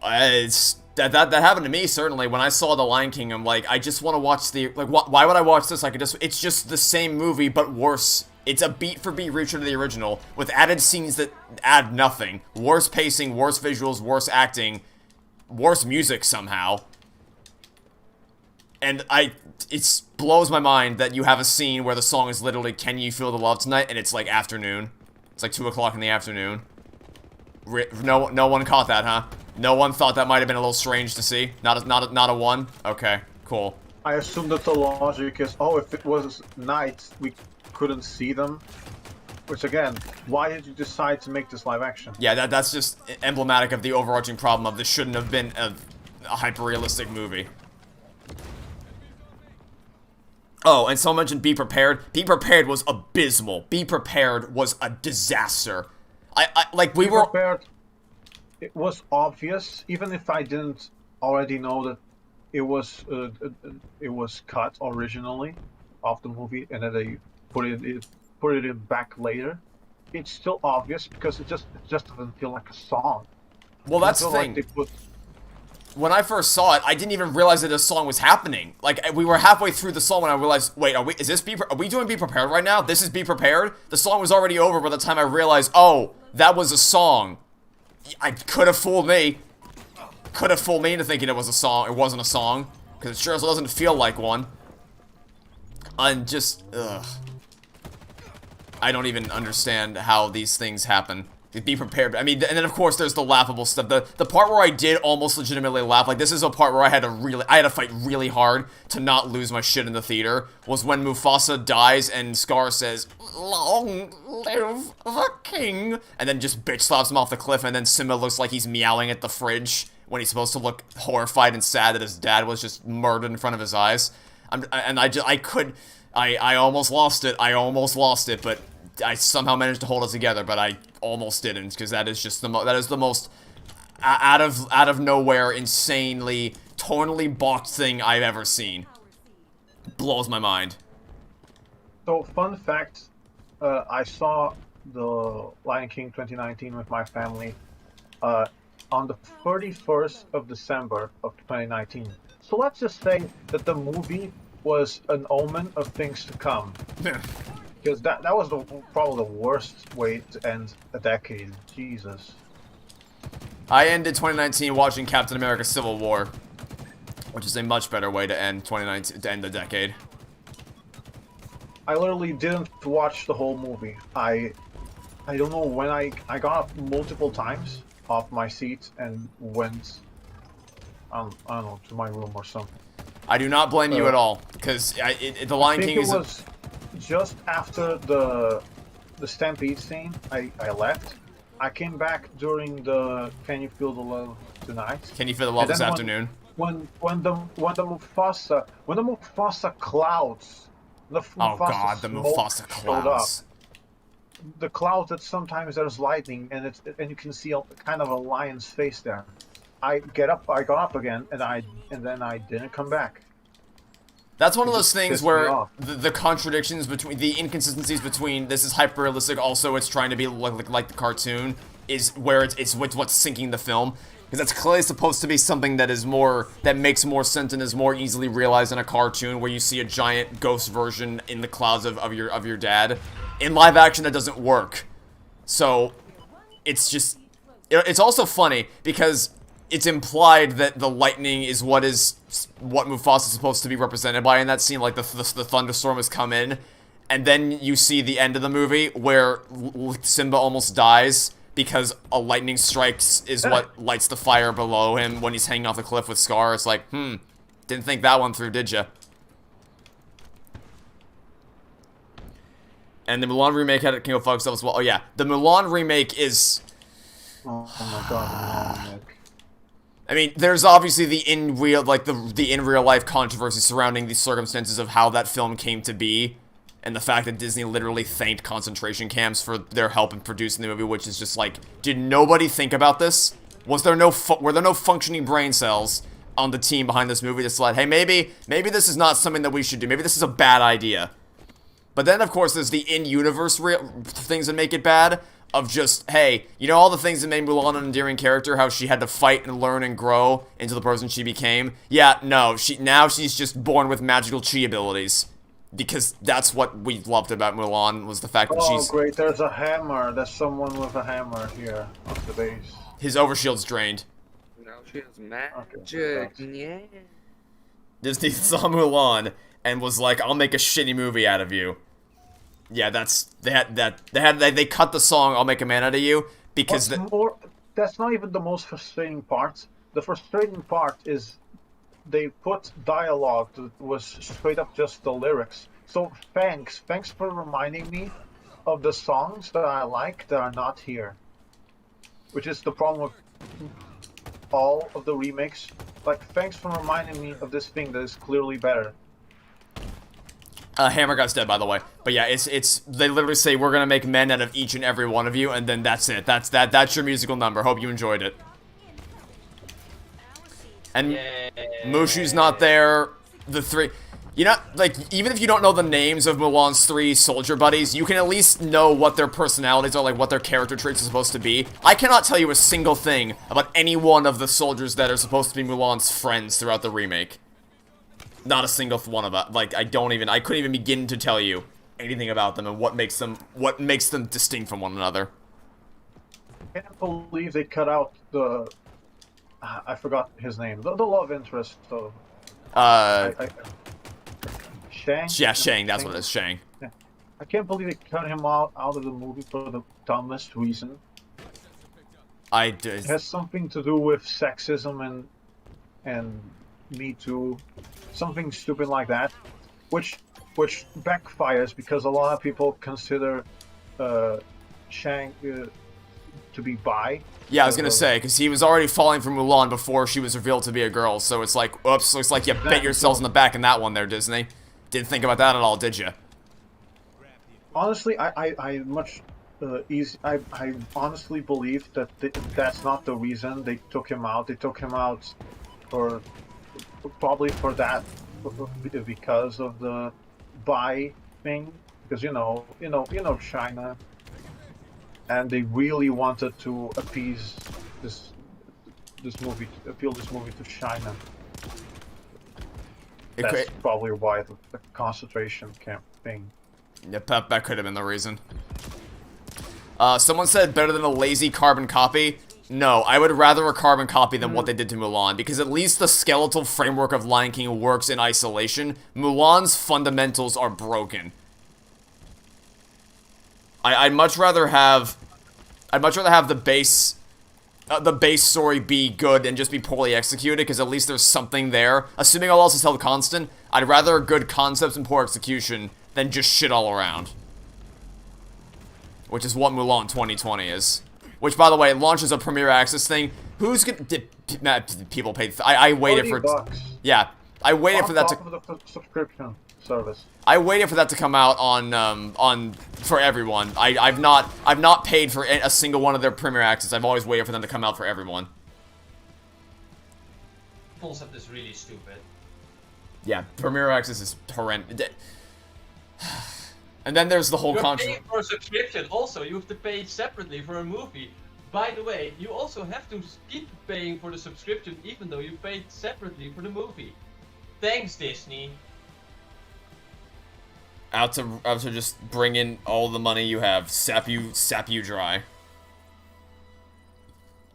That happened to me, certainly. When I saw The Lion King, I'm like, I just want to watch why would I watch this? It's just the same movie, but worse. It's a beat-for-beat reach of the original, with added scenes that add nothing. Worse pacing, worse visuals, worse acting, worse music somehow. And it blows my mind that you have a scene where the song is literally "Can You Feel the Love Tonight?" and it's like afternoon. It's like 2 o'clock in the afternoon. No one caught that, huh? No one thought that might have been a little strange to see? Not a one? Okay, cool. I assume that the logic is, if it was night, we couldn't see them. Which again, why did you decide to make this live action? Yeah, that's just emblematic of the overarching problem of this shouldn't have been a hyper-realistic movie. Oh, and someone mentioned Be Prepared. Be Prepared was abysmal. Be Prepared was a disaster. Be Prepared, it was obvious, even if I didn't already know that it was cut originally off the movie, and then they put it in back later. It's still obvious because it just doesn't feel like a song. Well, that's the thing. When I first saw it, I didn't even realize that this song was happening. Like, we were halfway through the song when I realized, wait, are we doing Be Prepared right now? This is Be Prepared? The song was already over by the time I realized, oh, that was a song. I could have fooled me. Could have fooled me into thinking it was a song. It wasn't a song. Because it sure doesn't feel like one. And just, ugh. I don't even understand how these things happen. Be prepared. I mean, and then of course there's the laughable stuff. The part where I did almost legitimately laugh, like this is a part where I had to fight really hard to not lose my shit in the theater, was when Mufasa dies and Scar says, "Long live the king," and then just bitch slaps him off the cliff, and then Simba looks like he's meowing at the fridge when he's supposed to look horrified and sad that his dad was just murdered in front of his eyes. I almost lost it. But I somehow managed to hold it together. But I almost didn't, because that is just that is the most out of nowhere, insanely, tonally balked thing I've ever seen. Blows my mind. So, fun fact, I saw the Lion King 2019 with my family on the 31st of December of 2019. So let's just say that the movie was an omen of things to come. Because that was probably the worst way to end a decade. Jesus. I ended 2019 watching Captain America: Civil War, which is a much better way to end 2019, to end the decade. I literally didn't watch the whole movie. I don't know when I got up multiple times off my seat and went, I don't know, to my room or something. I do not blame you at all, because the Lion King is. It was just after the Stampede scene. I left. I came back during the Can You Feel the Love Tonight? Can you feel the love this afternoon? When the Mufasa clouds. The Oh god, the Mufasa clouds. The clouds that sometimes there's lightning and you can see kind of a lion's face there. I got up again, and then I didn't come back. That's one of those things where the contradictions between, the inconsistencies between this is hyper realistic, also it's trying to be like the cartoon, is where it's what's sinking the film. Because that's clearly supposed to be something that is more, that makes more sense and is more easily realized in a cartoon, where you see a giant ghost version in the clouds of your dad. In live action, that doesn't work. So it's just, it's also funny because it's implied that the lightning is what Mufasa is supposed to be represented by in that scene. Like the thunderstorm has come in, and then you see the end of the movie where Simba almost dies because a lightning strikes is what lights the fire below him when he's hanging off the cliff with Scar. It's like, didn't think that one through, did ya? And the Mulan remake had King of Fog stuff as well. Oh yeah, the Mulan remake is... Oh my god, the Mulan remake. I mean, there's obviously the in real life controversy surrounding the circumstances of how that film came to be, and the fact that Disney literally thanked concentration camps for their help in producing the movie, which is just like, did nobody think about this? Were there no functioning brain cells on the team behind this movie that's like, hey, maybe this is not something that we should do. Maybe this is a bad idea. But then, of course, there's the in-universe things that make it bad, of just, hey, you know all the things that made Mulan an endearing character, how she had to fight and learn and grow into the person she became? Yeah, no, now she's just born with magical chi abilities. Because that's what we loved about Mulan, was the fact that she's... Oh, great, there's a hammer. There's someone with a hammer here on the base. His overshield's drained. Now she has magic, yeah. Disney saw Mulan and was like, I'll make a shitty movie out of you. Yeah, they cut the song, I'll make a man out of you, because... That's not even the most frustrating part. The frustrating part is they put dialogue that was straight up just the lyrics. So thanks for reminding me of the songs that I like that are not here. Which is the problem with all of the remakes. Like, thanks for reminding me of this thing that is clearly better. Hammer God's dead, by the way. But yeah, they literally say, we're gonna make men out of each and every one of you, and then that's it. That's your musical number. Hope you enjoyed it. And Mushu's not there. The three... You know, like, even if you don't know the names of Mulan's 3 soldier buddies, you can at least know what their personalities are, like what their character traits are supposed to be. I cannot tell you a single thing about any one of the soldiers that are supposed to be Mulan's friends throughout the remake. Not a single one of them. Like, I couldn't even begin to tell you anything about them and what makes them distinct from one another. I can't believe they cut out the... I forgot his name. The love interest of... Shang? Yeah, Shang, that's what it is, Shang. Yeah. I can't believe they cut him out of the movie for the dumbest reason. It has something to do with sexism and Me Too. Something stupid like that. Which backfires because a lot of people consider Shang to be bi. Yeah, I was gonna say, because he was already falling for Mulan before she was revealed to be a girl, so it's like, oops, looks like you bit yourselves in the back in that one there, Disney. didn't think about that at all, did you? Honestly, I honestly believe that that's not the reason they took him out. They took him out for probably for that, because of the buy thing. Because you know China, and they really wanted to appease this movie, appeal this movie to China. That's probably why the concentration camp thing. Yep, that could have been the reason. Someone said better than a lazy carbon copy. No, I would rather a carbon copy than what they did to Mulan, because at least the skeletal framework of Lion King works in isolation. Mulan's fundamentals are broken. I'd much rather have the base story be good and just be poorly executed, because at least there's something there. Assuming all else is held constant, I'd rather good concepts and poor execution than just shit all around. Which is what Mulan 2020 is. Which, by the way, launches a Premier Access thing. Who's gonna... people paid... I waited for... $40. Yeah. I waited for that to... On top of the subscription service. I waited for that to come out on for everyone. I've not paid for a single one of their Premier Access. I've always waited for them to come out for everyone. Concept is really stupid. Yeah, Premier Access is horrendous. And then there's the whole You're controversy. paying for a subscription. Also, you have to pay separately for a movie. By the way, you also have to keep paying for the subscription even though you paid separately for the movie. Thanks, Disney. Out to just bring in all the money you have, sap you dry.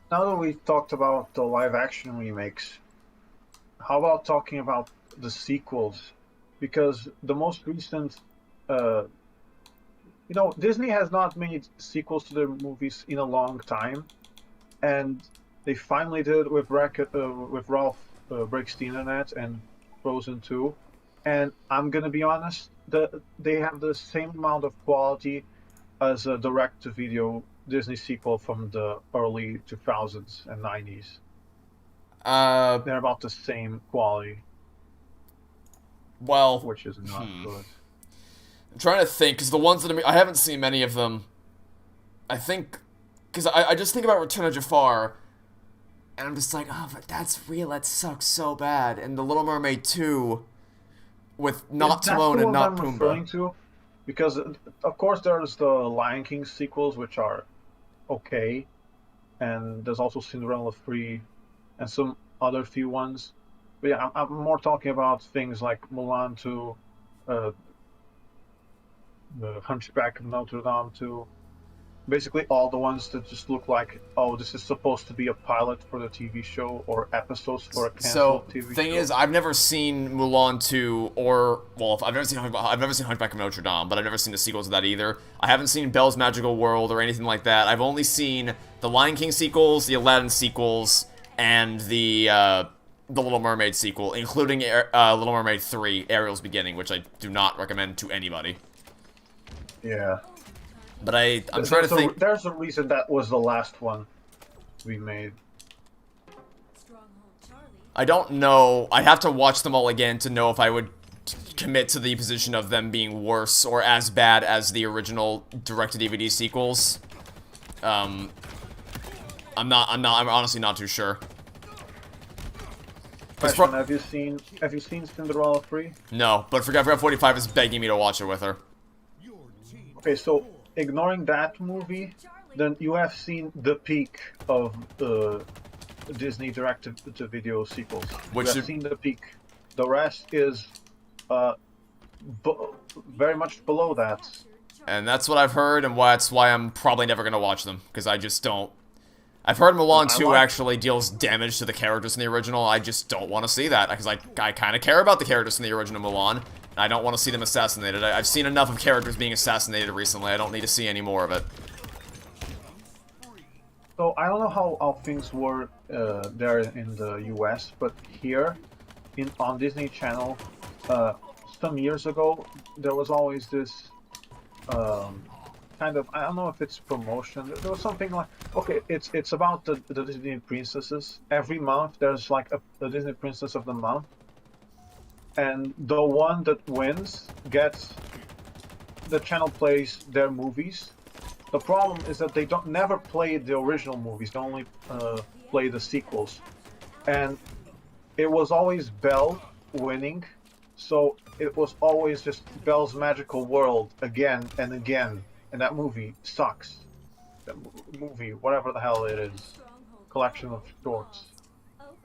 Now that we've talked about the live-action remakes, how about talking about the sequels? Because the most recent, Disney has not made sequels to their movies in a long time, and they finally did with Ralph Breaks the Internet and Frozen 2. And I'm gonna be honest, they have the same amount of quality as a direct-to-video Disney sequel from the early 2000s and 90s. They're about the same quality. Well, which is not good. I'm trying to think, because the ones that I haven't seen many of them. I think, because I just think about Return of Jafar, and I'm just like, oh, but that's real. That sucks so bad. And The Little Mermaid 2. With not Timon and not Pumbaa. Referring to, because of course there's the Lion King sequels, which are okay, and there's also Cinderella 3 and some other few ones. But yeah, I'm more talking about things like Mulan 2, the Hunchback of Notre Dame 2. Basically all the ones that just look like, oh, this is supposed to be a pilot for the TV show or episodes for a canceled TV show. So, thing is, I've never seen Mulan 2 or, well, I've never seen Hunchback of Notre Dame, but I've never seen the sequels of that either. I haven't seen Belle's Magical World or anything like that. I've only seen the Lion King sequels, the Aladdin sequels, and the Little Mermaid sequel, including Little Mermaid 3, Ariel's Beginning, which I do not recommend to anybody. Yeah. But I'm trying to think... There's a reason that was the last one we made. I don't know. I'd have to watch them all again to know if I would commit to the position of them being worse or as bad as the original direct-to-DVD sequels. I'm honestly not too sure. Question, have you seen Cinderella 3? No, but Forgot 45 is begging me to watch it with her. Okay, so ignoring that movie, then you have seen the peak of the Disney direct-to-video sequels. You have seen the peak. The rest is very much below that. And that's what I've heard, and that's why I'm probably never going to watch them, because I just don't... I've heard Mulan 2 actually deals damage to the characters in the original. I just don't want to see that, because I kind of care about the characters in the original Mulan. I don't want to see them assassinated. I've seen enough of characters being assassinated recently. I don't need to see any more of it. So I don't know how things were there in the US, but here on Disney Channel, some years ago, there was always this kind of, I don't know if it's promotion. There was something like, okay, it's about the Disney princesses. Every month there's like a Disney princess of the month. and the one that wins gets the channel plays their movies. The problem is that they don't never play the original movies. They only play the sequels, and it was always Belle winning, so it was always just Belle's Magical World again and again, and that movie sucks. That movie, whatever the hell it is, collection of shorts,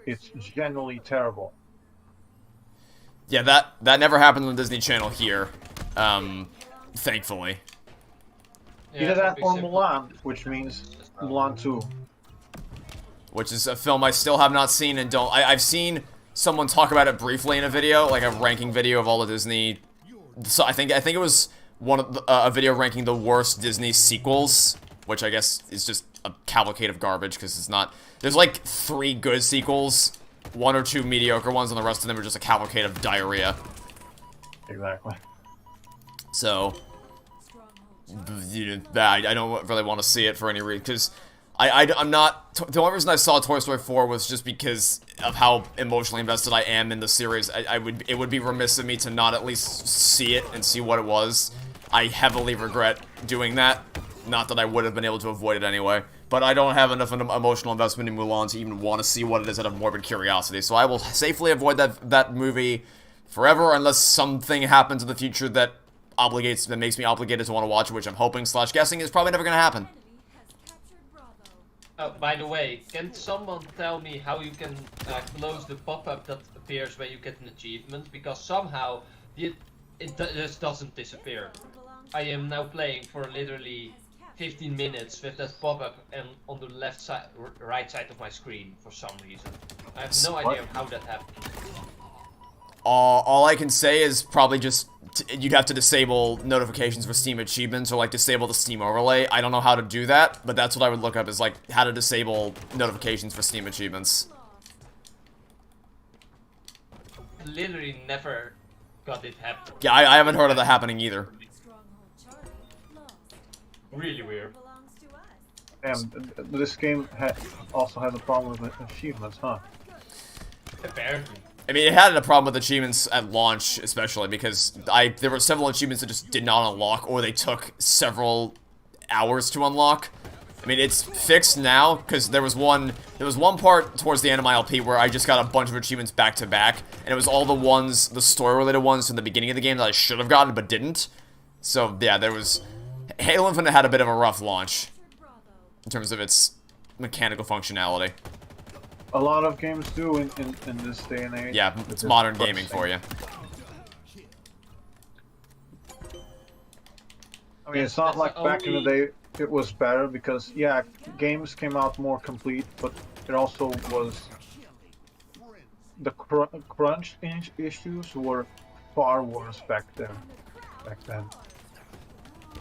it's genuinely terrible. Yeah, that never happened on Disney Channel here, thankfully. Either that or Mulan, which means Mulan 2. Which is a film I still have not seen and don't. I've seen someone talk about it briefly in a video, like a ranking video of all the Disney. So I think it was one of the, a video ranking the worst Disney sequels, which I guess is just a cavalcade of garbage because it's not. There's like 3 good sequels, 1 or 2 mediocre ones, and the rest of them are just a cavalcade of diarrhea. Exactly. So, I don't really want to see it for any reason, because I'm not... The only reason I saw Toy Story 4 was just because of how emotionally invested I am in the series. It would be remiss of me to not at least see it and see what it was. I heavily regret doing that. Not that I would have been able to avoid it anyway. But I don't have enough emotional investment in Mulan to even want to see what it is out of morbid curiosity. So I will safely avoid that movie forever unless something happens in the future that makes me obligated to want to watch it, which I'm hoping / guessing is probably never going to happen. Oh, by the way, can someone tell me how you can close the pop-up that appears when you get an achievement? Because somehow it just doesn't disappear. I am now playing for literally 15 minutes with that pop-up and on the right side of my screen for some reason. I have no idea how that happened. All I can say is probably just you'd have to disable notifications for Steam achievements or like disable the Steam overlay. I don't know how to do that, but that's what I would look up is like how to disable notifications for Steam achievements. Literally never got it happen. Yeah, I haven't heard of that happening either. Really weird. And this game also has a problem with achievements, huh? Apparently. I mean, it had a problem with achievements at launch, especially because there were several achievements that just did not unlock, or they took several hours to unlock. I mean, it's fixed now because there was one part towards the end of my LP where I just got a bunch of achievements back to back, and it was all the story-related ones from the beginning of the game that I should have gotten but didn't. So yeah, Halo Infinite had a bit of a rough launch in terms of its mechanical functionality. A lot of games do in this day and age. Yeah, it's modern gaming for you. I mean, it's not like back in the day it was better because, yeah, games came out more complete, but it also was... The crunch issues were far worse back then.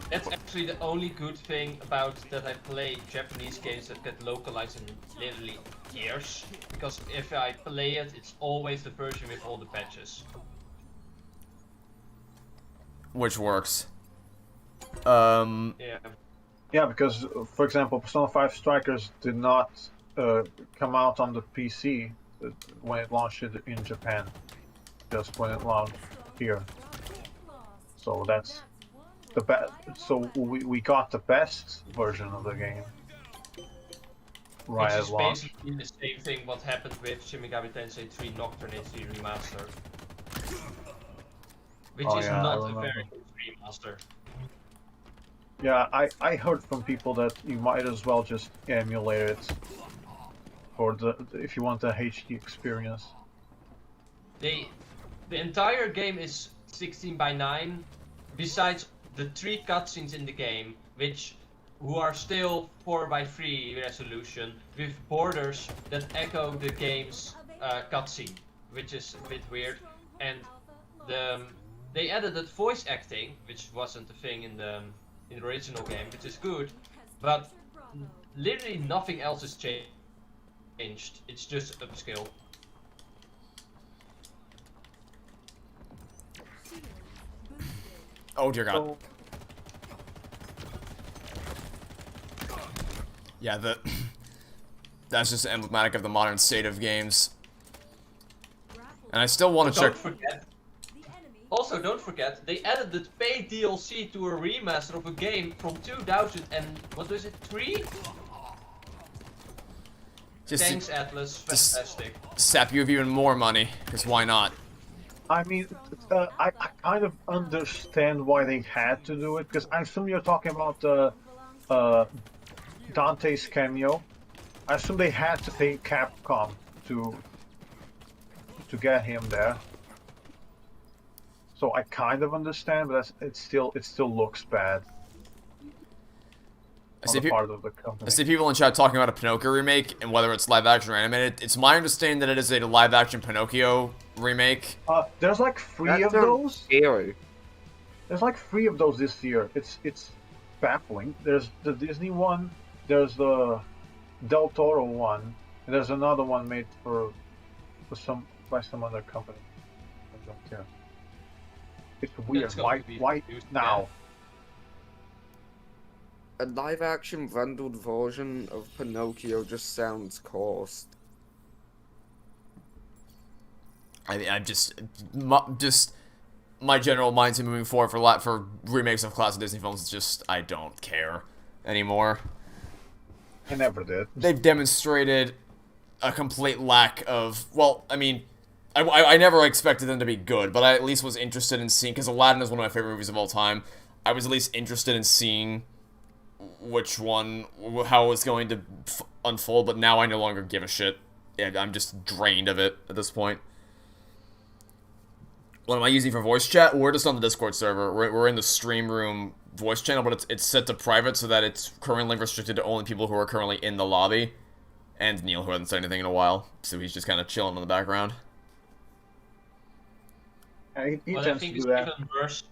That's actually the only good thing about that I play Japanese games that get localized in literally years. Because if I play it, it's always the version with all the patches. Which works. Yeah. Yeah, because, for example, Persona 5 Strikers did not come out on the PC when it launched in Japan. Just when it launched here. So that's... So we got the best version of the game right at launch. Which is basically the same thing what happened with Shin Megami Tensei 3 Nocturne HD Remaster. Which is not a very good remaster. Yeah, I heard from people that you might as well just emulate it for if you want the HD experience. The entire game is 16:9, besides the 3 cutscenes in the game, who are still 4:3 resolution with borders that echo the game's cutscene, which is a bit weird. And they added that voice acting, which wasn't a thing in the original game, which is good, but literally nothing else is changed. It's just upscale. Oh dear God. Yeah, that's just emblematic of the modern state of games. And I still want to check. Don't forget, Also, don't forget, they added the paid DLC to a remaster of a game from 2000 and what was it, 3? Thanks, Atlas. Fantastic. Sap you of even more money, because why not? I mean, I kind of understand why they had to do it, because I assume you're talking about Dante's cameo. I assume they had to pay Capcom to get him there. So I kind of understand, but it still looks bad. I see, part of the company. I see people in chat talking about a Pinocchio remake and whether it's live action or animated. It's my understanding that it is a live action Pinocchio remake. There's like 3 of those. Scary. There's like 3 of those this year. It's baffling. There's the Disney one, there's the Del Toro one, and there's another one made by some other company. I don't care. It's weird. Why now? A live-action rendered version of Pinocchio just sounds coarse. I'm just my general mindset moving forward for remakes of classic Disney films is just I don't care anymore. I never did. They've demonstrated a complete lack of, well, I mean, I never expected them to be good, but I at least was interested in seeing, because Aladdin is one of my favorite movies of all time. I was at least interested in seeing how it was going to unfold, but now I no longer give a shit. And I'm just drained of it at this point. What am I using for voice chat? We're just on the Discord server. We're in the stream room voice channel, but it's set to private so that it's currently restricted to only people who are currently in the lobby. And Neil, who hasn't said anything in a while, so he's just kind of chilling in the background. What I think is even worse.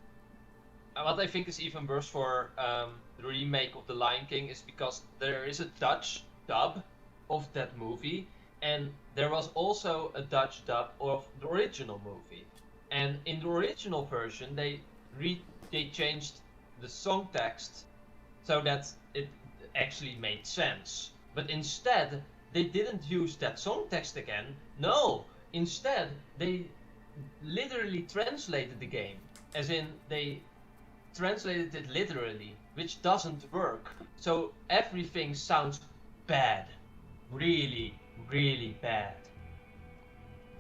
What I think is even worse for the remake of The Lion King is because there is a Dutch dub of that movie, and there was also a Dutch dub of the original movie. And in the original version, they changed the song text so that it actually made sense. But instead, they didn't use that song text again. No, instead they literally translated the game, as in they translated it literally, which doesn't work. So everything sounds bad, really, really bad.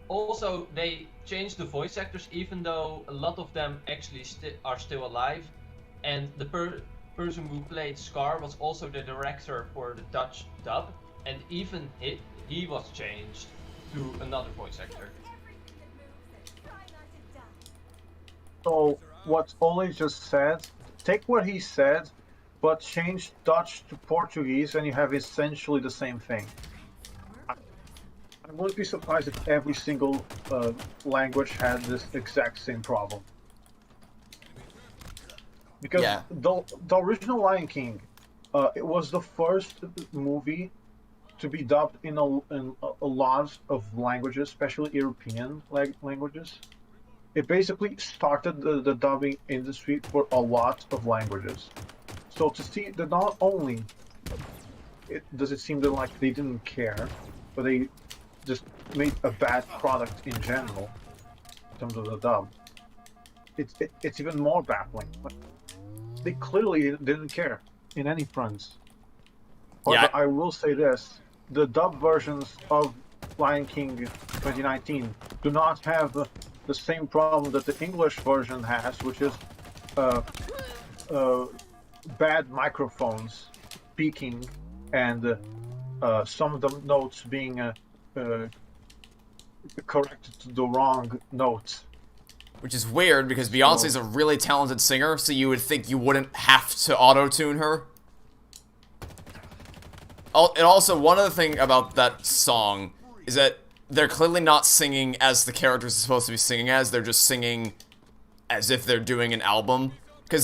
Also, they changed the voice actors, even though a lot of them actually are still alive, and the person who played Scar was also the director for the Dutch dub, and even he was changed to another voice actor. So what Ole just said, take what he said, but change Dutch to Portuguese, and you have essentially the same thing. I wouldn't be surprised if every single language had this exact same problem. Because the original Lion King, it was the first movie to be dubbed in a lot of languages, especially European languages. It basically started the dubbing industry for a lot of languages. So to see that not only does it seem that like they didn't care, but they just made a bad product in general in terms of the dub. It's even more baffling. But they clearly didn't care in any fronts. However, I will say this: the dub versions of Lion King 2019 do not have the same problem that the English version has, which is bad microphones peaking and some of the notes being corrected to the wrong notes. Which is weird because Beyonce's a really talented singer, so you would think you wouldn't have to auto-tune her. And also, one other thing about that song is that they're clearly not singing as the characters are supposed to be singing as. They're just singing as if they're doing an album. Because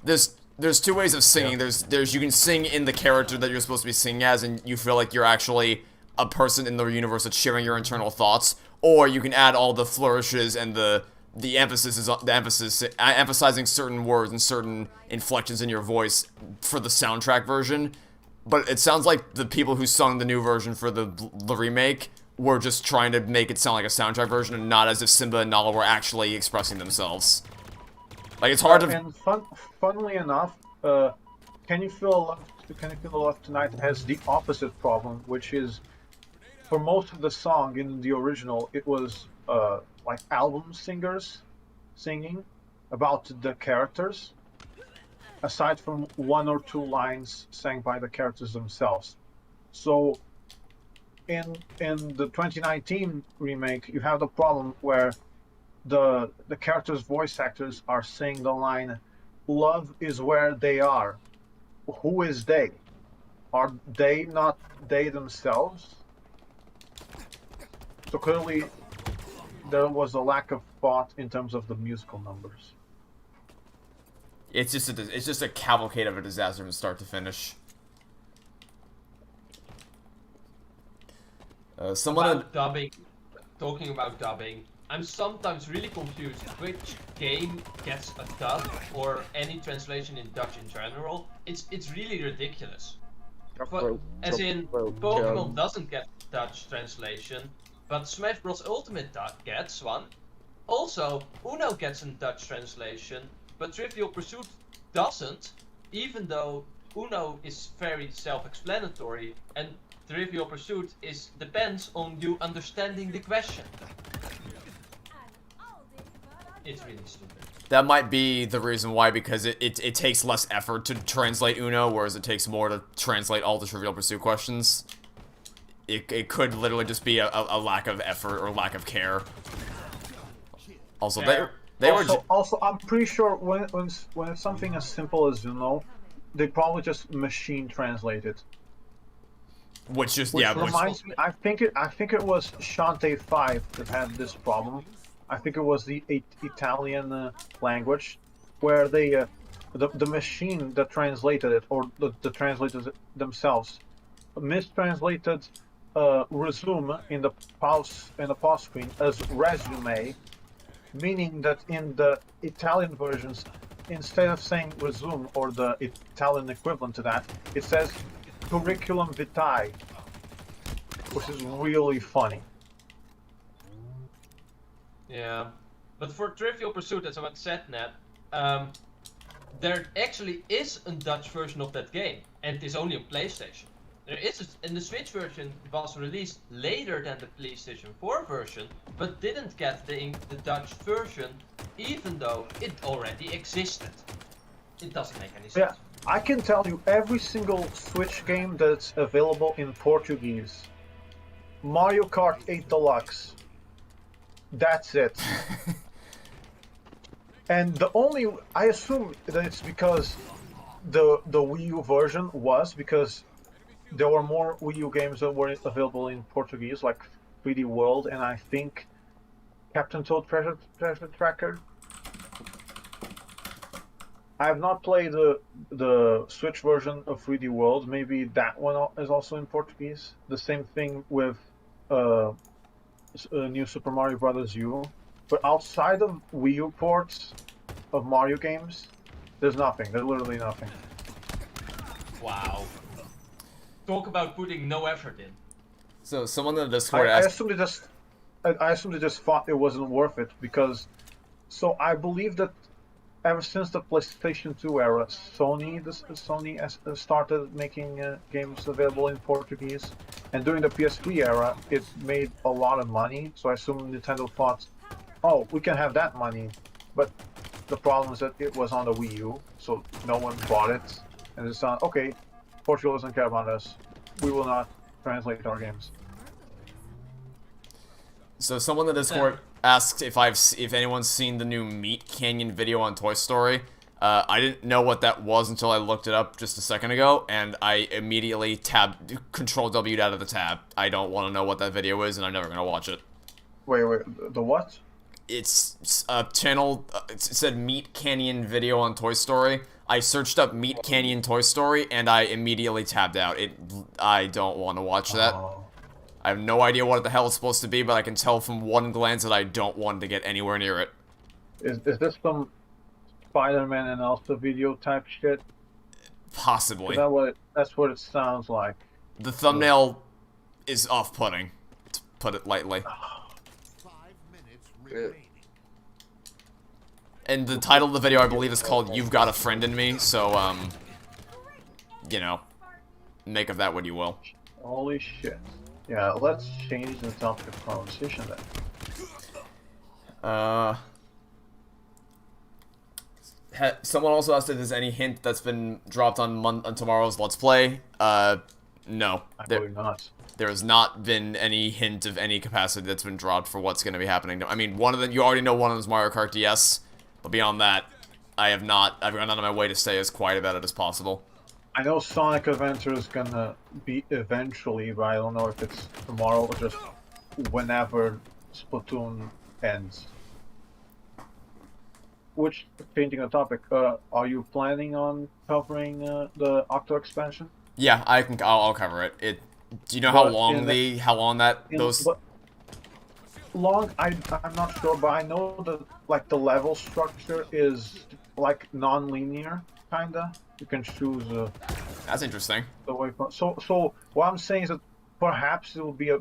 there's two ways of singing. There's you can sing in the character that you're supposed to be singing as, and you feel like you're actually a person in the universe that's sharing your internal thoughts, or you can add all the flourishes and the emphasis emphasizing certain words and certain inflections in your voice for the soundtrack version. But it sounds like the people who sung the new version for the remake were just trying to make it sound like a soundtrack version, and not as if Simba and Nala were actually expressing themselves. Like, it's hard to... And funnily enough, Can You Feel Love Tonight has the opposite problem, which is, for most of the song in the original, it was like album singers singing about the characters, aside from 1 or 2 lines sang by the characters themselves. So in the 2019 remake, you have the problem where the characters' voice actors are saying the line, "Love is where they are." Who is they? Are they not they themselves? So clearly there was a lack of thought in terms of the musical numbers. It's just a cavalcade of a disaster from start to finish. About dubbing, talking about dubbing, I'm sometimes really confused which game gets a dub or any translation in Dutch in general. It's really ridiculous. But, as in, Pokemon doesn't get Dutch translation, but Smash Bros. Ultimate gets one. Also, Uno gets a Dutch translation, but Trivial Pursuit doesn't, even though Uno is very self-explanatory and Trivial Pursuit depends on you understanding the question. It's really stupid. That might be the reason why, because it takes less effort to translate Uno, whereas it takes more to translate all the Trivial Pursuit questions. It could literally just be a lack of effort or lack of care. Also, Also, I'm pretty sure when it's something as simple as Uno, they probably just machine translate it. Which reminds me, I think it was Shantae 5 that had this problem. I think it was the Italian language, where they the machine that translated it, or the translators themselves, mistranslated resume in the pause screen as resume, meaning that in the Italian versions, instead of saying resume or the Italian equivalent to that, it says curriculum vitae, which is really funny. Yeah, but for Trivial Pursuit, as I said, Ned, there actually is a Dutch version of that game, and it is only on PlayStation. There is and the Switch version was released later than the PlayStation 4 version, but didn't get the Dutch version, even though it already existed. It doesn't make any sense. Yeah, I can tell you every single Switch game that's available in Portuguese. Mario Kart 8 Deluxe. That's it. And I assume that it's because the Wii U version was, because there were more Wii U games that were available in Portuguese, like 3D World, and I think Captain Toad Treasure Tracker. I have not played the Switch version of 3D World. Maybe that one is also in Portuguese. The same thing with New Super Mario Bros. U. But outside of Wii U ports of Mario games, there's nothing. There's literally nothing. Wow. Talk about putting no effort in. So someone in the Discord I asked... assume they just thought it wasn't worth it, because... So I believe that ever since the PlayStation 2 era, Sony has started making games available in Portuguese, and during the PS3 era, it made a lot of money. So I assume Nintendo thought, "Oh, we can have that money," but the problem is that it was on the Wii U, so no one bought it, and it's not okay. Portugal doesn't care about us. We will not translate our games. So someone in the Discord asked if anyone's seen the new Meat Canyon video on Toy Story. I didn't know what that was until I looked it up just a second ago, and I immediately Control W'd out of the tab. I don't want to know what that video is, and I'm never gonna watch it. Wait, the what? It's a channel. It said Meat Canyon video on Toy Story. I searched up Meat Canyon Toy Story, and I immediately tabbed out. I don't want to watch that. I have no idea what the hell it's supposed to be, but I can tell from one glance that I don't want to get anywhere near it. Is this some Spider-Man and Elsa video type shit? Possibly. That's what it sounds like. The thumbnail is off-putting, to put it lightly. 5 minutes Yeah. remaining. And the title of the video, I believe, is called "You've Got a Friend in Me." So, you know, make of that what you will. Holy shit. Yeah, let's change the topic of conversation then. Someone also asked if there's any hint that's been dropped on tomorrow's Let's Play. No. I believe not. There has not been any hint of any capacity that's been dropped for what's going to be happening. I mean, one of them, you already know one of them is Mario Kart DS, but beyond that, I've gone out of my way to stay as quiet about it as possible. I know Sonic Adventure is gonna be eventually, but I don't know if it's tomorrow or just whenever Splatoon ends. Which, changing the topic, are you planning on covering the Octo expansion? Yeah, I'll cover it. Do you know how long Long, I'm not sure, but I know that like the level structure is like non-linear, kinda. You can choose. That's interesting. The way. So what I'm saying is that perhaps it'd be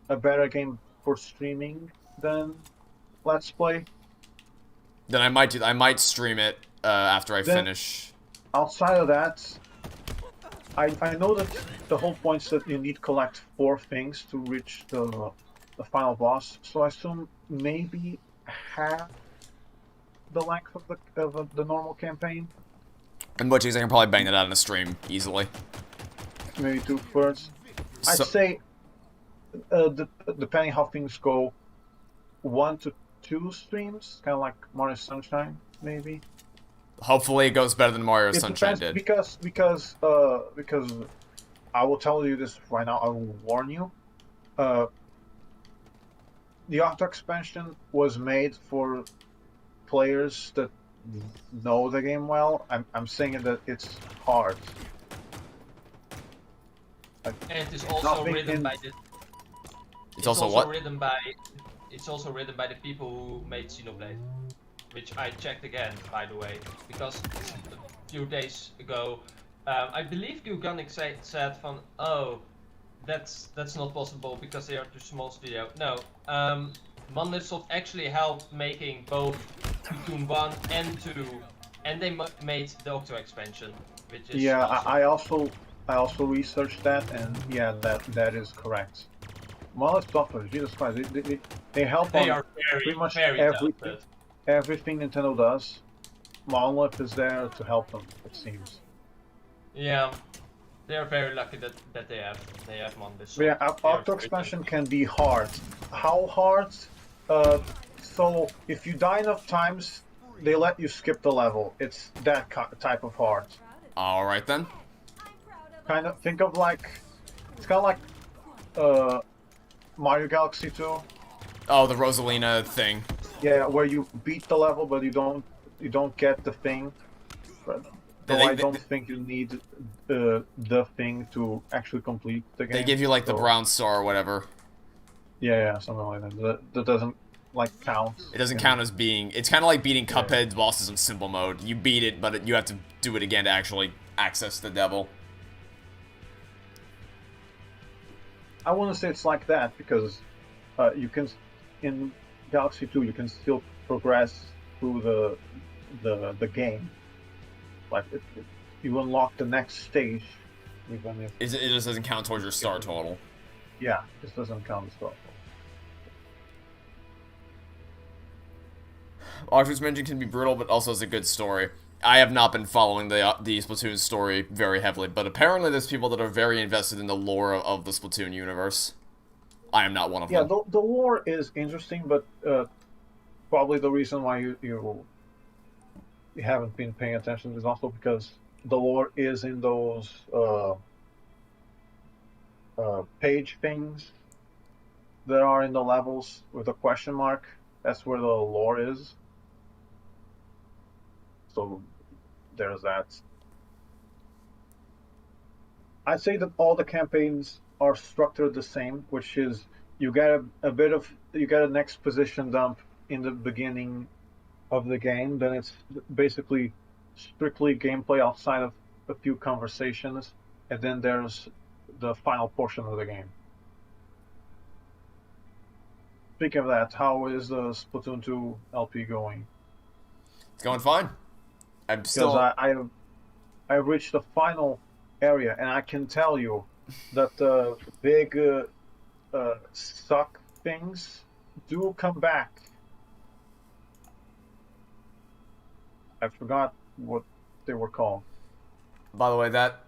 a better game for streaming than Let's Play. Then I might stream it after I finish. Outside of that, I know that the whole point is that you need to collect 4 things to reach the final boss. So I assume maybe half the length of the normal campaign. In which case I can probably bang that out in a stream easily. Maybe 2/3. I'd say, depending how things go, 1 to 2 streams, kind of like Mario Sunshine, maybe. Hopefully it goes better than Mario Sunshine did. Because I will tell you this right now. I will warn you. The Octo expansion was made for players that know the game well. I'm saying that it's hard. And it is also written by the. It's also what? It's also written by the people who made Xenoblade, which I checked again, by the way, because a few days ago, I believe Guganic said from, oh, that's not possible because they are too small studio. No, Monolithsoft actually helped making both Splatoon 1 and 2, and they made the Octo expansion, which is I also researched that, and yeah, that is correct. Monolithsoft, Jesus Christ, they help on pretty much everything Nintendo does. Monolith is there to help them, it seems. Yeah, they are very lucky that they have Monolith. Yeah, Octo expansion can be hard. How hard? So if you die enough times, they let you skip the level. It's that type of hard. All right then. Kind of think of like, it's kind of like Mario Galaxy 2. Oh, the Rosalina thing. Yeah, where you beat the level, but you don't get the thing. I don't think you need the thing to actually complete the game. They give you like the brown star or whatever. Yeah, something like that. That doesn't like count. It doesn't count as being. It's kind of like beating Cuphead's bosses in simple mode. You beat it, but you have to do it again to actually access the devil. I wouldn't say it's like that because you can, in Galaxy 2, you can still progress through the game. Like you unlock the next stage, even if it just doesn't count towards your star total. Yeah, this doesn't count as well. Octo's mention can be brutal, but also is a good story. I have not been following the Splatoon story very heavily, but apparently there's people that are very invested in the lore of the Splatoon universe. I am not one of them. Yeah, the lore is interesting, but probably the reason why you haven't been paying attention is also because the lore is in those page things that are in the levels with a question mark. That's where the lore is. So there's that. I'd say that all the campaigns are structured the same, which is you get an exposition dump in the beginning of the game, then it's basically strictly gameplay outside of a few conversations, and then there's the final portion of the game. Speaking of that, how is the Splatoon 2 LP going? It's going fine. I'm Because still. I reached the final area, and I can tell you that the big suck things do come back. I forgot what they were called. By the way, that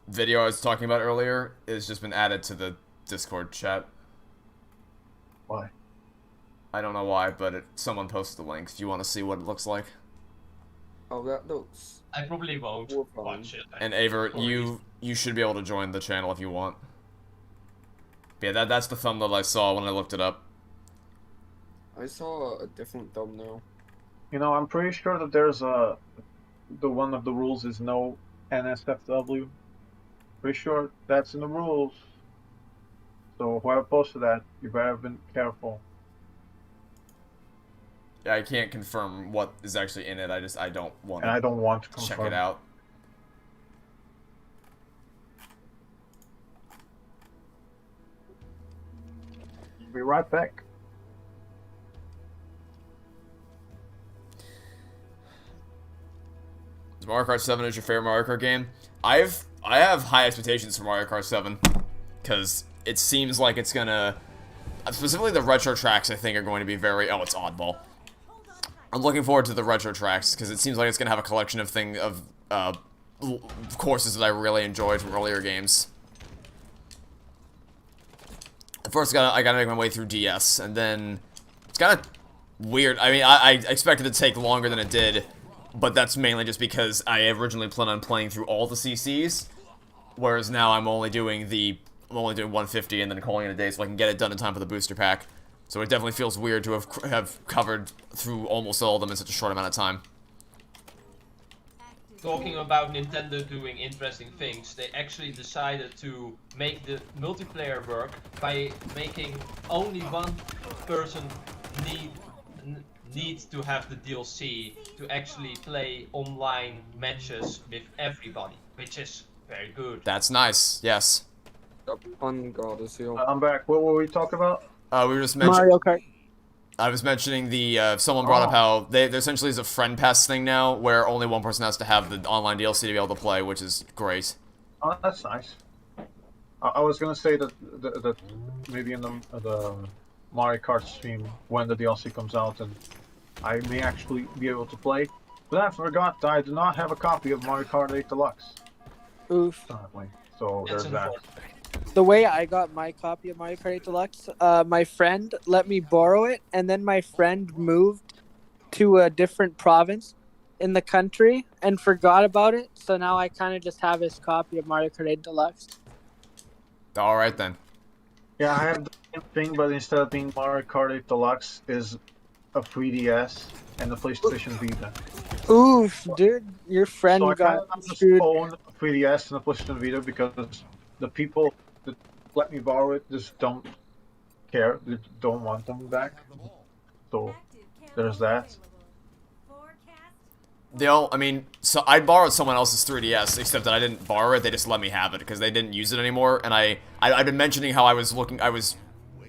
video I was talking about earlier has just been added to the Discord chat. Why? I don't know why, but someone posted the link if you want to see what it looks like. Oh, that looks. I probably won't More fun. watch it. And Aver, you should be able to join the channel if you want. But yeah, that's the thumbnail I saw when I looked it up. I saw a different thumbnail. You know, I'm pretty sure that there's the one of the rules is no NSFW. Pretty sure that's in the rules. So whoever posted that, you better have been careful. Yeah, I can't confirm what is actually in it. I don't want And I to don't want to check confirm. it out. Be right back. Is Mario Kart 7 is your favorite Mario Kart game? I have high expectations for Mario Kart 7 because it seems like it's gonna, specifically the retro tracks, I think are going to be very. Oh, it's oddball. I'm looking forward to the retro tracks because it seems like it's gonna have a collection of courses that I really enjoyed from earlier games. First, I gotta make my way through DS, and then it's kind of weird. I mean, I expected it to take longer than it did, but that's mainly just because I originally planned on playing through all the CCs, whereas now I'm only doing 150 and then calling it a day so I can get it done in time for the booster pack. So it definitely feels weird to have covered through almost all of them in such a short amount of time. Talking about Nintendo doing interesting things, they actually decided to make the multiplayer work by making only one person need to have the DLC to actually play online matches with everybody, which is very good. That's nice. Yes. The fun god is here. I'm back. What were we talking about? We were just mentioning. Mario Kart. I was mentioning someone brought up how there essentially is a friend pass thing now where only one person has to have the online DLC to be able to play, which is great. Oh, that's nice. I was gonna say that maybe in the Mario Kart stream when the DLC comes out, and I may actually be able to play. But I forgot that I do not have a copy of Mario Kart 8 Deluxe Oof. currently. So That's there's that. unfortunate. The way I got my copy of Mario Kart 8 Deluxe, my friend let me borrow it, and then my friend moved to a different province in the country and forgot about it. So now I kind of just have his copy of Mario Kart 8 Deluxe. All right then. Yeah, I have the same thing, but instead of being Mario Kart 8 Deluxe, is a 3DS and a PlayStation Vita. Oof, dude, your friend So I kind got of just screwed. own a 3DS and a PlayStation Vita because the people that let me borrow it just don't care. They don't want them back. So there's that. So I borrowed someone else's 3DS, except that I didn't borrow it, they just let me have it, because they didn't use it anymore, and I've been mentioning how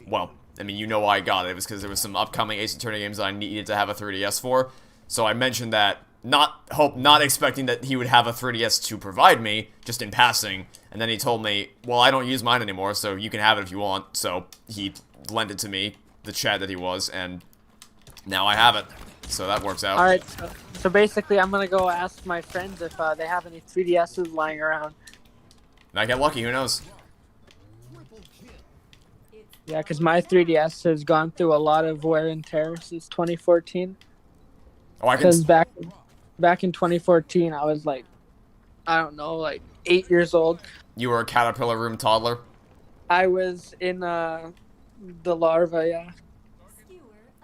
well, I mean, you know why I got it. It was because there was some upcoming Ace Attorney games that I needed to have a 3DS for, so I mentioned that, not expecting that he would have a 3DS to provide me, just in passing, and then he told me, well, I don't use mine anymore, so you can have it if you want, so he lent it to me, the Chad that he was, and now I have it. So that works out. Alright, so basically I'm going to go ask my friends if they have any 3DSs lying around. And I get lucky, who knows? Yeah, because my 3DS has gone through a lot of wear and tear since 2014. Oh, I can. Because back in 2014, I was like, I don't know, like 8 years old. You were a caterpillar room toddler? I was in the larva, yeah.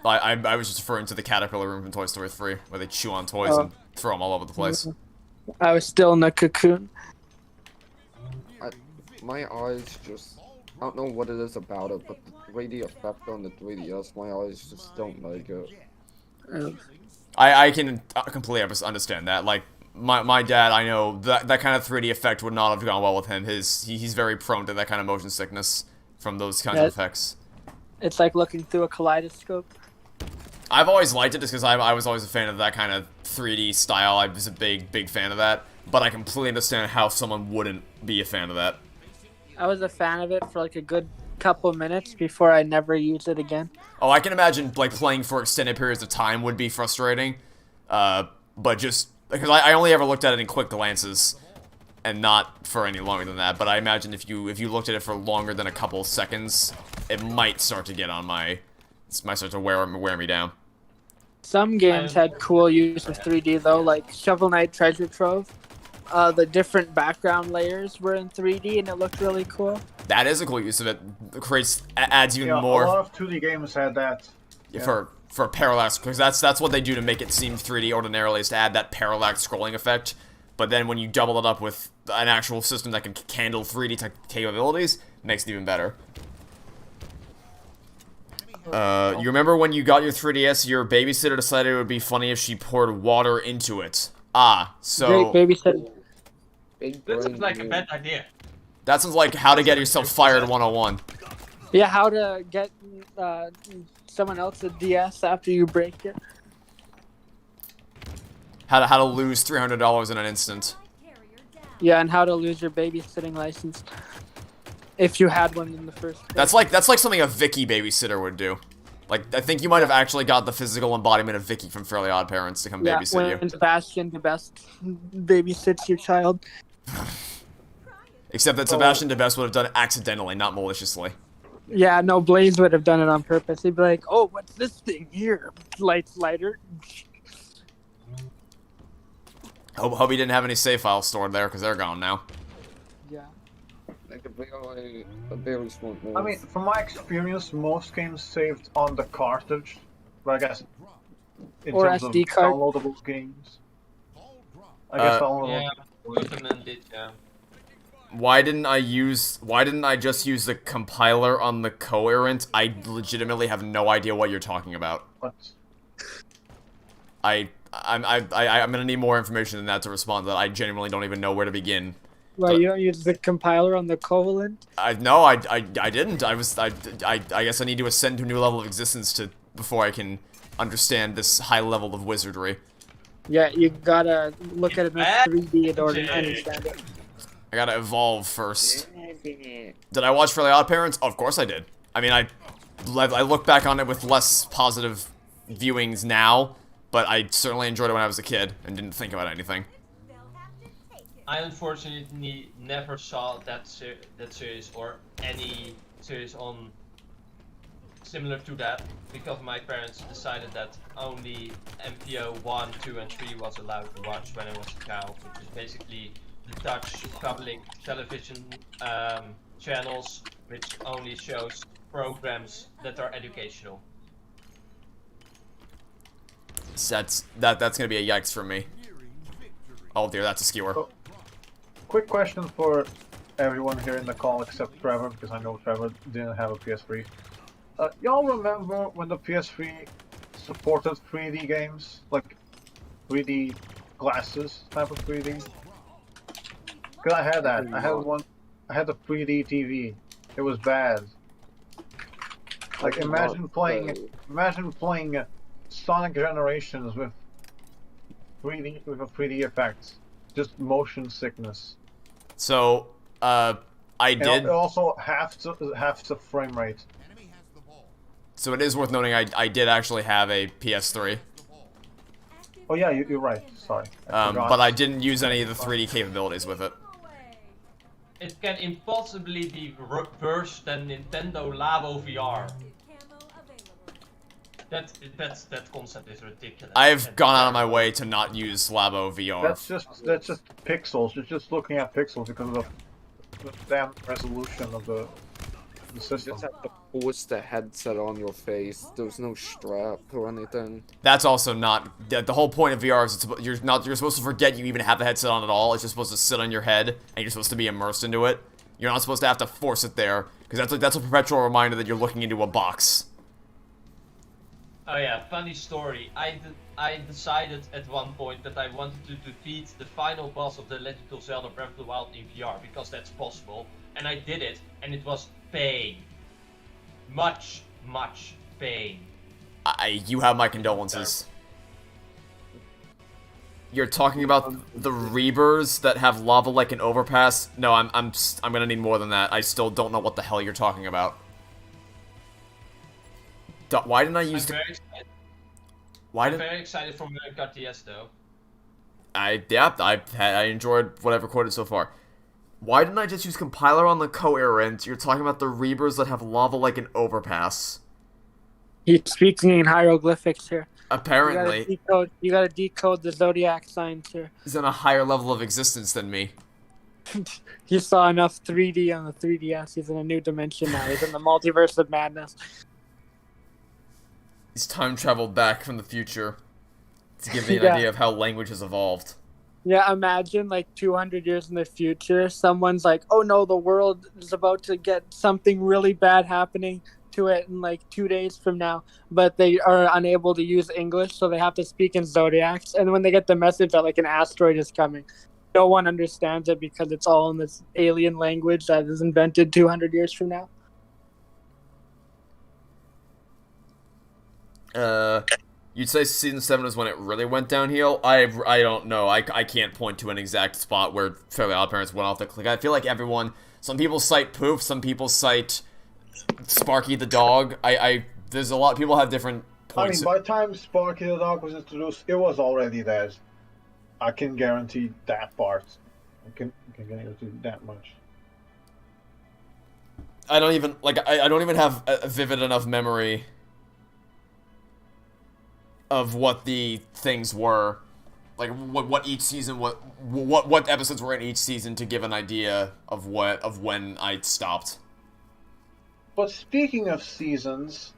I was just referring to the caterpillar room from Toy Story 3, where they chew on toys and throw them all over the place. I was still in the cocoon. My eyes just. I don't know what it is about it, but the way the effect on the 3DS, my eyes just don't like it. I can completely understand that. Like, my dad, I know, that kind of 3D effect would not have gone well with him. He's very prone to that kind of motion sickness from those kinds of effects. It's like looking through a kaleidoscope. I've always liked it just because I was always a fan of that kind of 3D style. I was a big fan of that. But I completely understand how someone wouldn't be a fan of that. I was a fan of it for like a good couple minutes before I never used it again. Oh, I can imagine like playing for extended periods of time would be frustrating. But just because I only ever looked at it in quick glances, and not for any longer than that. But I imagine if you looked at it for longer than a couple seconds, it might start to get on it might start to wear me down. Some games had cool use of 3D though, like Shovel Knight Treasure Trove. The different background layers were in 3D and it looked really cool. That is a cool use of it. Adds even more. A lot of 2D games had that. For parallax, because that's what they do to make it seem 3D ordinarily, is to add that parallax scrolling effect. But then when you double it up with an actual system that can handle 3D type capabilities, it makes it even better. You remember when you got your 3DS, your babysitter decided it would be funny if she poured water into it. So... Great babysitter. That sounds like a bad idea. That sounds like how to get yourself fired 101. Yeah, how to get someone else a DS after you break it. How to lose $300 in an instant. Yeah, and how to lose your babysitting license. If you had one in the first place. That's like something a Vicky babysitter would do. Like, I think you might have actually got the physical embodiment of Vicky from Fairly Odd Parents to come babysit you. When Sebastian the Best babysits your child. Except that Sebastian the Best would have done it accidentally, not maliciously. Yeah, no, Blaze would have done it on purpose. He'd be like, oh, what's this thing here? Lighter. Hope he didn't have any save files stored there, because they're gone now. Yeah. Like a very smart move. I mean, from my experience, most games saved on the cartridge. But I guess in Or terms SD of card. downloadable games. I guess downloadable. Yeah, Wolfman did, yeah. Why didn't I just use the compiler on the coherent? I legitimately have no idea what you're talking about. What? I'm gonna need more information than that to respond to that. I genuinely don't even know where to begin. Well, you don't use the compiler on the covalent? No, I didn't. I guess I need to ascend to a new level of existence before I can understand this high level of wizardry. Yeah, you gotta look at it in 3D in order to understand it. I gotta evolve first. Did I watch Fairly Odd Parents? Of course I did. I mean, I look back on it with less positive viewings now, but I certainly enjoyed it when I was a kid and didn't think about anything. I unfortunately never saw that series or any series on similar to that because my parents decided that only MPO 1, 2 and 3 was allowed to watch when I was a child, which is basically the Dutch public television channels which only shows programs that are educational. That's gonna be a yikes for me. Oh dear, that's a skewer. Oh. Quick question for everyone here in the call except Trevor, because I know Trevor didn't have a PS3. Y'all remember when the PS3 supported 3D games? Like 3D glasses type of 3D? Because I had that. I had one. I had the 3D TV. It was bad. Like imagine playing Sonic Generations with 3D effects. Just motion sickness. So, I did. And it also half the frame rate. So it is worth noting I did actually have a PS3. Oh yeah, you're right. Sorry. But I didn't use any of the 3D capabilities with it. It can impossibly be worse than Nintendo Labo VR. That concept is ridiculous. I've gone out of my way to not use Labo VR. That's just pixels. You're just looking at pixels because of the damn resolution of the system. You just have to force the headset on your face. There's no strap or anything. That's also not the whole point of VR. Is you're supposed to forget you even have the headset on at all. It's just supposed to sit on your head, and you're supposed to be immersed into it. You're not supposed to have to force it there because that's a perpetual reminder that you're looking into a box. Oh yeah, funny story. I decided at one point that I wanted to defeat the final boss of the Legend of Zelda Breath of the Wild in VR because that's possible, and I did it, and it was pain. Much much pain. You have my condolences. You're talking about the Reavers that have lava like an overpass? No, I'm gonna need more than that. I still don't know what the hell you're talking about. Why didn't I use? I'm very excited. I'm very excited for Kart S though. I enjoyed what I've recorded so far. Why didn't I just use compiler on the coherent? You're talking about the Reavers that have lava like an overpass. He's speaking in hieroglyphics here. Apparently. You gotta decode the zodiac signs here. He's on a higher level of existence than me. He saw enough 3D on the 3DS. He's in a new dimension now. He's in the multiverse of madness. He's time traveled back from the future to give me an idea of how language has evolved. Yeah, imagine like 200 years in the future, someone's like, oh no, the world is about to get something really bad happening to it in like 2 days from now, but they are unable to use English, so they have to speak in zodiacs, and when they get the message that like an asteroid is coming, no one understands it because it's all in this alien language that is invented 200 years from now. You'd say season 7 is when it really went downhill? I don't know. I can't point to an exact spot where Fairly OddParents went off the cliff. I feel like some people cite Poof, some people cite Sparky the dog. There's a lot, people have different points. I mean, by the time Sparky the dog was introduced, it was already dead. I can guarantee that part. I can guarantee that much. I don't even have a vivid enough memory of what the things were, like what each season, what episodes were in each season to give an idea of when I stopped. But speaking of seasons,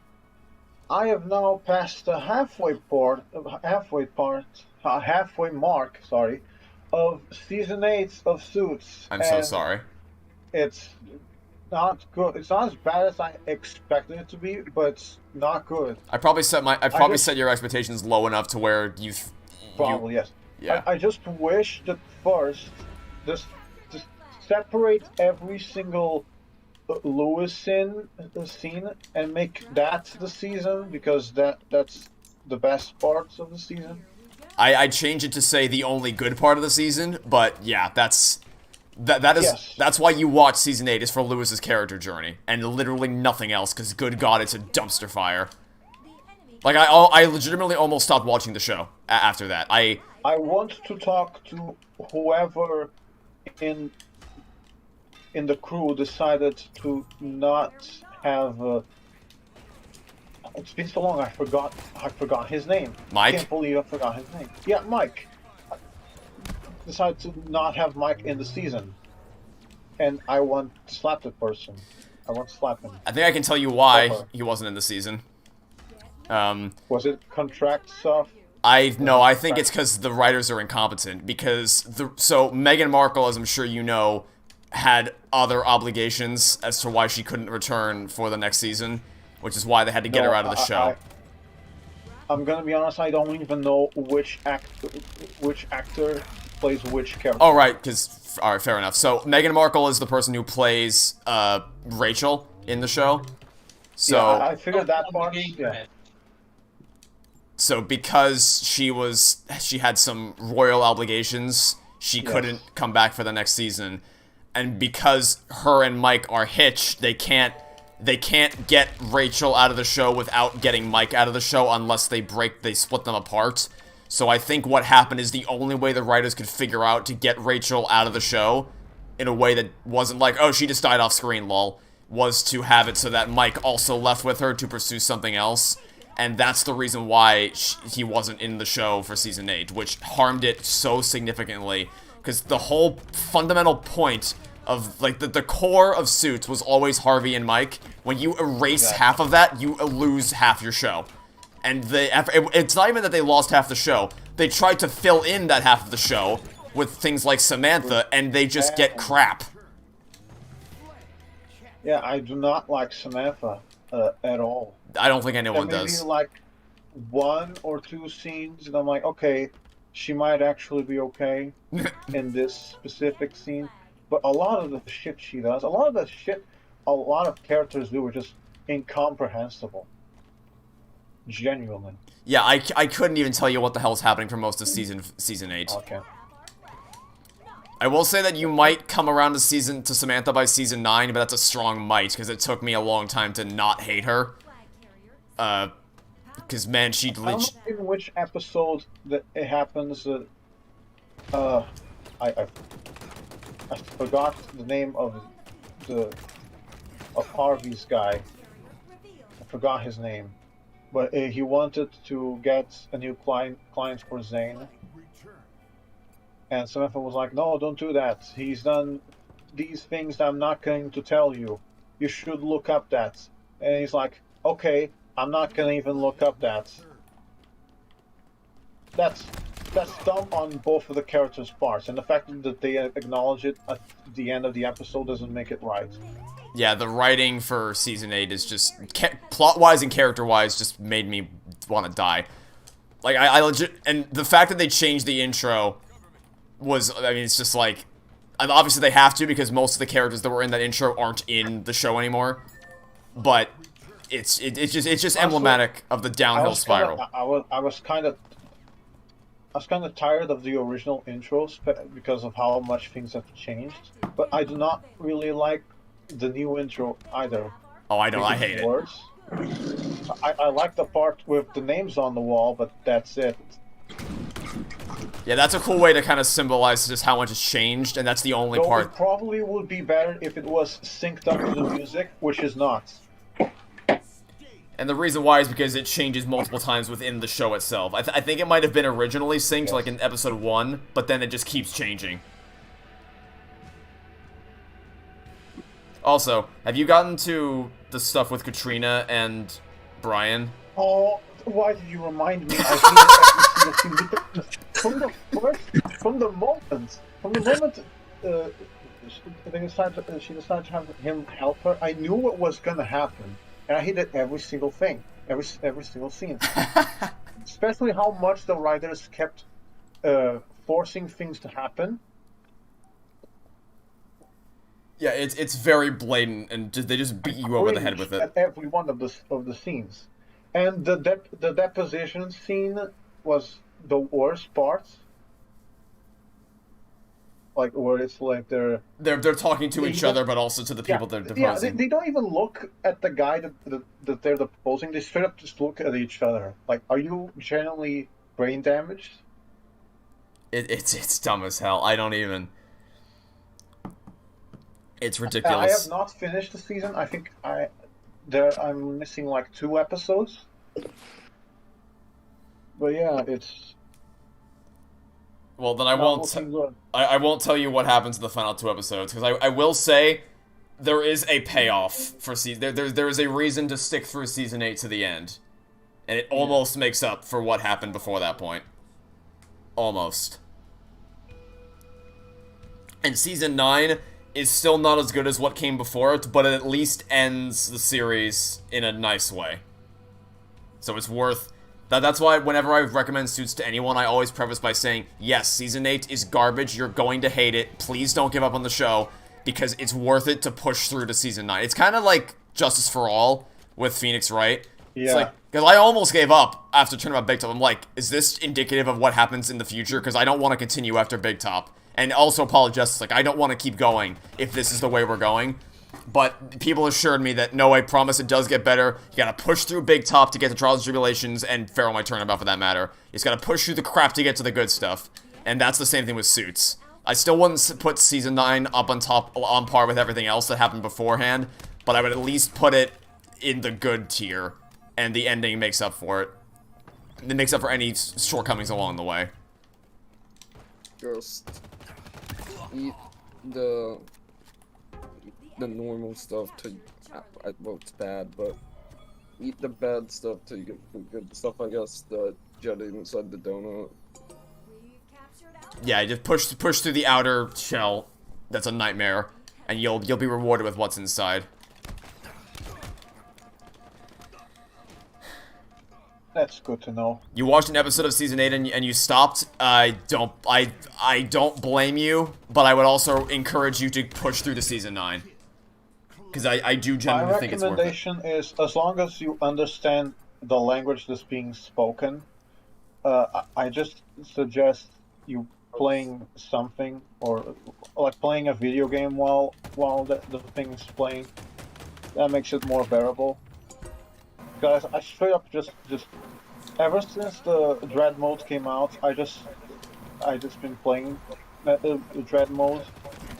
I have now passed the halfway mark, of season 8 of Suits. I'm so sorry. It's not good. It's not as bad as I expected it to be, but it's not good. I probably set your expectations low enough to where yes. Yeah. I just wish that first, just separate every single Lewis scene and make that the season, because that's the best parts of the season. I'd change it to say the only good part of the season, but yeah, that's why you watch season 8 is for Lewis's character journey and literally nothing else, because good god, it's a dumpster fire. Like I legitimately almost stopped watching the show after that. I want to talk to whoever in the crew decided to not have. It's been so long, I forgot his name. Mike? I can't believe I forgot his name. Yeah, Mike. Decided to not have Mike in the season. And I want to slap that person. I want to slap him. I think I can tell you why he wasn't in the season. Was it contract stuff? I think it's because the writers are incompetent. Because so Meghan Markle, as I'm sure you know, had other obligations as to why she couldn't return for the next season, which is why they had to get her out of the show. I'm gonna be honest, I don't even know which actor plays which character. Oh, right, alright, fair enough. So, Meghan Markle is the person who plays, Rachel in the show. So, yeah, I figured that part, yeah. So, because she had some royal obligations, she couldn't come back for the next season. And because her and Mike are hitched, they can't get Rachel out of the show without getting Mike out of the show unless they split them apart. So I think what happened is the only way the writers could figure out to get Rachel out of the show in a way that wasn't like, oh, she just died off screen, lol, was to have it so that Mike also left with her to pursue something else. And that's the reason why he wasn't in the show for season 8, which harmed it so significantly. Because the whole fundamental point of, like, the core of Suits was always Harvey and Mike. When you erase half of that, you lose half your show. And it's not even that they lost half the show. They tried to fill in that half of the show with things like Samantha, and they just get crap. Yeah, I do not like Samantha at all. I don't think anyone does. Maybe like 1 or 2 scenes, and I'm like, okay, she might actually be okay in this specific scene. But a lot of the shit she does, a lot of characters do are just incomprehensible. Genuinely. Yeah, I couldn't even tell you what the hell's happening for most of season 8. Okay. I will say that you might come around to Samantha by season 9, but that's a strong might, because it took me a long time to not hate her. Because, man, I don't know in which episode that it happens. I forgot the name of Harvey's guy. I forgot his name, but he wanted to get a new client for Zane, and Samantha was like, "No, don't do that. He's done these things that I'm not going to tell you. You should look up that." And he's like, "Okay, I'm not gonna even look up that." That's dumb on both of the characters' parts, and the fact that they acknowledge it at the end of the episode doesn't make it right. Yeah, the writing for season 8 is just plot-wise and character-wise just made me want to die. Like I legit, and the fact that they changed the intro was, I mean, it's just like, and obviously they have to because most of the characters that were in that intro aren't in the show anymore. But it's just emblematic of the downhill spiral. I was kind of tired of the original intros because of how much things have changed. But I do not really like the new intro either. Oh, I know, I hate it. Worse. I like the part with the names on the wall, but that's it. Yeah, that's a cool way to kind of symbolize just how much has changed, and that's the only part. It probably would be better if it was synced up to the music, which is not. And the reason why is because it changes multiple times within the show itself. I think it might have been originally synced, like in episode 1, but then it just keeps changing. Also, have you gotten to the stuff with Katrina and Brian? Oh, why did you remind me? I think from the moment she decided to have him help her, I knew what was gonna happen, and I hated every single thing, every single scene. Especially how much the writers kept forcing things to happen. Yeah, it's very blatant, and they just beat you over the head with it. At every one of the scenes, and the deposition scene was the worst part. Like where it's like they're talking to each other, but also to the people they're deposing. Yeah, they don't even look at the guy that they're deposing. They straight up just look at each other. Like, are you genuinely brain damaged? It's dumb as hell. I don't even. It's ridiculous. I have not finished the season. I think I'm missing like 2 episodes. But yeah, it's. Well, then I won't tell you what happens in the final 2 episodes, because I will say there is a payoff for season. There is a reason to stick through season 8 to the end, and it almost makes up for what happened before that point. Almost. And season 9 is still not as good as what came before it, but it at least ends the series in a nice way. So it's worth. That's why whenever I recommend Suits to anyone, I always preface by saying, yes, Season 8 is garbage, you're going to hate it, please don't give up on the show, because it's worth it to push through to Season 9. It's kind of like Justice for All with Phoenix Wright. Yeah. It's like, because I almost gave up after turning about Big Top. I'm like, is this indicative of what happens in the future? Because I don't want to continue after Big Top. And also Apologetics, like, I don't want to keep going if this is the way we're going. But people assured me that, no, I promise it does get better. You gotta push through Big Top to get to Trials and Tribulations, and Pharaoh My Turnabout for that matter. You just gotta push through the crap to get to the good stuff. And that's the same thing with Suits. I still wouldn't put Season 9 up on par with everything else that happened beforehand, but I would at least put it in the good tier, and the ending makes up for it. It makes up for any shortcomings along the way. Just eat the normal stuff to, well, it's bad, but eat the bad stuff to get the good stuff, I guess, the jelly inside the donut. Yeah, just push through the outer shell. That's a nightmare, and you'll be rewarded with what's inside. That's good to know. You watched an episode of season 8 and you stopped. I don't blame you, but I would also encourage you to push through to season 9. Because I do My genuinely think it's worth it. recommendation is, as long as you understand the language that's being spoken, I just suggest you playing something, or like playing a video game while the thing is playing. That makes it more bearable. Guys, I straight up just ever since the Dread mode came out, I just been playing the Dread mode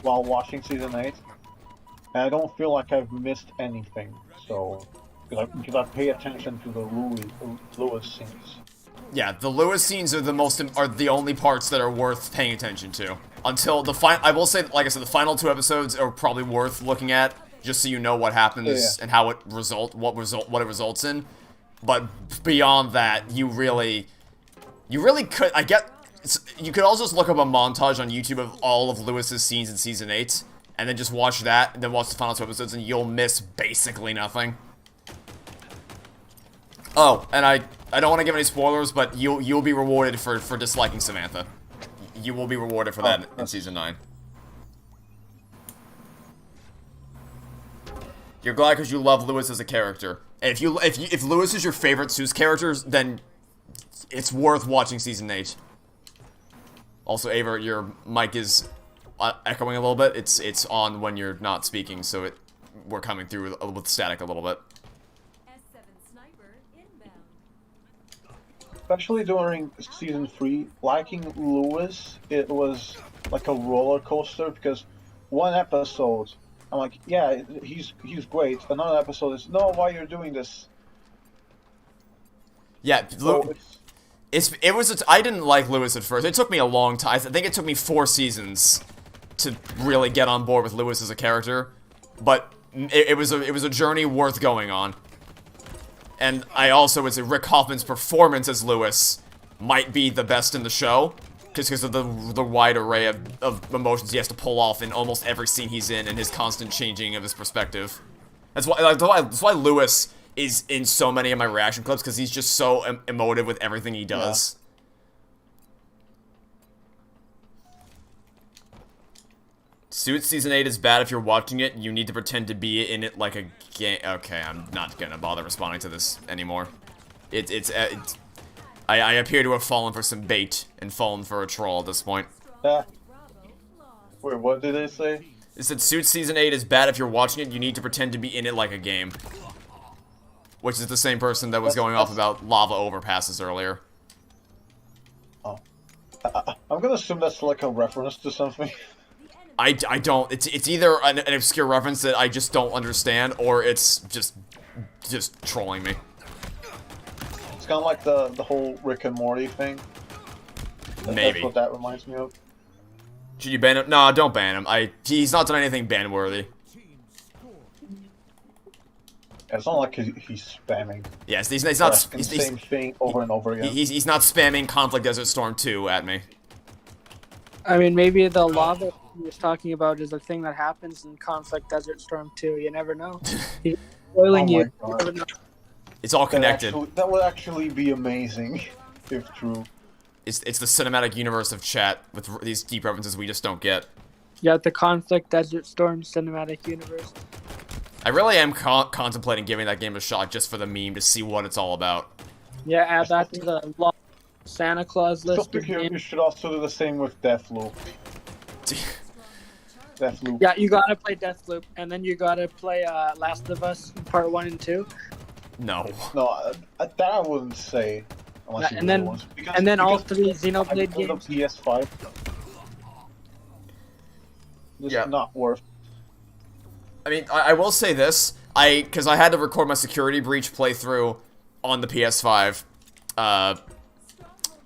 while watching season 8, and I don't feel like I've missed anything. So, because I pay attention to the Lewis scenes. Yeah, the Lewis scenes are the only parts that are worth paying attention to. Until the I will say, like I said, the final 2 episodes are probably worth looking at, just so you know what happens and how it what it results in. But beyond that, you really could. You could also just look up a montage on YouTube of all of Lewis's scenes in season 8, and then just watch that, and then watch the final 2 episodes, and you'll miss basically nothing. Oh, and I don't want to give any spoilers, but you'll be rewarded for disliking Samantha. You will be rewarded for that in season 9. You're glad because you love Lewis as a character. And if Lewis is your favorite Seuss characters, then it's worth watching season 8. Also, Ava, your mic is echoing a little bit. It's on when you're not speaking, so we're coming through with static a little bit. Especially during season 3, liking Lewis, it was like a roller coaster, because one episode, I'm like, yeah, he's great. Another episode is, no, why you're doing this? Yeah, So I didn't like Lewis at first. It took me a long time. I think it took me 4 seasons to really get on board with Lewis as a character, but it was a journey worth going on. And I also would say Rick Hoffman's performance as Lewis might be the best in the show, just because of the wide array of emotions he has to pull off in almost every scene he's in, and his constant changing of his perspective. That's why Lewis is in so many of my reaction clips, because he's just so emotive with everything he does. Suits Season 8 is bad if you're watching it. You need to pretend to be in it like a game. Okay, I'm not gonna bother responding to this anymore. I appear to have fallen for some bait and fallen for a troll at this point. Wait, what did they say? It said Suits Season 8 is bad if you're watching it. You need to pretend to be in it like a game. Which is the same person that was going off about lava overpasses earlier. Oh. I'm gonna assume that's like a reference to something. I don't. It's either an obscure reference that I just don't understand, or it's just trolling me. It's kind of like the whole Rick and Morty thing. Maybe. That's what that reminds me of. Should you ban him? No, don't ban him. He's not done anything ban-worthy. It's not like he's spamming. Yes, he's not. The same thing over and over again. He's not spamming Conflict Desert Storm 2 at me. I mean, maybe the lava he was talking about is a thing that happens in Conflict Desert Storm 2. You never know. He's spoiling you. You never know. It's all connected. That would actually be amazing, if true. It's the cinematic universe of chat with these deep references we just don't get. Yeah, the Conflict Desert Storm cinematic universe. I really am contemplating giving that game a shot just for the meme to see what it's all about. Yeah, add that to the Santa Claus list. You should also do the same with Deathloop. Deathloop. Yeah, you gotta play Deathloop, and then you gotta play Last of Us Part 1 and 2. No. No, that I wouldn't say. And then all 3 Xenoblade games. The PS5. It's not worth. I mean, I will say this, because I had to record my Security Breach playthrough on the PS5,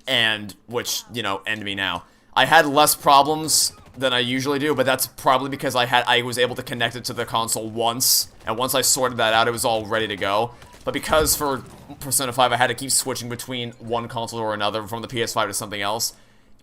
and, which, you know, end me now. I had less problems than I usually do, but that's probably because I was able to connect it to the console once, and once I sorted that out, it was all ready to go. But because for Persona 5 I had to keep switching between one console or another from the PS5 to something else,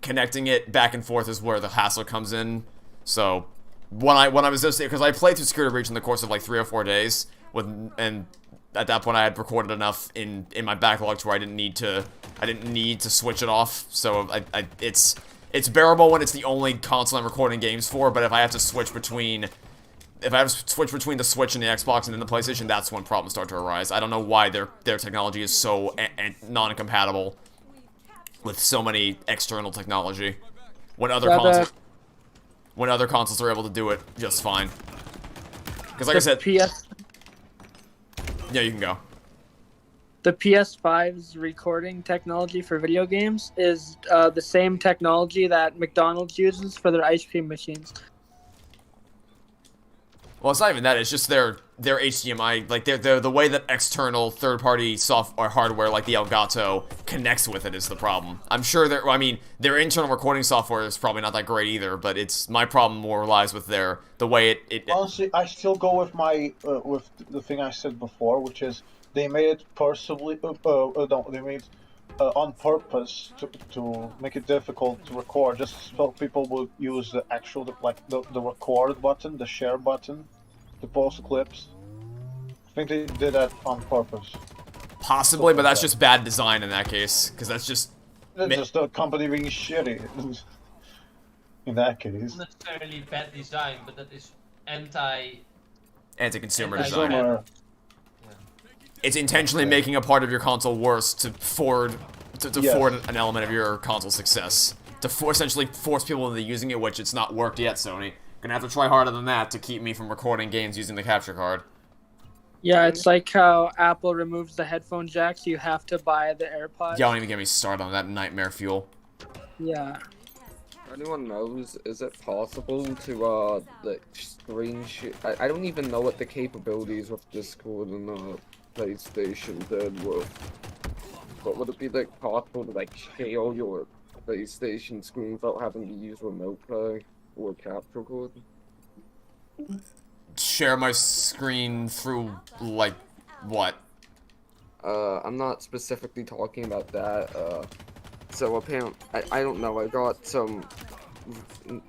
connecting it back and forth is where the hassle comes in. So when I was just, because I played through Security Breach in the course of like 3 or 4 days, and at that point I had recorded enough in my backlog to where I didn't need to switch it off. So it's bearable when it's the only console I'm recording games for, but if I have to switch between if I have to switch between the Switch and the Xbox and then the PlayStation, that's when problems start to arise. I don't know why their technology is so non-compatible with so many external technology when other consoles are able to do it just fine. Because like I said, yeah, you can go. The PS5's recording technology for video games is the same technology that McDonald's uses for their ice cream machines. Well, it's not even that. It's just their HDMI, like the way that external third-party software hardware like the Elgato connects with it is the problem. I'm sure their internal recording software is probably not that great either, but my problem more lies with the way it. Honestly, I still go with with the thing I said before, which is they made it personally. No, they made on purpose to make it difficult to record, just so people would use the actual the record button, the share button, to post clips. I think they did that on purpose. Possibly, but that's just bad design in that case, because that's just. It's just the company being shitty. In that case. Not necessarily bad design, but that is anti-consumer design. It's intentionally making a part of your console worse to forward an element of your console's success. To essentially force people into using it, which it's not worked yet, Sony. Gonna have to try harder than that to keep me from recording games using the capture card. Yeah, it's like how Apple removes the headphone jack, so you have to buy the AirPods. Y'all don't even get me started on that nightmare fuel. Yeah. Anyone knows, is it possible to, like, screen share? I don't even know what the capabilities of Discord and, PlayStation did with. But would it be, like, possible to, like, share your PlayStation screen without having to use remote play or capture code? Share my screen through, like, what? I'm not specifically talking about that, so apparently, I don't know, I got some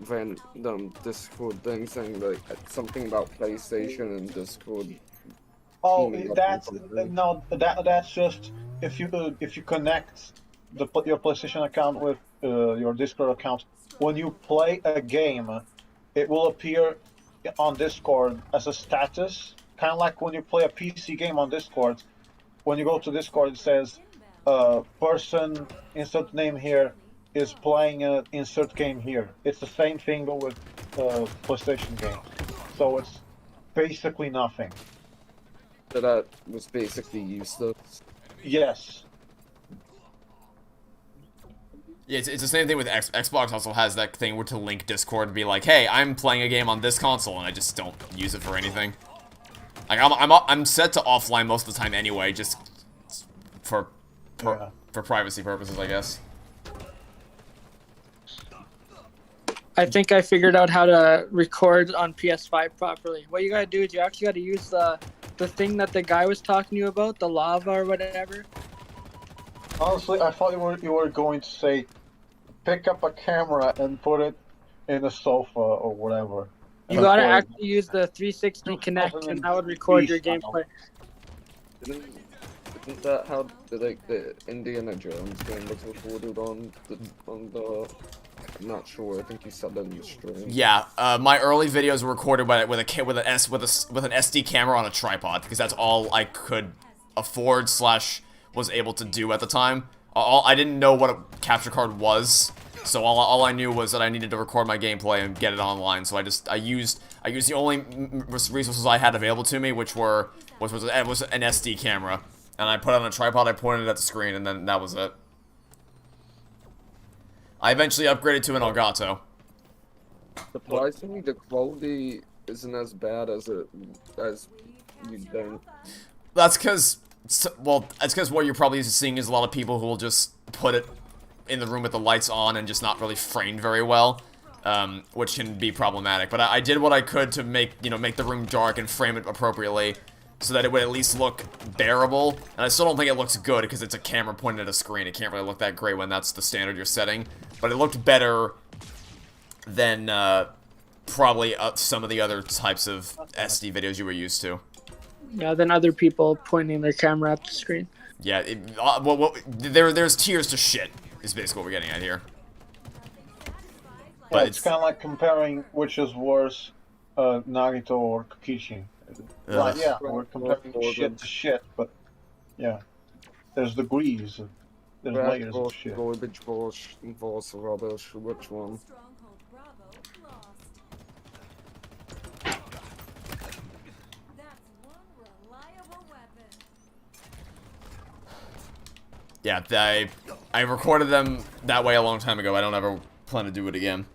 random Discord thing saying, like, something about PlayStation and Discord. Oh, that's just if you connect your PlayStation account with your Discord account. When you play a game, it will appear on Discord as a status, kind of like when you play a PC game on Discord. When you go to Discord, it says, "Person insert name here is playing an insert game here." It's the same thing but with PlayStation games, so it's basically nothing. So that was basically useless. Yes. Yeah, it's the same thing with Xbox. Also has that thing where to link Discord and be like, "Hey, I'm playing a game on this console," and I just don't use it for anything. Like I'm set to offline most of the time anyway, just for privacy purposes, I guess. I think I figured out how to record on PS5 properly. What you gotta do is you actually gotta use the thing that the guy was talking to you about, the lava or whatever. Honestly, I thought you were going to say, pick up a camera and put it in a sofa or whatever. You gotta actually use the 360 Connect, and that would record your gameplay. Isn't that how the Indiana Jones game was recorded on the? I'm not sure. I think you said that in the stream. Yeah, my early videos were recorded with an SD camera on a tripod because that's all I could afford / was able to do at the time. I didn't know what a capture card was, so all I knew was that I needed to record my gameplay and get it online. So I used the only resources I had available to me, which was an SD camera, and I put it on a tripod. I pointed it at the screen, and then that was it. I eventually upgraded to an Elgato. Surprisingly, the quality isn't as bad as you think. That's because, well, that's because what you're probably seeing is a lot of people who will just put it in the room with the lights on and just not really framed very well, which can be problematic. But I did what I could to make the room dark and frame it appropriately, so that it would at least look bearable. And I still don't think it looks good because it's a camera pointed at a screen. It can't really look that great when that's the standard you're setting. But it looked better than probably some of the other types of SD videos you were used to. Yeah, than other people pointing their camera at the screen. Yeah, there's tiers to shit, is basically what we're getting at here. But it's kind of like comparing which is worse, Nagito or Kokichi. Right, yeah, we're comparing shit to shit, but yeah, there's degrees, there's layers of shit. Garbage, bullshit, false rubbish. Which one? Stronghold Bravo lost. That's one reliable weapon. Yeah, I recorded them that way a long time ago. I don't ever plan to do it again.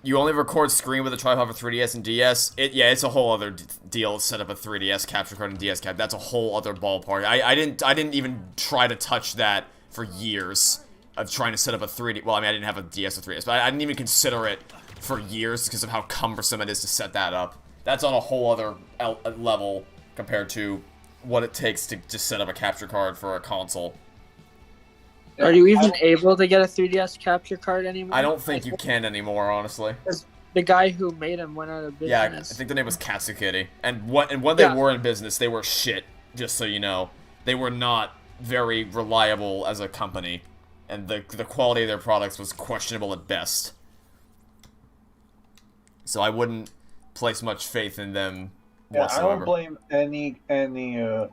You only record screen with a tripod for 3DS and DS. It's a whole other deal to set up a 3DS capture card and DS cap. That's a whole other ballpark. I didn't even try to touch that for years of trying to set up a 3D. Well, I mean, I didn't have a DS or 3DS, but I didn't even consider it for years because of how cumbersome it is to set that up. That's on a whole other level compared to what it takes to just set up a capture card for a console. Are you even able to get a 3DS capture card anymore? I don't think you can anymore, honestly. The guy who made them went out of business. Yeah, I think the name was Katsukitty. And when they were in business, they were shit, just so you know. They were not very reliable as a company. And the quality of their products was questionable at best. So I wouldn't place much faith in them whatsoever. I don't blame any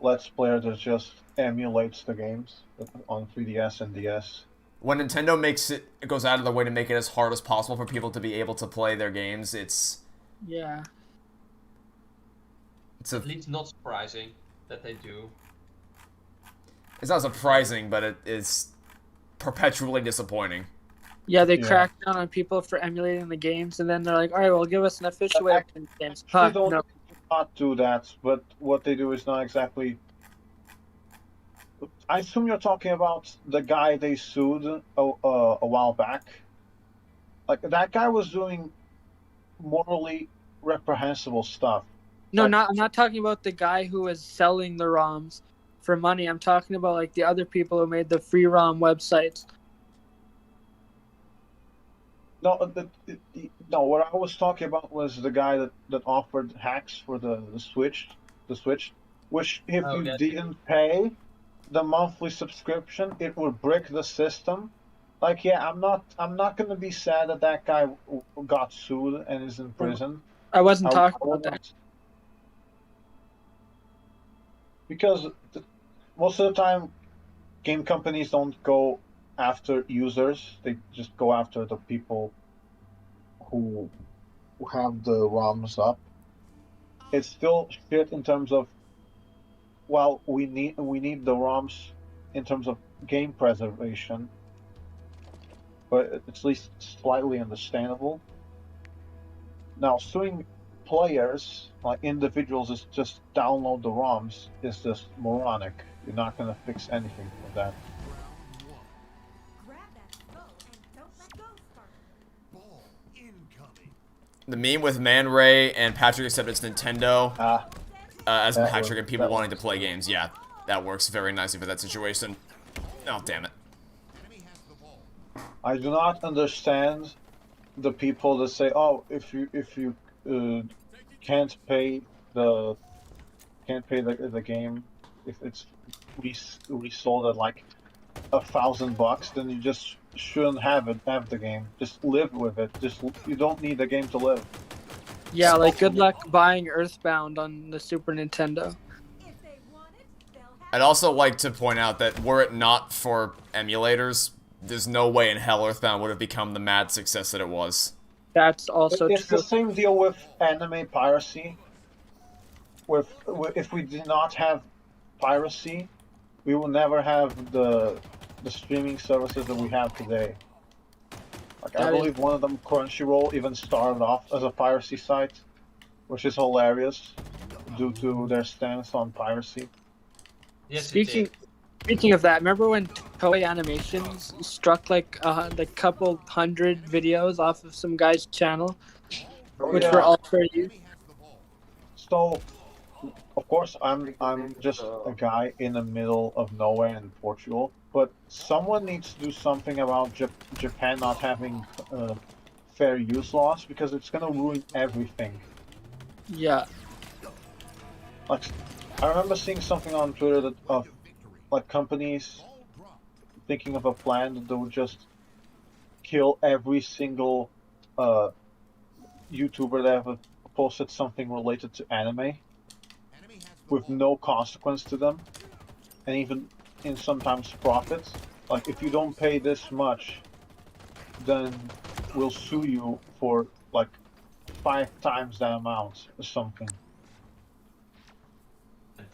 Let's Player that just emulates the games on 3DS and DS. When Nintendo goes out of the way to make it as hard as possible for people to be able to play their games, it's... Yeah. It's at least not surprising that they do. It's not surprising, but it is perpetually disappointing. Yeah, they crack down on people for emulating the games, and then they're like, alright, well, give us an official way to play the games. They don't not do that, but what they do is not exactly... I assume you're talking about the guy they sued a while back. Like, that guy was doing morally reprehensible stuff. No, I'm not talking about the guy who was selling the ROMs for money. I'm talking about, like, the other people who made the free ROM websites. No, what I was talking about was the guy that offered hacks for the Switch, which if you didn't pay the monthly subscription, it would brick the system. Like, yeah, I'm not gonna be sad that guy got sued and is in prison. I wasn't talking about that. Because most of the time, game companies don't go after users. They just go after the people who have the ROMs up. It's still shit in terms of, well, we need the ROMs in terms of game preservation, but it's at least slightly understandable. Now, suing players, like individuals, is just download the ROMs is just moronic. You're not gonna fix anything with that. The meme with Man Ray and Patrick except it's Nintendo. As Patrick and people wanting to play games. Yeah, that works very nicely for that situation. Oh, damn it. I do not understand the people that say, "Oh, if you can't pay the game, if it's resold at like $1,000, then you just shouldn't have the game. Just live with it. You don't need the game to live." Yeah, like good luck buying Earthbound on the Super Nintendo. I'd also like to point out that were it not for emulators, there's no way in hell Earthbound would have become the mad success that it was. That's also It's the same deal with anime piracy. If we did not have piracy, we will never have the streaming services that we have today. Like, I believe one of them, Crunchyroll, even started off as a piracy site, which is hilarious due to their stance on piracy. Yes, Speaking of that, remember when Toei Animations struck like a couple hundred videos off of some guy's channel, which were all for you? So, of course, I'm just a guy in the middle of nowhere in Portugal, but someone needs to do something about Japan not having fair use laws, because it's gonna ruin everything. Yeah. Like, I remember seeing something on Twitter that of like companies thinking of a plan that they would just kill every single YouTuber that ever posted something related to anime with no consequence to them, and even in sometimes profits. Like, if you don't pay this much, then we'll sue you for like 5 times that amount or something.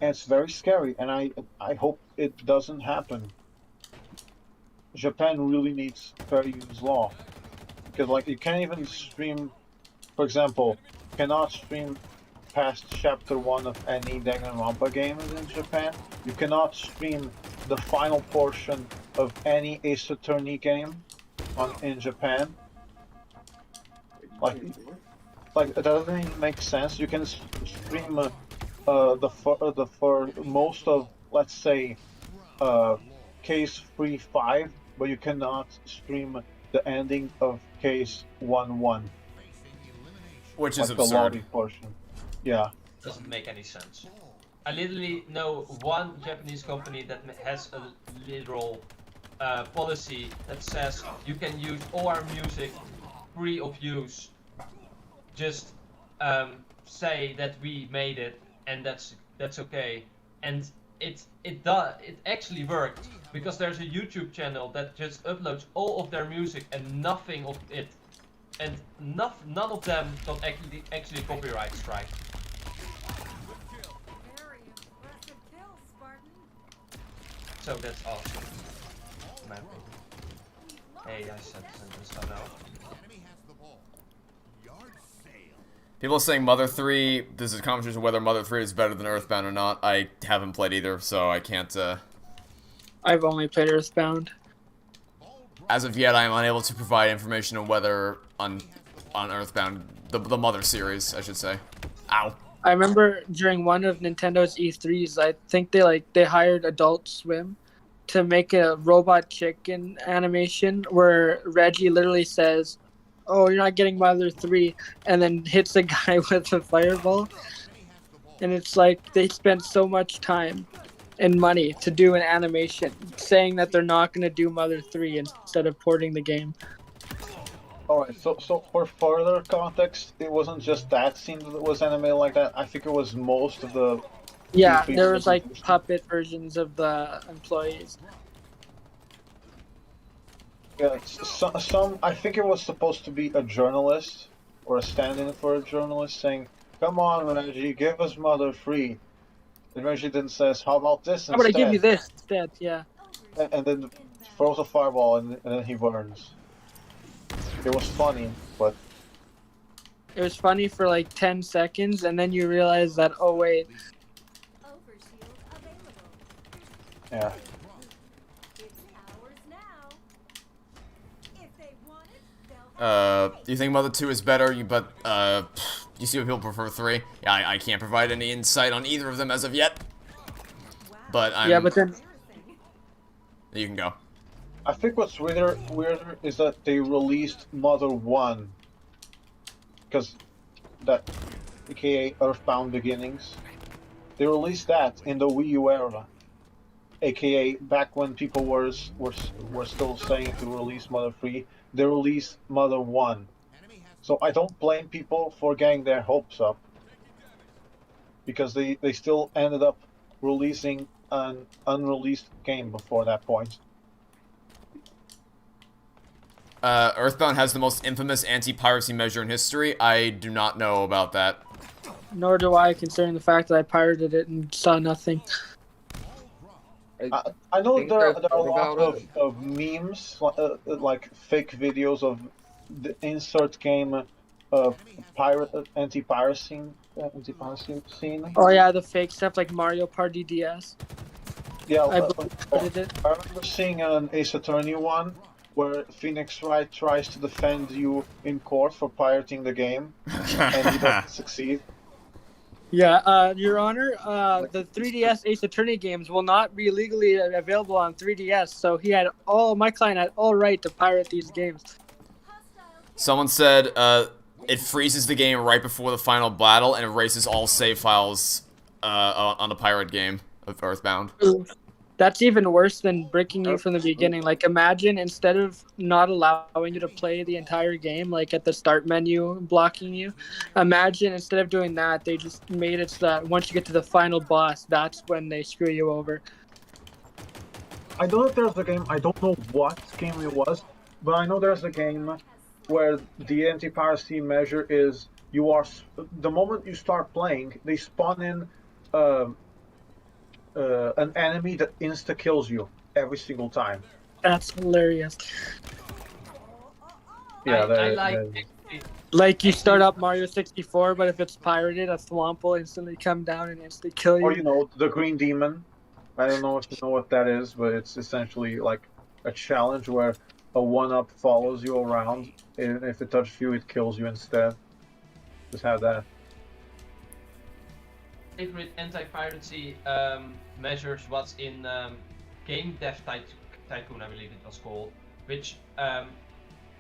And it's very scary, and I hope it doesn't happen. Japan really needs fair use law, because like you can't even stream, for example, cannot stream past chapter 1 of any Danganronpa game in Japan. You cannot stream the final portion of any Ace Attorney game in Japan. Like it doesn't even make sense. You can stream for most of, let's say, case 3-5, but you cannot stream the ending of case 1-1. Which is like absurd. The lobby portion. Yeah. Doesn't make any sense. I literally know one Japanese company that has a literal policy that says you can use all our music free of use. Just say that we made it, and that's okay. And it actually worked, because there's a YouTube channel that just uploads all of their music and nothing of it, and none of them got actually copyright strike. Very impressive kill, Spartan. So that's awesome. My opinion. Hey, I said so now. People are saying Mother 3, this is a conversation whether Mother 3 is better than Earthbound or not. I haven't played either, so I can't, I've only played Earthbound. As of yet, I am unable to provide information on whether on Earthbound, the Mother series, I should say. Ow. I remember during one of Nintendo's E3s, I think they hired Adult Swim to make a robot chicken animation where Reggie literally says, "Oh, you're not getting Mother 3," and then hits a guy with a fireball. And it's like they spent so much time and money to do an animation saying that they're not going to do Mother 3 instead of porting the game. Alright, so for further context, it wasn't just that scene that was animated like that. I think it was most of the... Yeah, there was like puppet versions of the employees. Yeah, some I think it was supposed to be a journalist or a stand-in for a journalist saying, "Come on, Reggie, give us Mother 3." And Reggie then says, "How about this instead?" How about I give you this instead? Yeah. And then throws a fireball and then he burns. It was funny, but It was funny for like 10 seconds, and then you realize that, oh wait. Overshield available. yeah. It's ours now. If they want it, they'll have You think Mother 2 is better, but, you see what people prefer 3? Yeah, I can't provide any insight on either of them as of yet. But I'm... Yeah, but then... You can go. I think what's weirder is that they released Mother 1. Because that, aka Earthbound Beginnings, they released that in the Wii U era. Aka back when people were still saying to release Mother 3, they released Mother 1. So I don't blame people for getting their hopes up, because they still ended up releasing an unreleased game before that point. Earthbound has the most infamous anti-piracy measure in history. I do not know about that. Nor do I, considering the fact that I pirated it and saw nothing. I know think there are I've a heard lot about it. of memes, like fake videos of the insert game anti-piracy scene. Oh yeah, the fake stuff like Mario Party DS. Yeah, I pirated it. I remember seeing an Ace Attorney one where Phoenix Wright tries to defend you in court for pirating the game, and he doesn't succeed. Yeah, Your Honor, the 3DS Ace Attorney games will not be legally available on 3DS, so my client had all right to pirate these games. Someone said, it freezes the game right before the final battle and erases all save files, on the pirate game of Earthbound. That's even worse than bricking you from the beginning. Like, imagine instead of not allowing you to play the entire game, like at the start menu blocking you, imagine instead of doing that, they just made it so that once you get to the final boss, that's when they screw you over. I know that there's a game, I don't know what game it was, but I know there's a game where the anti-piracy measure is the moment you start playing, they spawn in an enemy that insta-kills you every single time. That's hilarious. Yeah, I like Like you start up Mario 64, but if it's pirated, a thwomp will instantly come down and instantly kill you. Or, you know, the green demon. I don't know if you know what that is, but it's essentially like a challenge where a 1-up follows you around, and if it touches you, it kills you instead. Just have that. favorite anti-piracy measures was in Game Dev Tycoon, I believe it was called, which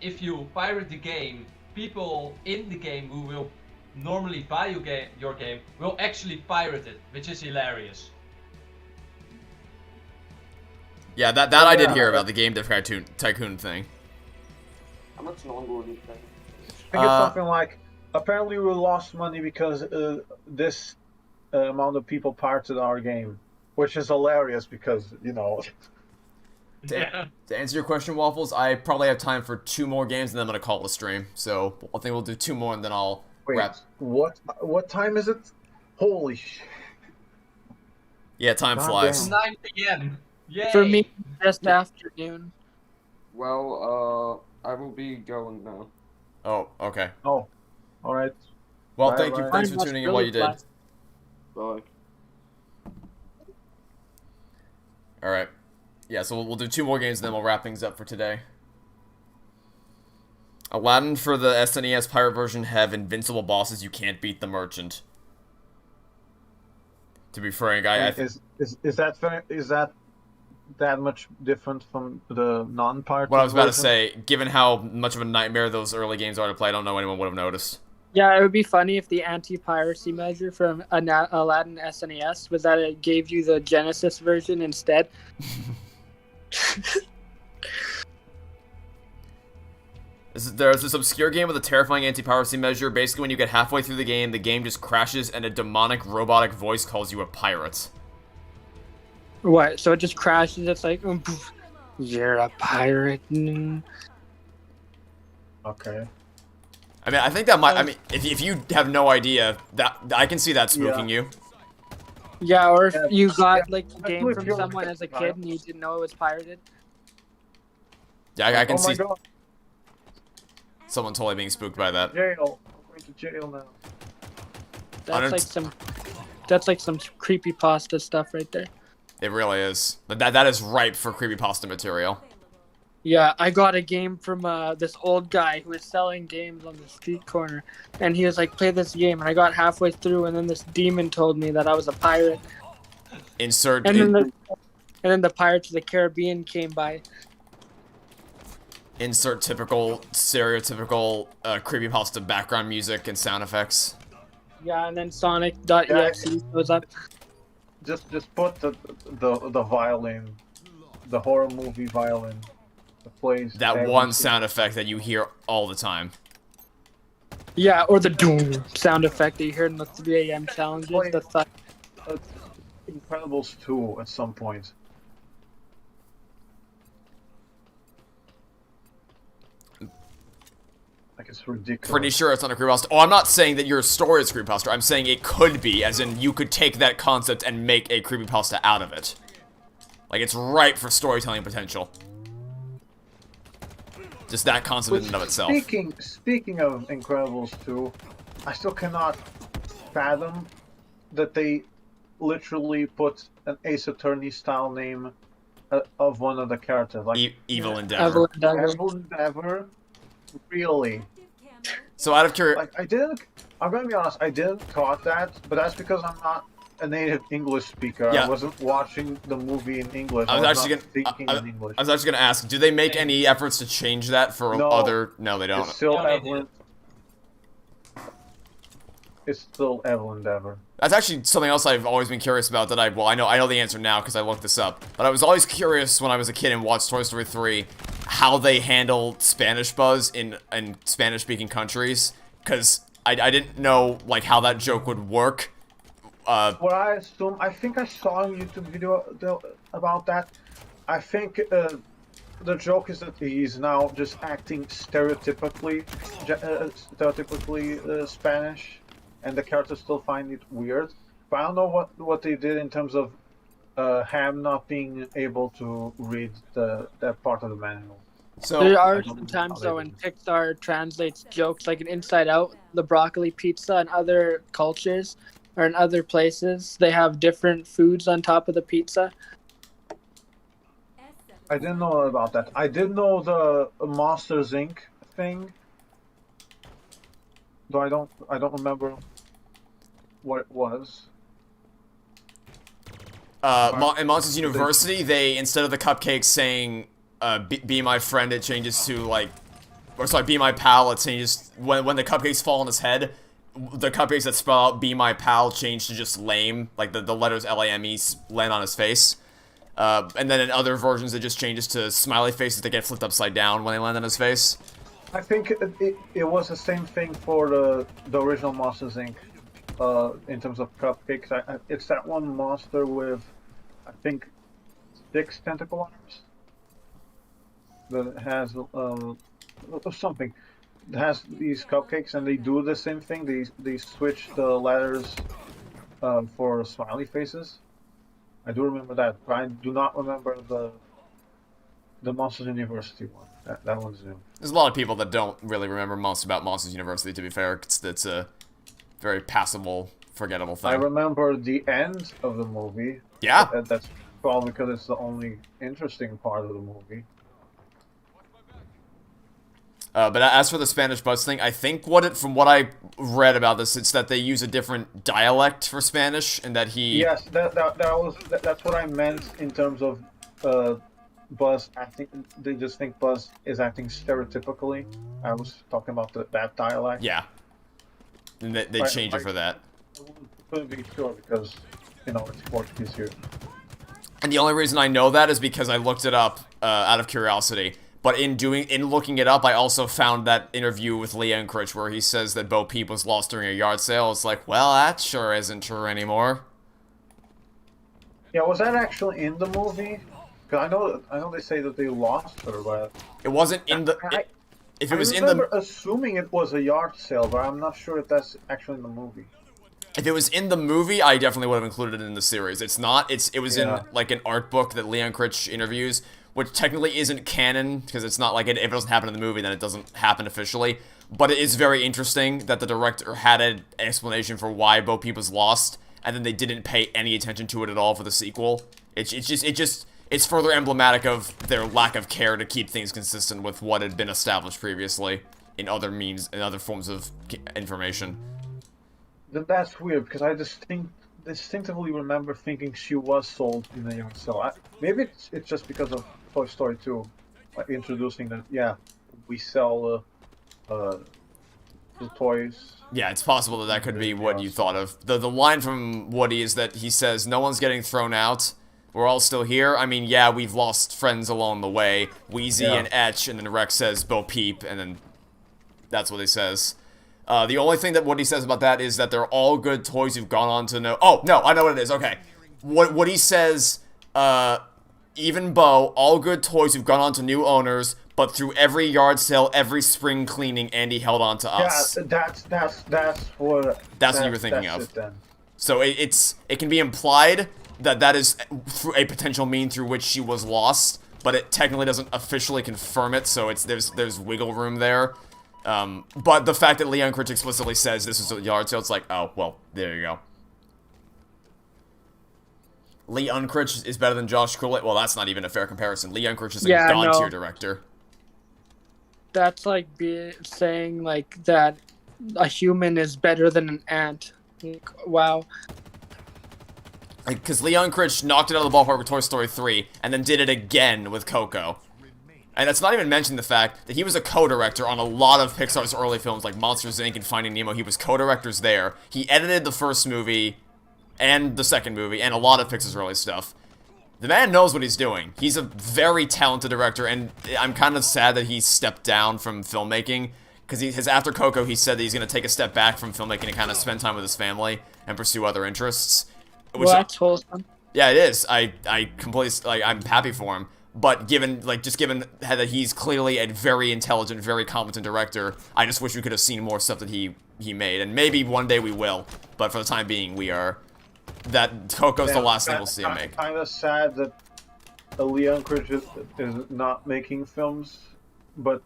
if you pirate the game, people in the game who will normally buy your game will actually pirate it, which is hilarious. Yeah, that I did hear about the Game Dev Tycoon thing. How much longer will you play? I think it's something like, apparently we lost money because this amount of people pirated our game, which is hilarious because, you know... To answer your question, Waffles, I probably have time for 2 more games and then I'm going to call it a stream. So I think we'll do 2 more and then I'll wrap. What time is it? Holy shit. Yeah, time flies. It's 9 p.m. Yay! For me, just afternoon. Well, I will be going now. Oh, okay. Oh, alright. Well, Bye, thank you. bye. Thanks for Mine tuning was in while really you did. fast. Bye. Alright. Yeah, so we'll do 2 more games and then we'll wrap things up for today. Aladdin for the SNES pirate version have invincible bosses you can't beat the merchant. To be frank, Is that that much different from the non-pirate? What I was about to version? say, given how much of a nightmare those early games are to play, I don't know anyone would have noticed. Yeah, it would be funny if the anti-piracy measure from Aladdin SNES was that it gave you the Genesis version instead. There's this obscure game with a terrifying anti-piracy measure. Basically, when you get halfway through the game just crashes and a demonic robotic voice calls you a pirate. What? So it just crashes. It's like, poof, you're a pirate. Okay. I mean, I think that might. I mean, if you have no idea, that I can see that spooking you. Yeah, or if you got like the game from someone as a kid and you didn't know it was pirated. Yeah, I can see God. someone totally being spooked by that. Jail. I'm going to jail now. That's like some creepypasta stuff right there. It really is. That is ripe for creepypasta material. Yeah, I got a game from this old guy who was selling games on the street corner, and he was like, "Play this game," and I got halfway through, and then this demon told me that I was a pirate. And then the Pirates of the Caribbean came by. Insert typical, stereotypical creepypasta background music and sound effects. Yeah, and then Sonic.exe goes up. Just put the violin, the horror movie violin. Plays that one sound effect that you hear all the time. Yeah, or the doom sound effect that you heard in the 3 a.m. challenges. The thud. Incredibles 2 at some point. Like, it's ridiculous. Pretty sure it's not a creepypasta. Oh, I'm not saying that your story is creepypasta. I'm saying it could be, as in you could take that concept and make a creepypasta out of it. Like, it's ripe for storytelling potential. Just that concept in and of itself. Speaking of Incredibles 2, I still cannot fathom that they literally put an Ace Attorney style name of one of the characters, like Evil Endeavor. Evil Endeavor. Really? So out of curiosity, like, I'm gonna be honest, I didn't caught that, but that's because I'm not a native English speaker. Yeah. I wasn't watching the movie in English. I was actually gonna ask, do they make any efforts to change that for other? No, they don't. It's still Evelyn. It's still Evil Endeavor. That's actually something else I've always been curious about that I know the answer now because I looked this up. But I was always curious when I was a kid and watched Toy Story 3 how they handled Spanish buzz in Spanish-speaking countries, because I didn't know, like, how that joke would work. What I assume, I think I saw a YouTube video about that. I think the joke is that he's now just acting stereotypically Spanish, and the characters still find it weird. But I don't know what they did in terms of Ham not being able to read that part of the manual. So There are some times though when Pixar translates jokes like in Inside Out, the broccoli pizza, and other cultures or in other places, they have different foods on top of the pizza. I didn't know about that. I did know the Monsters Inc. thing, though I don't remember what it was. In Monsters University, they, instead of the cupcakes saying be my friend, it changes to like, or sorry, be my pal, it changes, when the cupcakes fall on his head, the cupcakes that spell out be my pal change to just lame, like the letters L-A-M-E land on his face. And then in other versions it just changes to smiley faces that get flipped upside down when they land on his face. I think it was the same thing for the original Monsters Inc. In terms of cupcakes. It's that one monster with, I think, 6 tentacle arms that has something. It has these cupcakes, and they do the same thing. They switch the letters for smiley faces. I do remember that, but I do not remember the Monsters University one. That one's new. There's a lot of people that don't really remember most about Monsters University, to be fair. It's a very passable, forgettable thing. I remember the end of the movie. Yeah. That's probably because it's the only interesting part of the movie. But as for the Spanish buzz thing, I think from what I read about this, it's that they use a different dialect for Spanish, and that he... Yes, that's what I meant in terms of Buzz acting. They just think Buzz is acting stereotypically. I was talking about that dialect. Yeah. And they change it for that. I couldn't be sure because, it's Portuguese here. And the only reason I know that is because I looked it up out of curiosity. But in looking it up, I also found that interview with Lee Unkrich where he says that Bo Peep was lost during a yard sale. It's like, well, that sure isn't true anymore. Yeah, was that actually in the movie? Because I know they say that they lost her, but it wasn't in the. If it was I in the, assuming it was a yard sale, but I'm not sure if that's actually in the movie. If it was in the movie, I definitely would have included it in the series. It's not. It was in like an art book that Leon Critch interviews, which technically isn't canon because it's not like if it doesn't happen in the movie, then it doesn't happen officially. But it is very interesting that the director had an explanation for why Bo Peep was lost, and then they didn't pay any attention to it at all for the sequel. It's further emblematic of their lack of care to keep things consistent with what had been established previously in other means and other forms of information. That's weird because I distinctively remember thinking she was sold in a yard sale. Maybe it's just because of Toy Story 2, like introducing that. Yeah, we sell the toys. Yeah, it's possible that could be what you thought of. The line from Woody is that he says, "No one's getting thrown out. We're all still here." I mean, yeah, we've lost friends along the way. Wheezy and Etch, and then Rex says Bo Peep, and then that's what he says. The only thing that Woody says about that is that they're all good toys you've gone on to know. Oh, no, I know what it is. Okay. What he says, even Bo, all good toys you've gone on to new owners, but through every yard sale, every spring cleaning, Andy held on to us. Yeah, that's what you were thinking of. So it can be implied that is through a potential mean through which she was lost, but it technically doesn't officially confirm it, so there's wiggle room there. But the fact that Leon Critch explicitly says this is a yard sale, it's like, oh, well, there you go. Lee Unkrich is better than Josh Cooley. Well, that's not even a fair comparison. Lee Unkrich is a god-tier director. That's like saying like that a human is better than an ant. Like, wow. Because Lee Unkrich knocked it out of the ballpark with Toy Story 3, and then did it again with Coco. And that's not even mentioning the fact that he was a co-director on a lot of Pixar's early films, like Monsters, Inc. and Finding Nemo. He was co-directors there. He edited the first movie, and the second movie, and a lot of Pixar's early stuff. The man knows what he's doing. He's a very talented director, and I'm kind of sad that he stepped down from filmmaking, because after Coco, he said that he's going to take a step back from filmmaking and kind of spend time with his family and pursue other interests. Which, Well, that's wholesome. yeah, it is. I completely, like, I'm happy for him. But given that he's clearly a very intelligent, very competent director, I just wish we could have seen more stuff that he made. And maybe one day we will. But for the time being, we are. That Coco's the last thing we'll see him make. Kind of sad that Leon Critch is not making films, but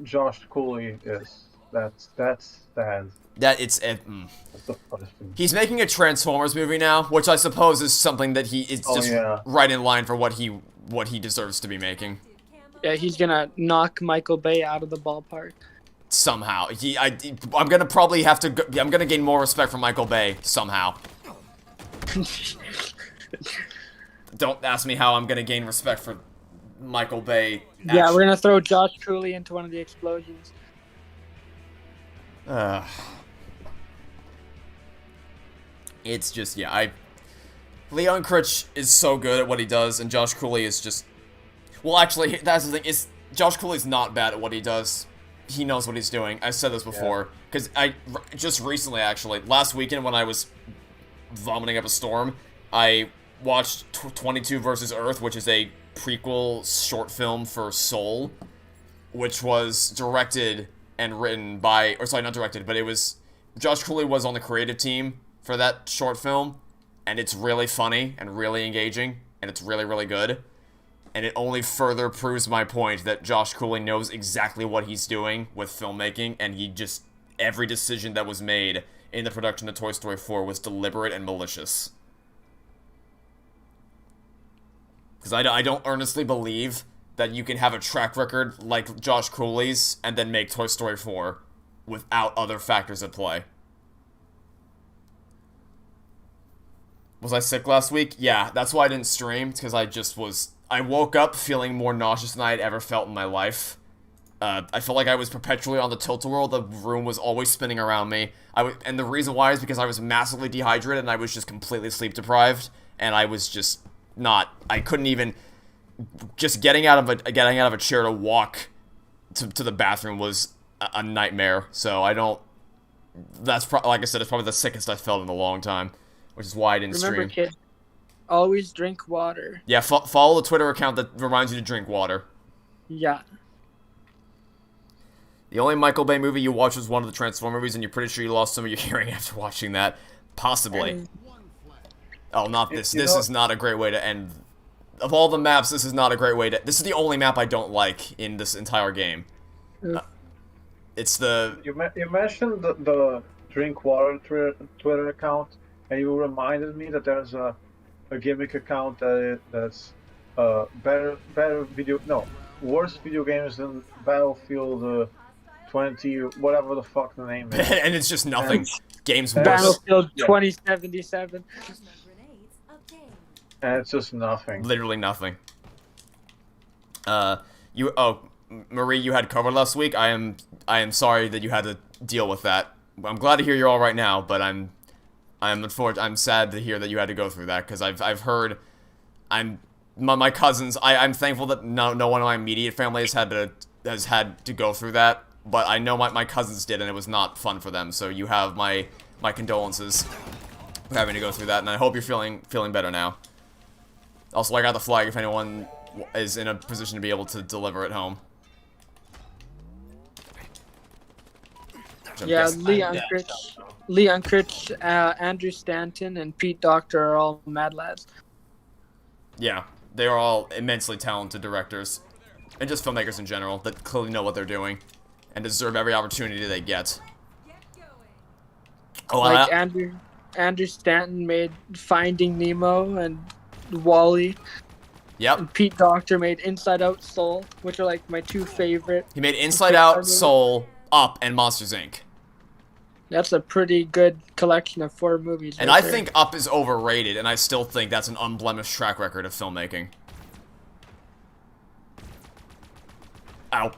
Josh Cooley is. That's sad. That's the first thing. He's making a Transformers movie now, which I suppose is something that he is just right in line for what he deserves to be making. Yeah, he's gonna knock Michael Bay out of the ballpark. Somehow, I'm gonna probably have to. I'm gonna gain more respect for Michael Bay somehow. Don't ask me how I'm gonna gain respect for Michael Bay. Yeah, we're gonna throw Josh Cooley into one of the explosions. It's just, Leon Critch is so good at what he does, and Josh Cooley is just... Well, actually, that's the thing, Josh Cooley's not bad at what he does. He knows what he's doing. I've said this before, because just recently, actually, last weekend when I was vomiting up a storm, I watched 22 vs. Earth, which is a prequel short film for Soul, which was directed and written by... Or, sorry, not directed, but it was... Josh Cooley was on the creative team for that short film, and it's really funny and really engaging, and it's really, really good. And it only further proves my point that Josh Cooley knows exactly what he's doing with filmmaking, and every decision that was made in the production of Toy Story 4 was deliberate and malicious. Because I don't earnestly believe that you can have a track record like Josh Cooley's and then make Toy Story 4 without other factors at play. Was I sick last week? Yeah, that's why I didn't stream, because I woke up feeling more nauseous than I had ever felt in my life. I felt like I was perpetually on the tilt-a-whirl. The room was always spinning around me. And the reason why is because I was massively dehydrated and I was just completely sleep-deprived. And I was just not... I couldn't even... Just getting out of a chair to walk to the bathroom was a nightmare. So I don't... That's like I said, it's probably the sickest I've felt in a long time. Which is why I didn't stream. Remember, kid, always drink water. Yeah, follow the Twitter account that reminds you to drink water. Yeah. The only Michael Bay movie you watched was one of the Transformers movies, and you're pretty sure you lost some of your hearing after watching that. Possibly. Oh, not this. This is not a great way to end. Of all the maps, this is not a great way to... This is the only map I don't like in this entire game. It's the... You mentioned the drink water Twitter account, and you reminded me that there's a gimmick account that's worse video games than Battlefield 20, whatever the fuck the name is. And it's just nothing. Games worse. Battlefield 2077. And it's just nothing. Literally nothing. Marie, you had COVID last week. I am sorry that you had to deal with that. I'm glad to hear you're all right now, but I'm sad to hear that you had to go through that, because I've heard, my cousins, I'm thankful that no one in my immediate family has had to go through that, but I know my cousins did, and it was not fun for them. So you have my condolences for having to go through that, and I hope you're feeling better now. Also, I got the flag if anyone is in a position to be able to deliver at home. Yeah, Leon Critch, Andrew Stanton, and Pete Docter are all mad lads. Yeah, they are all immensely talented directors, and just filmmakers in general that clearly know what they're doing and deserve every opportunity they get. Oh, like Andrew Stanton made Finding Nemo and WALL-E. Yep. And Pete Docter made Inside Out, Soul, which are like my two favorite. He made Inside Out, Soul, Up, and Monsters, Inc. That's a pretty good collection of 4 movies. And I think Up is overrated, and I still think that's an unblemished track record of filmmaking. Ow.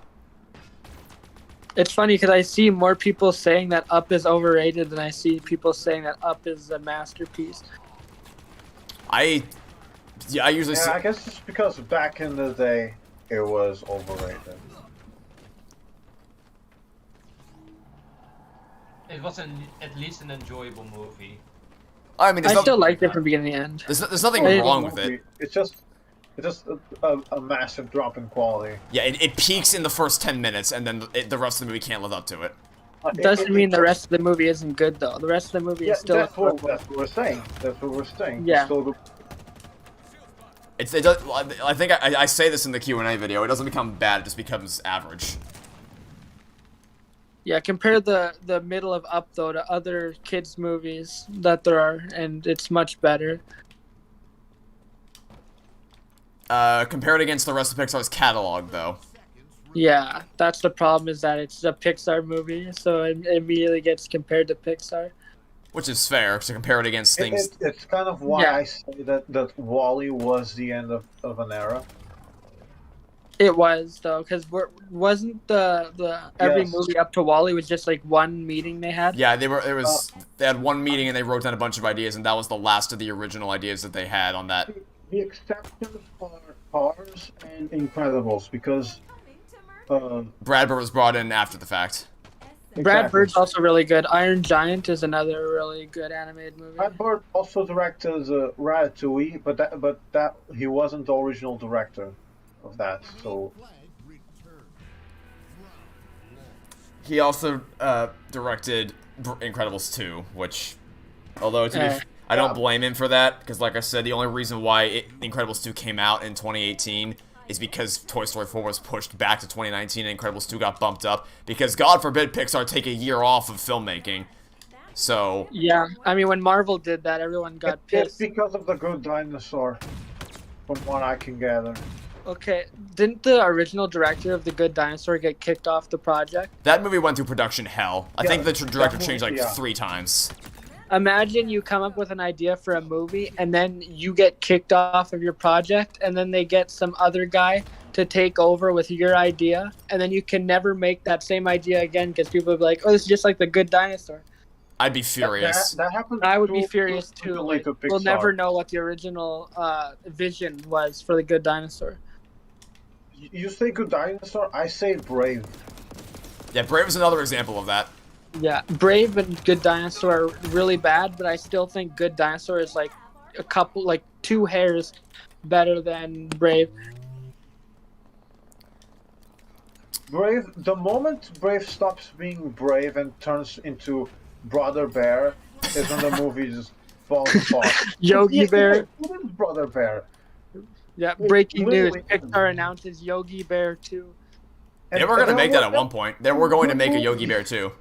It's funny because I see more people saying that Up is overrated than I see people saying that Up is a masterpiece. I usually Yeah, say, I guess it's because back in the day it was overrated. It was at least an enjoyable movie. I mean, I still liked it from beginning to end. there's nothing Hey, wrong with it. It's just a massive drop in quality. Yeah, it peaks in the first 10 minutes, and then the rest of the movie can't live up to it. Doesn't mean the rest of the movie isn't good though. The rest of the movie Yeah, is still. that's what we're saying. That's what we're saying. Yeah. It's still good. It does. I think I say this in the Q&A video. It doesn't become bad; it just becomes average. Yeah, compare the middle of Up though to other kids movies that there are, and it's much better. Compare it against the rest of Pixar's catalog, though. Yeah, that's the problem, is that it's a Pixar movie, so it immediately gets compared to Pixar. Which is fair, to compare it against things. It's kind of why Yeah. I say that WALL-E was the end of an era. It was though, because wasn't the every Yes. movie up to WALL-E was just like one meeting they had? Yeah, they had one meeting and they wrote down a bunch of ideas, and that was the last of the original ideas that they had on that. The exceptions are Cars and Incredibles, because Brad Bird was brought in after the fact. Brad exactly. Bird's also really good. Iron Giant is another really good animated movie. Brad Bird also directed Ratatouille, but that he wasn't the original director of that. So He also directed Incredibles 2, which, although I don't blame him for that, because like I said, the only reason why Incredibles 2 came out in 2018 is because Toy Story 4 was pushed back to 2019 and Incredibles 2 got bumped up, because God forbid Pixar take a year off of filmmaking. So Yeah, I mean when Marvel did that, everyone got it's pissed. because of The Good Dinosaur, from what I can gather. Okay, didn't the original director of The Good Dinosaur get kicked off the project? that movie went through production hell. I Yeah, think the director that changed like movie, yeah. 3 times. Imagine you come up with an idea for a movie and then you get kicked off of your project, and then they get some other guy to take over with your idea, and then you can never make that same idea again because people will be like, oh, this is just like The Good Dinosaur. I'd be furious. That happened. I would be to- furious to too. the Like, later we'll Pixar. never know what the original vision was for The Good Dinosaur. You say Good Dinosaur, I say Brave. Yeah, Brave is another example of that. Yeah, Brave and Good Dinosaur are really bad, but I still think Good Dinosaur is like a couple, like 2 hairs better than Brave. Brave. The moment Brave stops being brave and turns into Brother Bear is when the movie just falls apart. Yogi Yes, Bear. It is Brother Bear. Yeah, breaking news. literally- Pixar announces Yogi Bear 2. They were gonna And make that at what- one point. They were going to make a Yogi Bear too.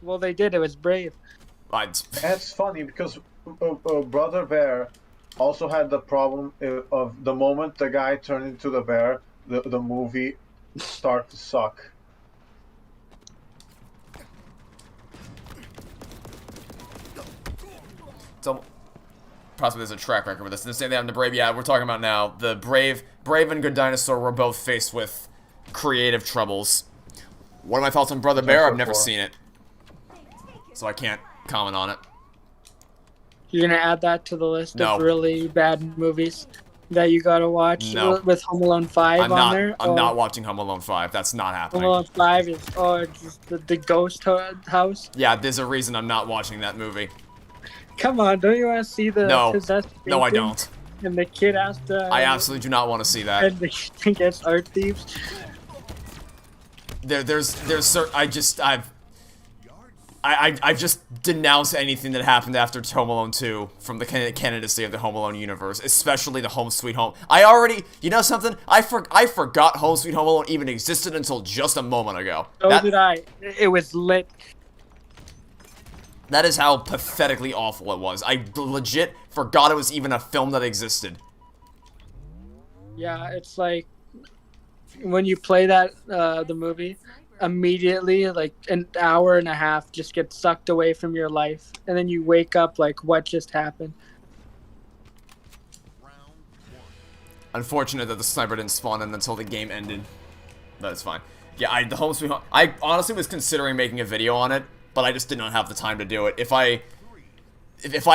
Well, they did. It was Brave. It's funny because Brother Bear also had the problem of the moment the guy turned into the bear, the movie started to suck. So, possibly there's a track record with this. The same thing happened to Brave. Yeah, we're talking about now. The Brave and Good Dinosaur were both faced with creative troubles. What are my thoughts on Brother Bear? I've never seen it, so I can't comment on it. You're gonna add that to the list No. of really bad movies that you gotta watch No. with Home Alone 5 on there. I'm not watching Home Alone 5. That's not Home happening. Alone 5 is just the ghost house. Yeah, there's a reason I'm not watching that movie. Come on, don't you want to see the No. possessed No, I painting? don't. And the kid has to. I absolutely do not want to see that. And the kid gets art thieves. There's I've just denounced anything that happened after Home Alone 2 from the candidacy of the Home Alone universe, especially the Home Sweet Home. You know something? I forgot Home Sweet Home Alone even existed until just a moment ago. So did I. It was lit. That is how pathetically awful it was. I legit forgot it was even a film that existed. Yeah, it's like when you play that the movie, immediately like an hour and a half just gets sucked away from your life, and then you wake up like, what just happened? Unfortunate that the sniper didn't spawn in until the game ended. But it's fine. Yeah, the Home Sweet Home. I honestly was considering making a video on it, but I just did not have the time to do it. If I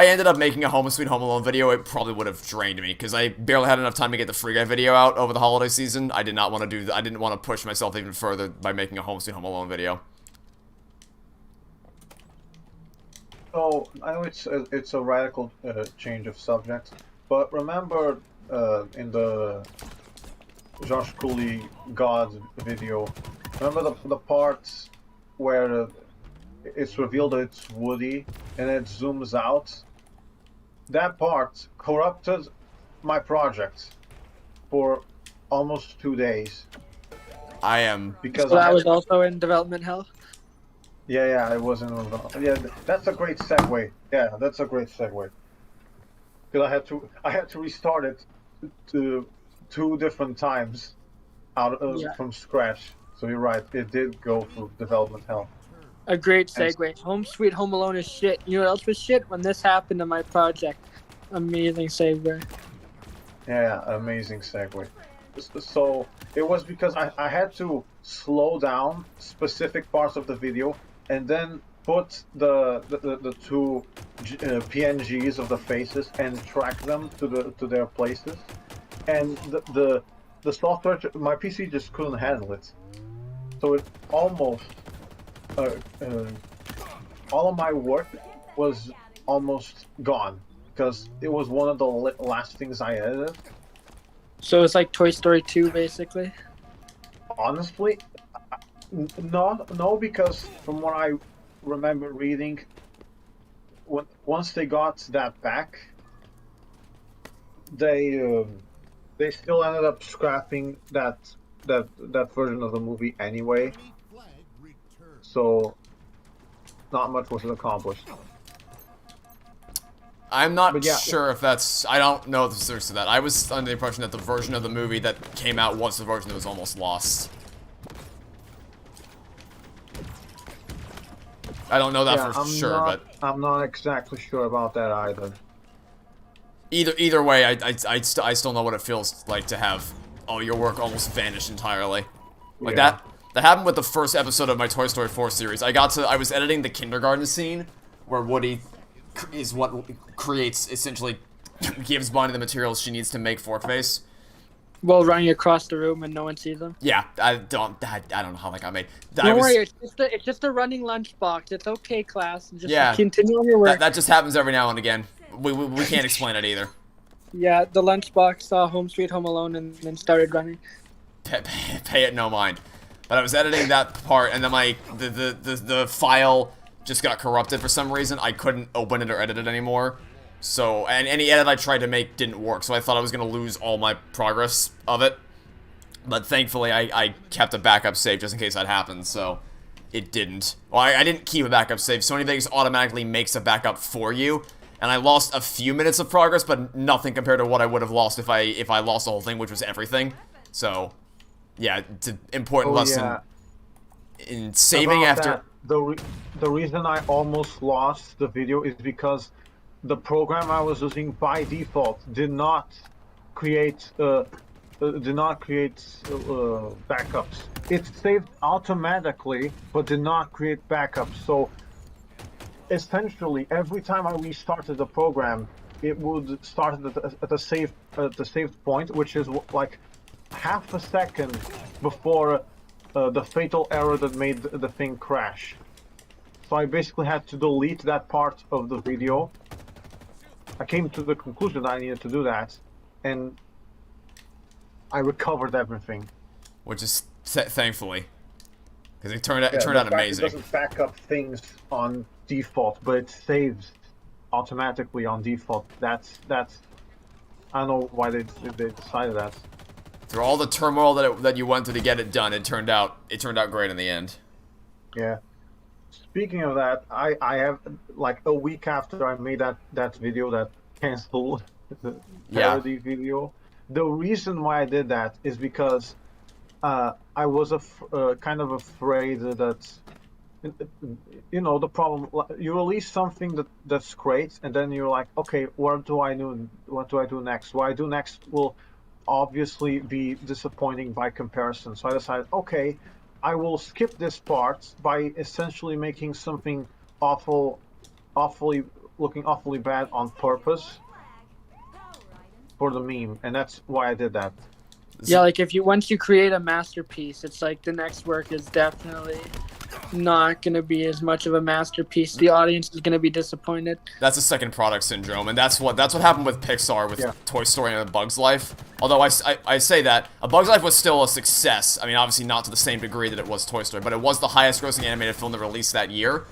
ended up making a Home Sweet Home Alone video, it probably would have drained me because I barely had enough time to get the Free Guy video out over the holiday season. I did not want to do. I didn't want to push myself even further by making a Home Sweet Home Alone video. So I know it's a radical change of subject, but remember in the Josh Cooley God video, remember the parts where it's revealed that it's Woody and it zooms out? That part corrupted my project for almost 2 days. I am because So that was also in development hell. Yeah, it was in. Yeah, that's a great segue. Yeah, that's a great segue. Because I had to restart it to 2 different times from scratch. So you're right, it did go through development hell. A great segue. Home Sweet Home Alone is shit. You know what else was shit? When this happened to my project. Amazing segue. Yeah, amazing segue. So it was because I had to slow down specific parts of the video and then put the 2 PNGs of the faces and track them to their places, and the software, my PC just couldn't handle it, so it almost all of my work was almost gone because it was one of the last things I edited. So it's like Toy Story 2, basically. Honestly, no, because from what I remember reading, once they got that back, they still ended up scrapping that version of the movie anyway. So, not much was accomplished. I'm not sure if that's... I don't know the specifics of that. I was under the impression that the version of the movie that came out was the version that was almost lost. I don't know that for sure, but... I'm not exactly sure about that either. Either way, I still know what it feels like to have all your work almost vanish entirely. Like that happened with the first episode of my Toy Story 4 series. I was editing the kindergarten scene where Woody is what creates, essentially, gives Bonnie the materials she needs to make Forkface. While running across the room and no one sees them. Yeah, I don't know how that got made. Don't worry, it's just a running lunchbox. It's okay, class. Just continue on your work. That just happens every now and again. We can't explain it either. Yeah, the lunchbox saw Home Sweet Home Alone and then started running. Pay it no mind. But I was editing that part, and then the file just got corrupted for some reason. I couldn't open it or edit it anymore. So, and any edit I tried to make didn't work, so I thought I was going to lose all my progress of it. But thankfully, I kept a backup save just in case that happened, so it didn't. Well, I didn't keep a backup save. Sony Vegas automatically makes a backup for you, and I lost a few minutes of progress, but nothing compared to what I would have lost if I lost the whole thing, which was everything. So, yeah, it's an important lesson in saving about after... The reason I almost lost the video is because the program I was using by default did not create backups. It saved automatically, but did not create backups. So essentially, every time I restarted the program, it would start at the saved point, which is like half a second before the fatal error that made the thing crash. So I basically had to delete that part of the video. I came to the conclusion that I needed to do that, and I recovered everything. Which is thankfully, because it turned out amazing. It doesn't back up things on default, but it saves automatically on default. That's I don't know why they decided that. Through all the turmoil that you went through to get it done, it turned out great in the end. Yeah. Speaking of that, I have, like, a week after I made that video that canceled the parody video. The reason why I did that is because I was kind of afraid that, you know, the problem, you release something that's great, and then you're like, okay, what do I do next? What I do next will obviously be disappointing by comparison. So I decided, okay, I will skip this part by essentially making something looking awfully bad on purpose for the meme, and that's why I did that. Yeah, like if you once you create a masterpiece, it's like the next work is definitely not gonna be as much of a masterpiece. The audience is gonna be disappointed. That's a second product syndrome, and that's what happened with Pixar with Toy Story and A Bug's Life. Although I say that A Bug's Life was still a success. I mean, obviously not to the same degree that it was Toy Story, but it was the highest grossing animated film that released that year.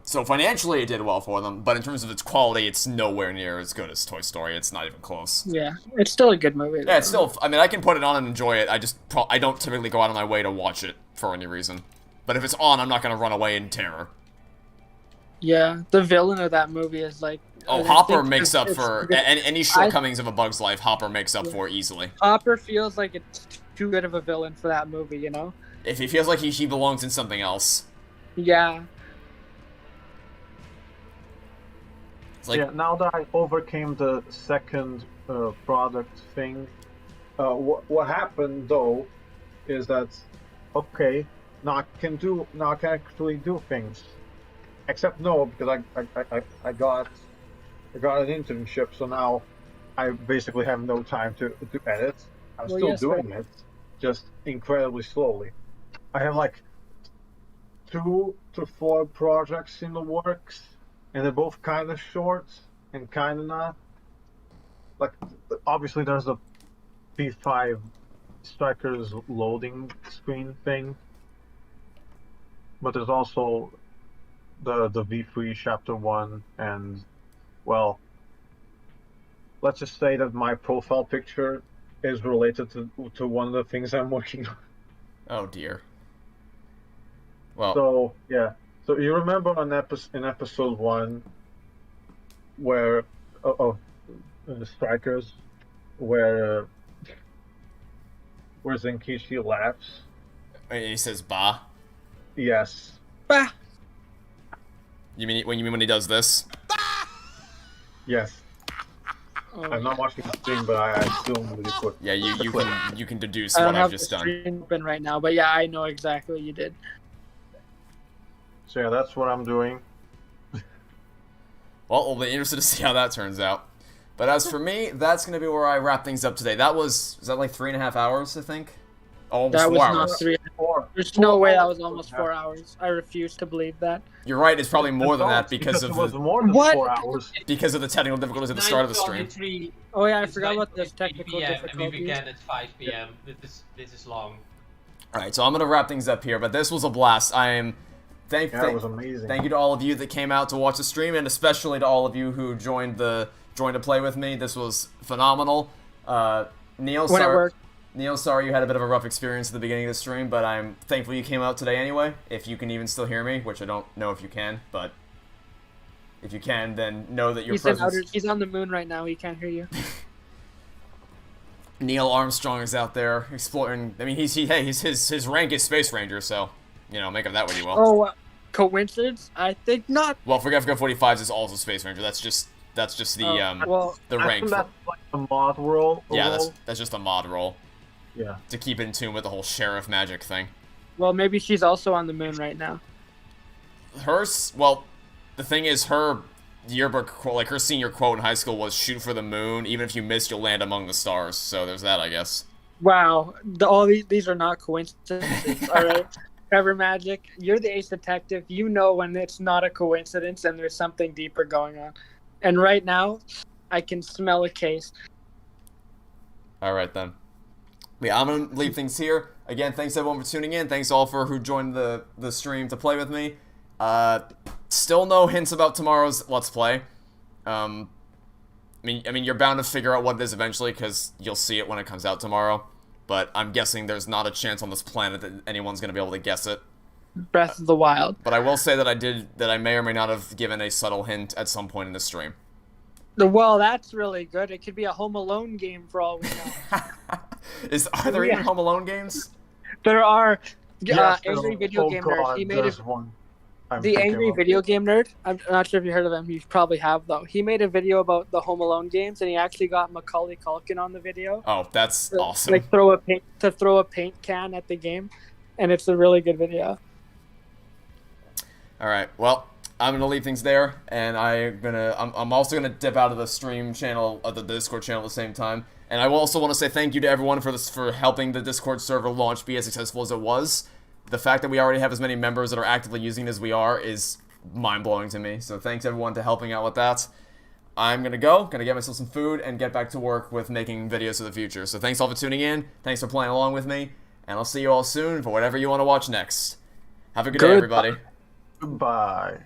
So financially it did well for them, but in terms of its quality, it's nowhere near as good as Toy Story. It's not even close. Yeah, it's still a good movie. Yeah, it's still. I mean, I can put it on and enjoy it. I don't typically go out of my way to watch it for any reason. But if it's on, I'm not gonna run away in terror. Yeah, the villain of that movie is like. Oh, Hopper makes up for any shortcomings of A Bug's Life. Hopper makes up for easily. Hopper feels like it's too good of a villain for that movie, you know? If he feels like he belongs in something else. Yeah. It's like, yeah, now that I overcame the second product thing, what happened though is that okay, now I can actually do things. Except no, because I got an internship, so now I basically have no time to edit. I'm still doing it, just incredibly slowly. I have like 2 to 4 projects in the works, and they're both kind of short and kind of not. Like, obviously there's the P5 Strikers loading screen thing, but there's also the V3 Chapter 1, and, well, let's just say that my profile picture is related to one of the things I'm working on. Oh dear. Well. So, yeah. So you remember in episode 1 where of the Strikers, where Zenkichi laughs? And he says "bah"? Yes. Bah! You mean when he does this? Yes. Oh, I'm not watching the stream, but I still really quick. Yeah, you can deduce I what don't I've have just the done. stream open right now, but yeah, I know exactly what you did. So yeah, that's what I'm doing. Well, we'll be interested to see how that turns out. But as for me, that's going to be where I wrap things up today. Is that like 3.5 hours, I think? Oh, almost That 4 was hours. not 3. 4. There's no way that was almost 4 hours. I refuse to believe that. You're right, it's probably more than that because it of was the more than What? 4 hours. because of the technical difficulties at the start of the stream. Oh yeah, I It's forgot about 9:20 those technical PM, and we difficulties. began at 5 PM. This is long. Alright, so I'm going to wrap things up here, but this was a blast. I am... Yeah, it was amazing. Thank you to all of you that came out to watch the stream, and especially to all of you who joined to play with me. This was phenomenal. Neil, When it worked. Neil, sorry you had a bit of a rough experience at the beginning of the stream, but I'm thankful you came out today anyway. If you can even still hear me, which I don't know if you can, but if you can, then know that your presence... He's on the moon right now. He can't hear you. Neil Armstrong is out there exploring. I mean, his rank is Space Ranger, so make of that what you will. Oh, coincidence? I think not. Well, Forget 45s is also Space Ranger. That's just the the I rank. think that's like a mod role. Yeah, that's just a mod role. Yeah. To keep in tune with the whole sheriff magic thing. Well, maybe she's also on the moon right now. Well, the thing is, her yearbook quote, like her senior quote in high school was "Shoot for the moon. Even if you miss, you'll land among the stars." So there's that, I guess. Wow, all these are not coincidences. All right, Trevor Magic, you're the ace detective. You know when it's not a coincidence and there's something deeper going on. And right now, I can smell a case. All right then. Yeah, I'm gonna leave things here. Again, thanks everyone for tuning in. Thanks all for who joined the stream to play with me. Still no hints about tomorrow's Let's Play. I mean, you're bound to figure out what it is eventually because you'll see it when it comes out tomorrow. But I'm guessing there's not a chance on this planet that anyone's gonna be able to guess it. Breath of the Wild. But I will say that I may or may not have given a subtle hint at some point in the stream. Well, that's really good. It could be a Home Alone game for all we know. Are there even Home Alone games? There are. Yes, Angry Video Game Nerd. He made one. The Angry Video Game Nerd. I'm not sure if you heard of him. You probably have though. He made a video about the Home Alone games, and he actually got Macaulay Culkin on the video. Oh, that's awesome. Like throw a paint can at the game, and it's a really good video. All right. Well, I'm gonna leave things there, and I'm also gonna dip out of the stream channel, the Discord channel at the same time. And I will also want to say thank you to everyone for helping the Discord server launch be as successful as it was. The fact that we already have as many members that are actively using it as we are is mind-blowing to me. So thanks everyone to helping out with that. I'm gonna get myself some food and get back to work with making videos for the future. So thanks all for tuning in. Thanks for playing along with me, and I'll see you all soon for whatever you want to watch next. Have a good day, everybody. Goodbye.